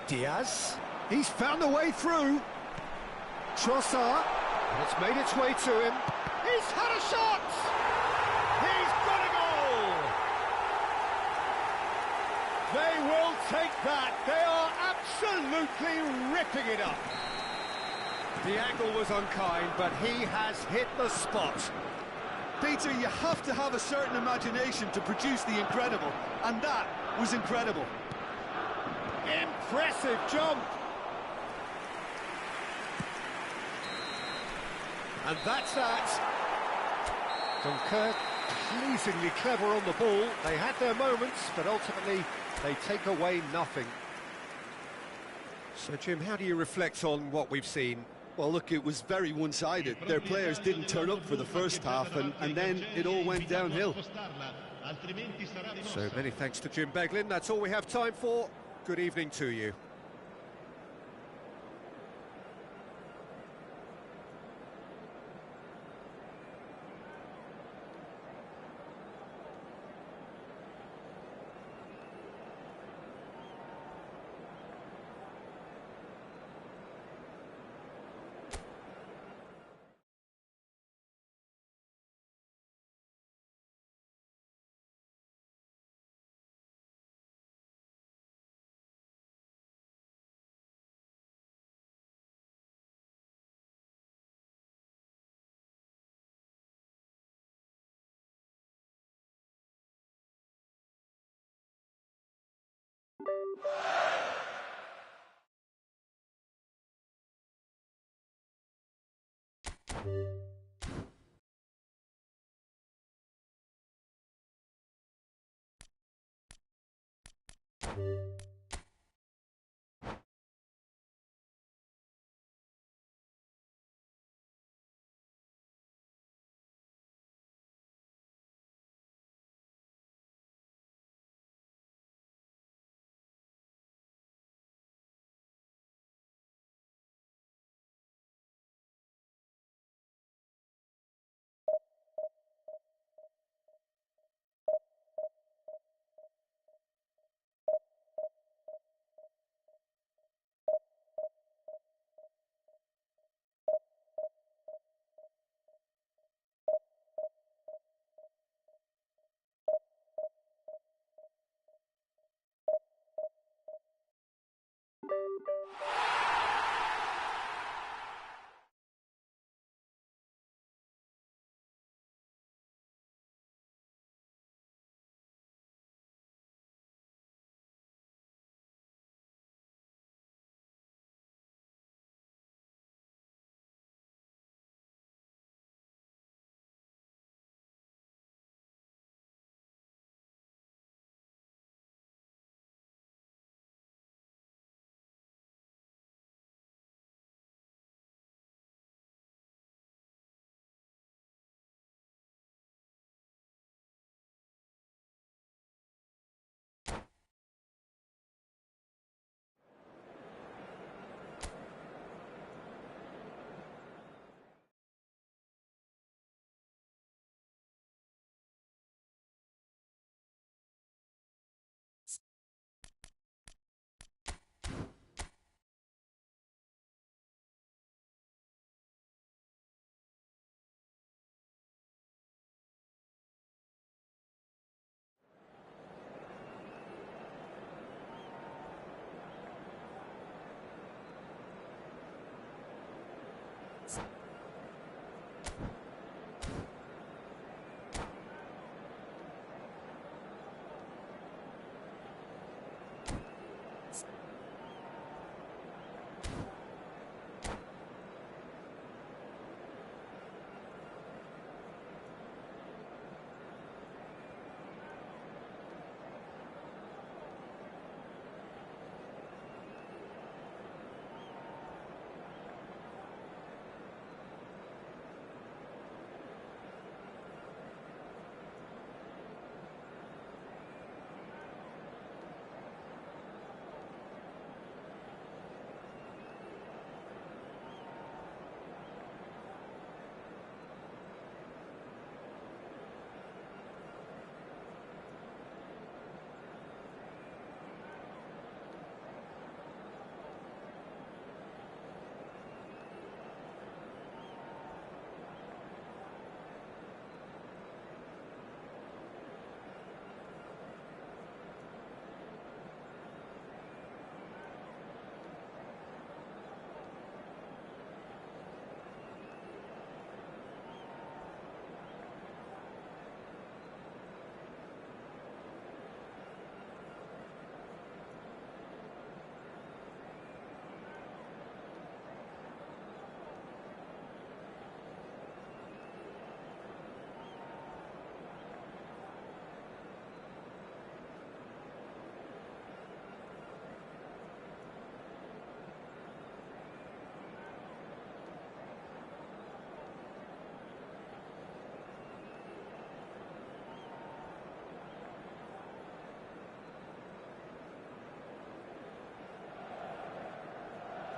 Diaz. He's found a way through. Trossard. And it's made its way to him. He's had a shot! He's got a goal! They will take that. They are absolutely ripping it up. The angle was unkind, but he has hit the spot. Peter, you have to have a certain imagination to produce the incredible, and that was incredible. Impressive jump. And that's that. Dunkirk pleasingly clever on the ball. They had their moments, but ultimately they take away nothing. So, Jim, how do you reflect on what we've seen? Well, look, it was very one-sided. Their players didn't turn up for the first half, and then it all went downhill. So many thanks to Jim Beglin. That's all we have time for. Good evening to you.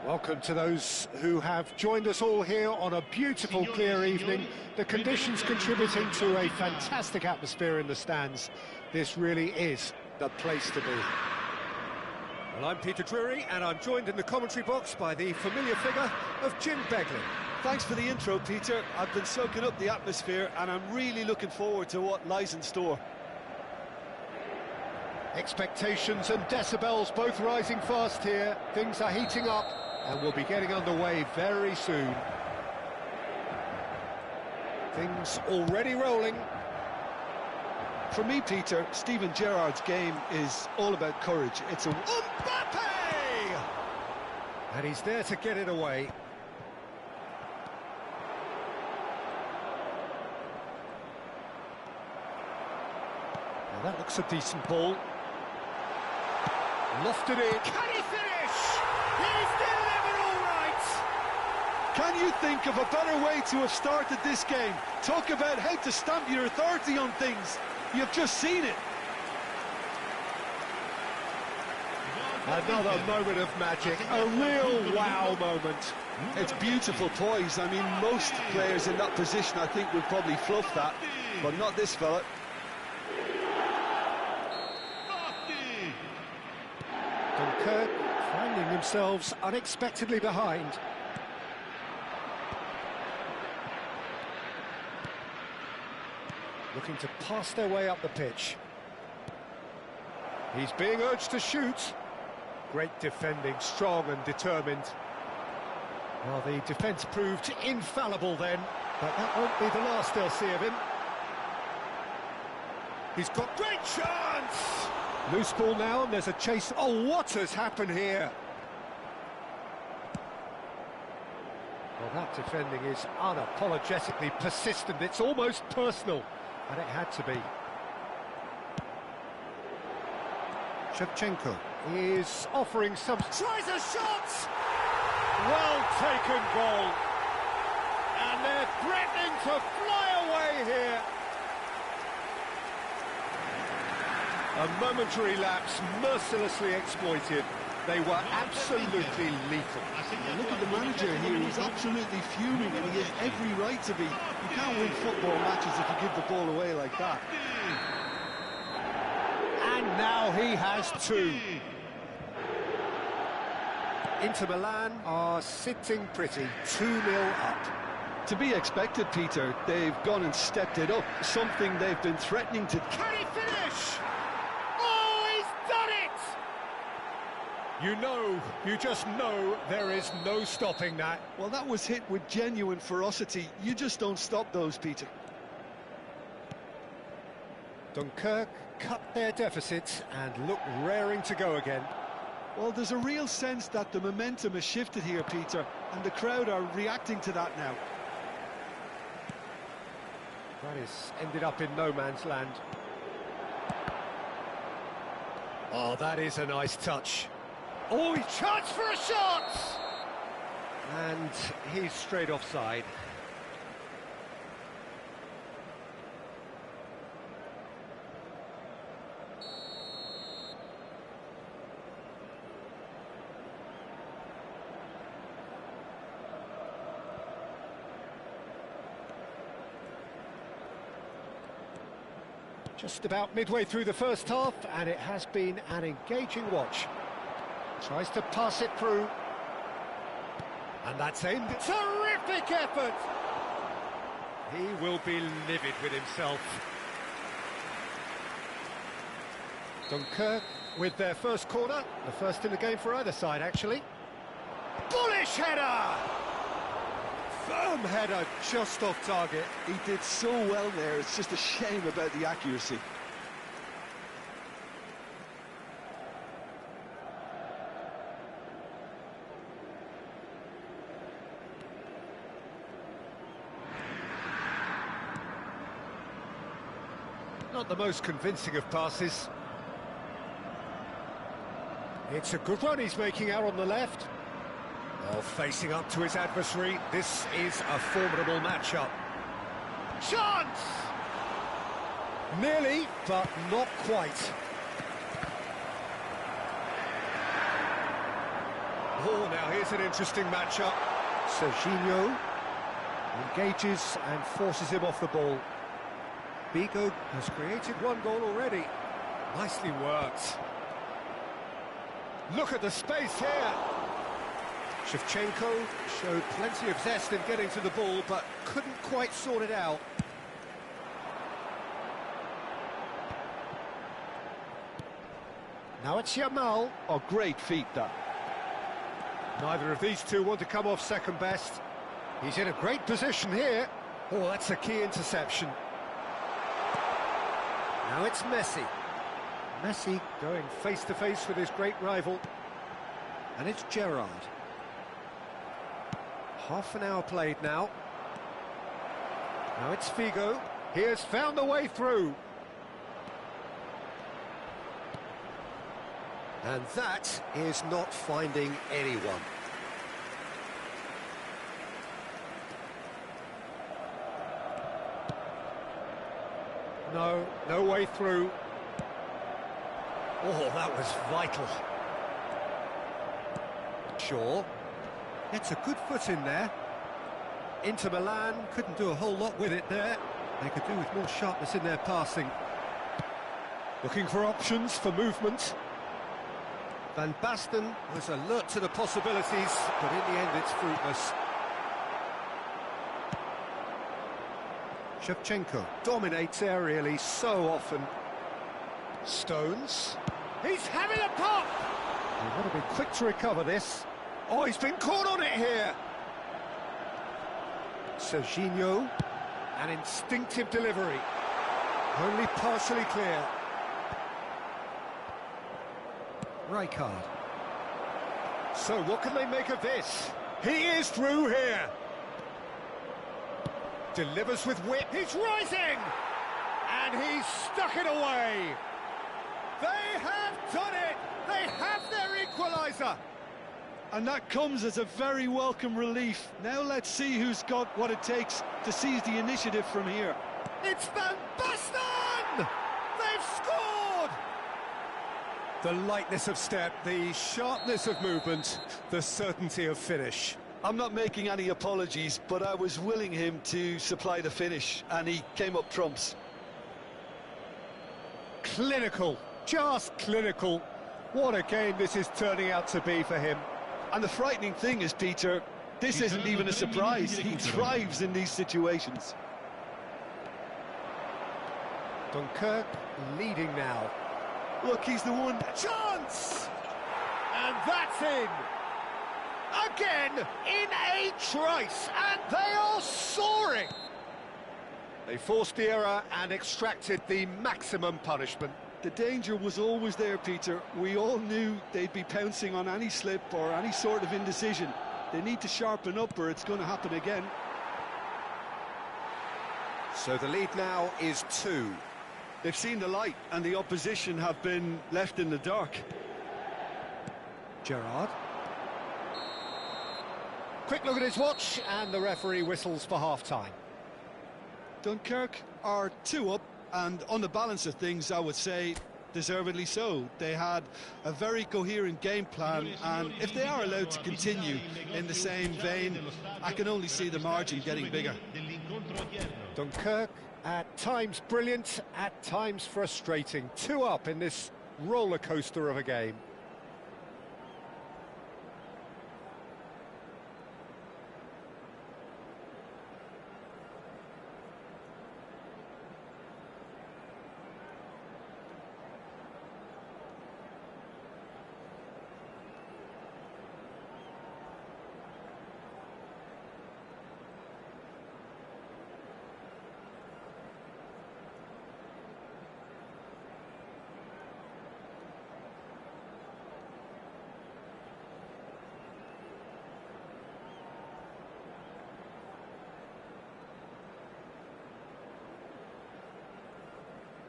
Welcome to those who have joined us all here on a beautiful, clear evening. The conditions contributing to a fantastic atmosphere in the stands. This really is the place to be. Well, I'm Peter Drury, and I'm joined in the commentary box by the familiar figure of Jim Beglin. Thanks for the intro, Peter. I've been soaking up the atmosphere, and I'm really looking forward to what lies in store. Expectations and decibels both rising fast here. Things are heating up, and we'll be getting underway very soon. Things already rolling. For me, Peter, Steven Gerrard's game is all about courage. It's a... Mbappe! And he's there to get it away. Now that looks a decent ball. Lofted in. Can he finish? He's delivered all right! Can you think of a better way to have started this game? Talk about how to stamp your authority on things. You've just seen it. Another moment of magic, a real wow moment. It's beautiful poise. I mean, most players in that position, I think, would probably fluff that, but not this fella. Dunkirk finding themselves unexpectedly behind. Looking to pass their way up the pitch. He's being urged to shoot. Great defending, strong and determined. Well, the defence proved infallible then, but that won't be the last they'll see of him. He's got great chance! Loose ball now, and there's a chase. Oh, what has happened here? Well, that defending is unapologetically persistent. It's almost personal, and it had to be. Shevchenko is offering some... Tries a shot! Well taken goal. And they're threatening to fly away here. A momentary lapse, mercilessly exploited. They were absolutely lethal. Look at the manager here, he's absolutely fuming, and he has every right to be. You can't win football matches if you give the ball away like that. And now he has two. Inter Milan are sitting pretty, 2-0 up. To be expected, Peter. They've gone and stepped it up, something they've been threatening to... Can he finish? Oh, he's done it! You just know there is no stopping that. Well, that was hit with genuine ferocity. You just don't stop those, Peter. Dunkirk cut their deficit and look raring to go again. Well, there's a real sense that the momentum has shifted here, Peter, and the crowd are reacting to that now. That is ended up in no man's land. Oh, that is a nice touch. Oh, he chance for a shot! And he's straight offside. Just about midway through the first half, and it has been an engaging watch. Tries to pass it through. And that's aimed. Terrific effort! He will be livid with himself. Dunkirk with their first corner. The first in the game for either side, actually. Bullish header! Firm header, just off target. He did so well there, it's just a shame about the accuracy. Not the most convincing of passes. It's a good run he's making out on the left. Well, facing up to his adversary, this is a formidable matchup. Chance! Nearly, but not quite. Oh, now here's an interesting matchup. Serginho engages and forces him off the ball. Figo has created one goal already. Nicely worked. Look at the space here. Shevchenko showed plenty of zest in getting to the ball, but couldn't quite sort it out. Now it's Yamal. Oh, great feat, that. Neither of these two want to come off second best. He's in a great position here. Oh, that's a key interception. Now it's Messi. Messi going face-to-face with his great rival. And it's Gerrard. Half an hour played now. Now it's Figo. He has found the way through. And that is not finding anyone. No way through. Oh, that was vital. Shaw gets a good foot in there. Inter Milan couldn't do a whole lot with it there. They could do with more sharpness in their passing. Looking for options for movement. Van Basten was alert to the possibilities, but in the end it's fruitless. Shevchenko dominates aerially so often. Stones. He's having a pop! He would have been quick to recover this. Oh, he's been caught on it here! Serginho. An instinctive delivery. Only partially clear. Rijkaard. So what can they make of this? He is through here. Delivers with whip. He's rising! And he's stuck it away. They have done it! They have their equaliser! And that comes as a very welcome relief. Now let's see who's got what it takes to seize the initiative from here. It's Van Basten! They've scored! The lightness of step, the sharpness of movement, the certainty of finish. I'm not making any apologies, but I was willing him to supply the finish, and he came up trumps. Clinical, just clinical. What a game this is turning out to be for him. And the frightening thing is, Peter, this isn't even a surprise. He thrives in these situations. Dunkirk leading now. Look, he's the one. Chance! And that's in! Again, in a trice, and they are soaring! They forced the error and extracted the maximum punishment. The danger was always there, Peter. We all knew they'd be pouncing on any slip or any sort of indecision. They need to sharpen up or it's going to happen again. So the lead now is 2. They've seen the light and the opposition have been left in the dark. Gerrard. Quick look at his watch, and the referee whistles for half-time. Dunkirk are 2 up, and on the balance of things, I would say deservedly so. They had a very coherent game plan, and if they are allowed to continue in the same vein, I can only see the margin getting bigger. Dunkirk, at times brilliant, at times frustrating. 2 up in this roller coaster of a game.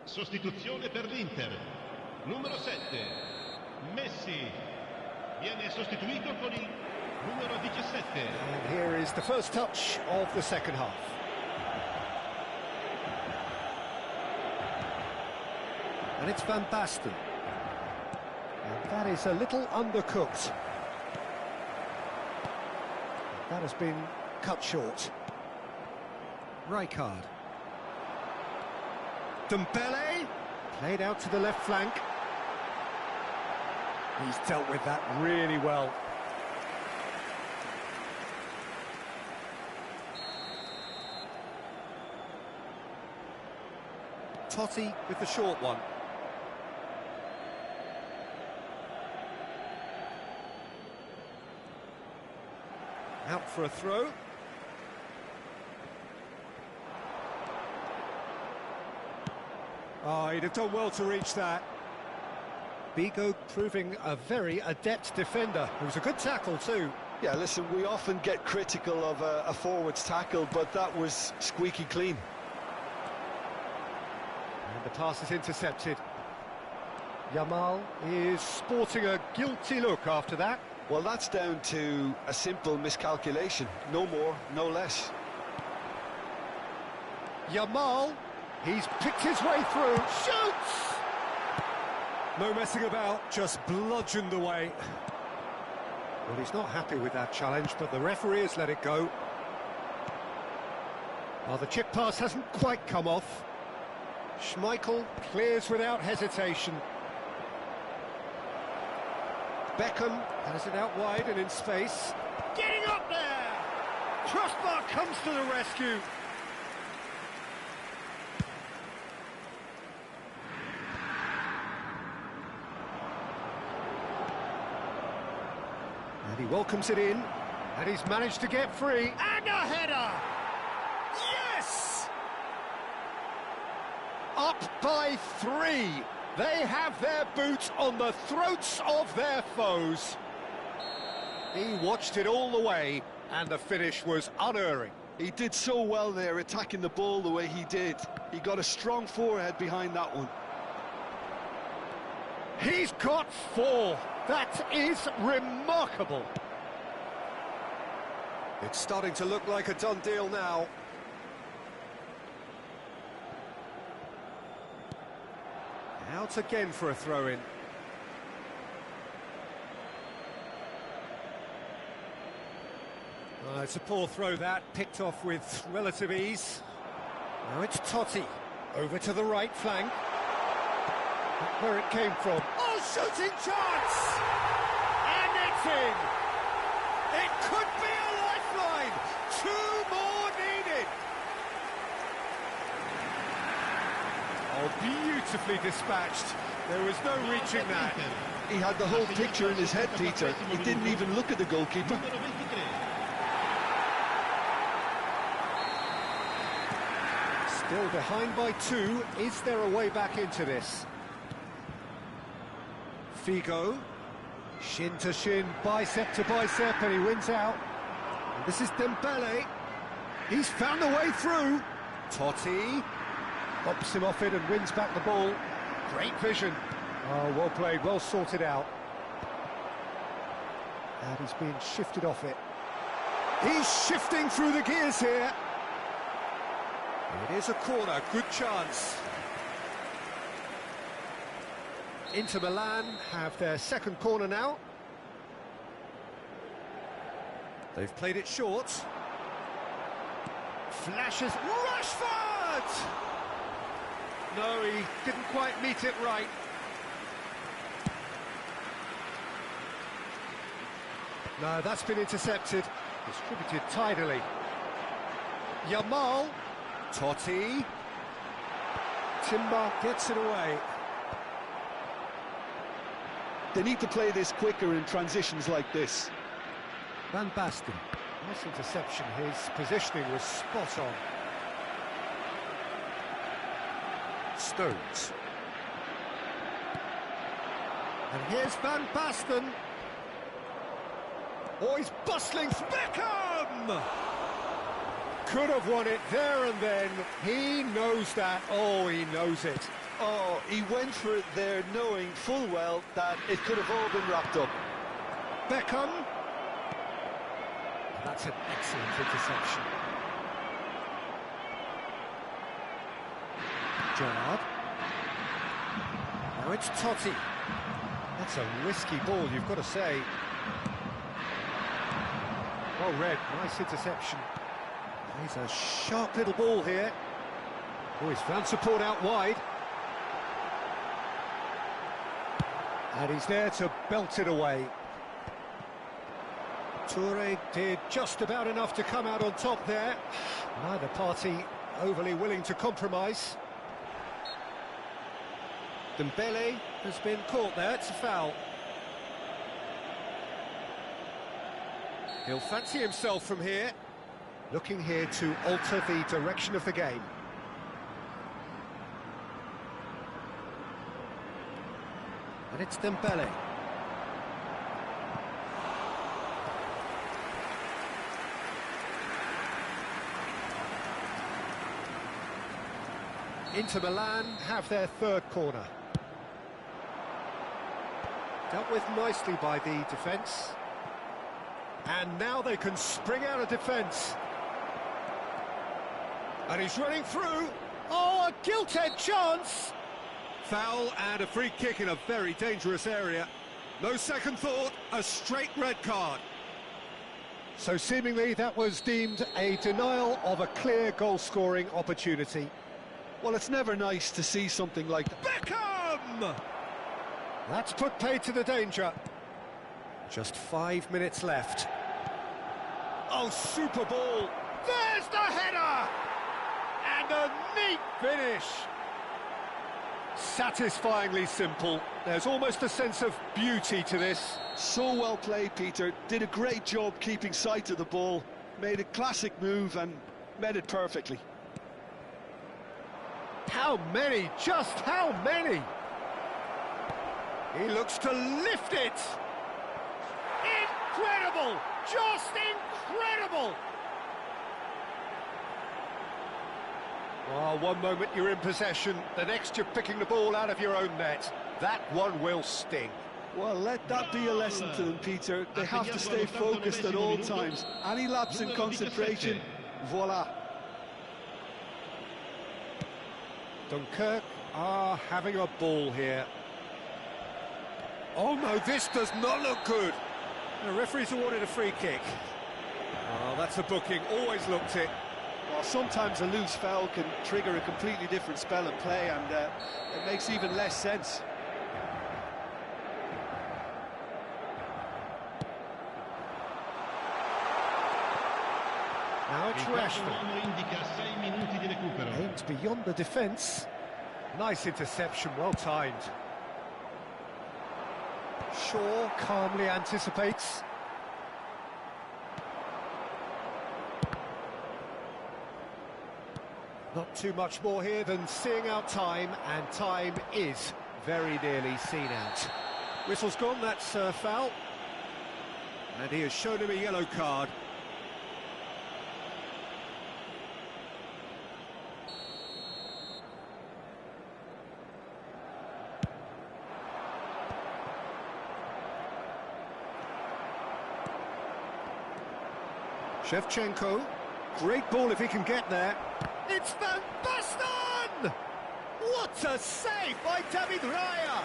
Sostituzione per l'Inter. Numero 7, Messi. Viene sostituito con il numero 17. And here is the first touch of the second half. And it's Van Basten. And that is a little undercooked. That has been cut short. Rijkaard. Dembele, played out to the left flank. He's dealt with that really well. Totti with the short one. Out for a throw. Oh, he'd have done well to reach that. Bigo proving a very adept defender. It was a good tackle too. Yeah, listen, we often get critical of a forward's tackle, but that was squeaky clean. And the pass is intercepted. Yamal is sporting a guilty look after that. Well, that's down to a simple miscalculation. No more, no less. Yamal, he's picked his way through, shoots! No messing about, just bludgeoned away. Well, he's not happy with that challenge, but the referee has let it go. Well, the chip pass hasn't quite come off. Schmeichel clears without hesitation. Beckham has it out wide and in space. Getting up there! Crossbar comes to the rescue. And he welcomes it in, and he's managed to get free. And a header! Yes! Up by 3. They have their boot on the throats of their foes. He watched it all the way, and the finish was unerring. He did so well there, attacking the ball the way he did. He got a strong forehead behind that one. He's got 4. That is remarkable. It's starting to look like a done deal now. Out again for a throw-in. It's a poor throw that, picked off with relative ease. Now it's Totti, over to the right flank. Look where it came from. Oh, shooting chance! And it's in! It could be a lifeline! 2 more needed! Oh, beautifully dispatched. There was no reaching that. He had the whole picture in his head, Peter. He didn't even look at the goalkeeper. Still behind by 2. Is there a way back into this? Figo. Shin to shin, bicep to bicep, and he wins out. And this is Dembele. He's found a way through. Totti. Pops him off it and wins back the ball. Great vision. Oh, well played, well sorted out. And he's being shifted off it. He's shifting through the gears here. It is a corner, good chance. Inter Milan have their second corner now. They've played it short. Flashes, Rashford! No, he didn't quite meet it right. No, that's been intercepted. Distributed tidily. Yamal. Totti. Timber gets it away. They need to play this quicker in transitions like this. Van Basten. Nice interception. His positioning was spot on. Stones. And here's Van Basten. Oh, he's bustling. Beckham! Could have won it there and then. He knows that. Oh, he knows it. Oh, he went for it there, knowing full well that it could have all been wrapped up. Beckham. That's an excellent interception. Gerrard. Now it's Totti. That's a risky ball, you've got to say. Well read, nice interception. He's a sharp little ball here. Oh, he's found support out wide. And he's there to belt it away. Toure did just about enough to come out on top there. Neither party overly willing to compromise. Dembele has been caught there, it's a foul. He'll fancy himself from here. Looking here to alter the direction of the game. And it's Dembele. Inter Milan have their third corner. Dealt with nicely by the defence. And now they can spring out of defence. And he's running through. Oh, a gilt-edged chance! Foul and a free kick in a very dangerous area. No second thought, a straight red card. So seemingly that was deemed a denial of a clear goal-scoring opportunity. Well, it's never nice to see something like that. Beckham! That's put paid to the danger. Just 5 minutes left. Oh, super ball! There's the header! And a neat finish! Satisfyingly simple. There's almost a sense of beauty to this. So well played, Peter. Did a great job keeping sight of the ball. Made a classic move and met it perfectly. How many? Just how many? He looks to lift it. Incredible! Just incredible! Well, one moment you're in possession, the next you're picking the ball out of your own net. That one will sting. Well, let that be a lesson to them, Peter. They have to stay focused at all times. Any lapse in concentration, voila. Dunkirk are having a ball here. Oh no, this does not look good. The referee's awarded a free kick. Oh, that's a booking, always looked it. Well, sometimes a loose foul can trigger a completely different spell of play, and it makes even less sense. Now it's Rashford. Aimed beyond the defence. Nice interception, well timed. Shaw calmly anticipates. Not too much more here than seeing out time, and time is very nearly seen out. Whistle's gone, that's a foul. And he has shown him a yellow card. Shevchenko, great ball if he can get there. It's Van Basten! What a save by David Raya!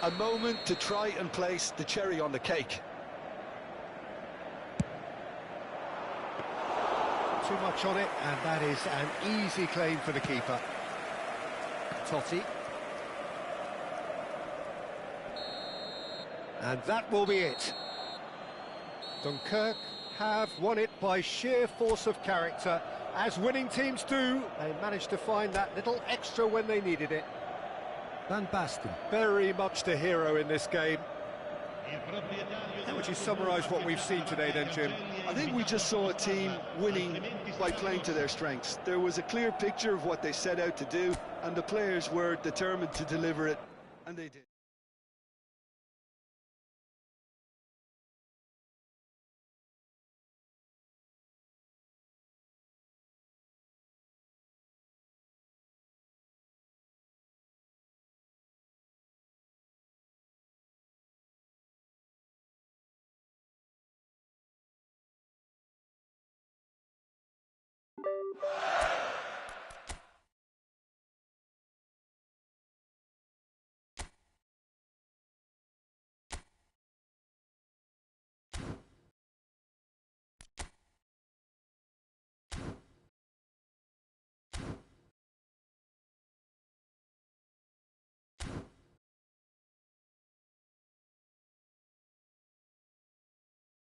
A moment to try and place the cherry on the cake. Too much on it, and that is an easy claim for the keeper. Totti. And that will be it. Dunkirk have won it by sheer force of character. As winning teams do, they managed to find that little extra when they needed it. Van Basten, very much the hero in this game. How would you summarise what we've seen today then, Jim? I think we just saw a team winning by playing to their strengths. There was a clear picture of what they set out to do, and the players were determined to deliver it, and they did.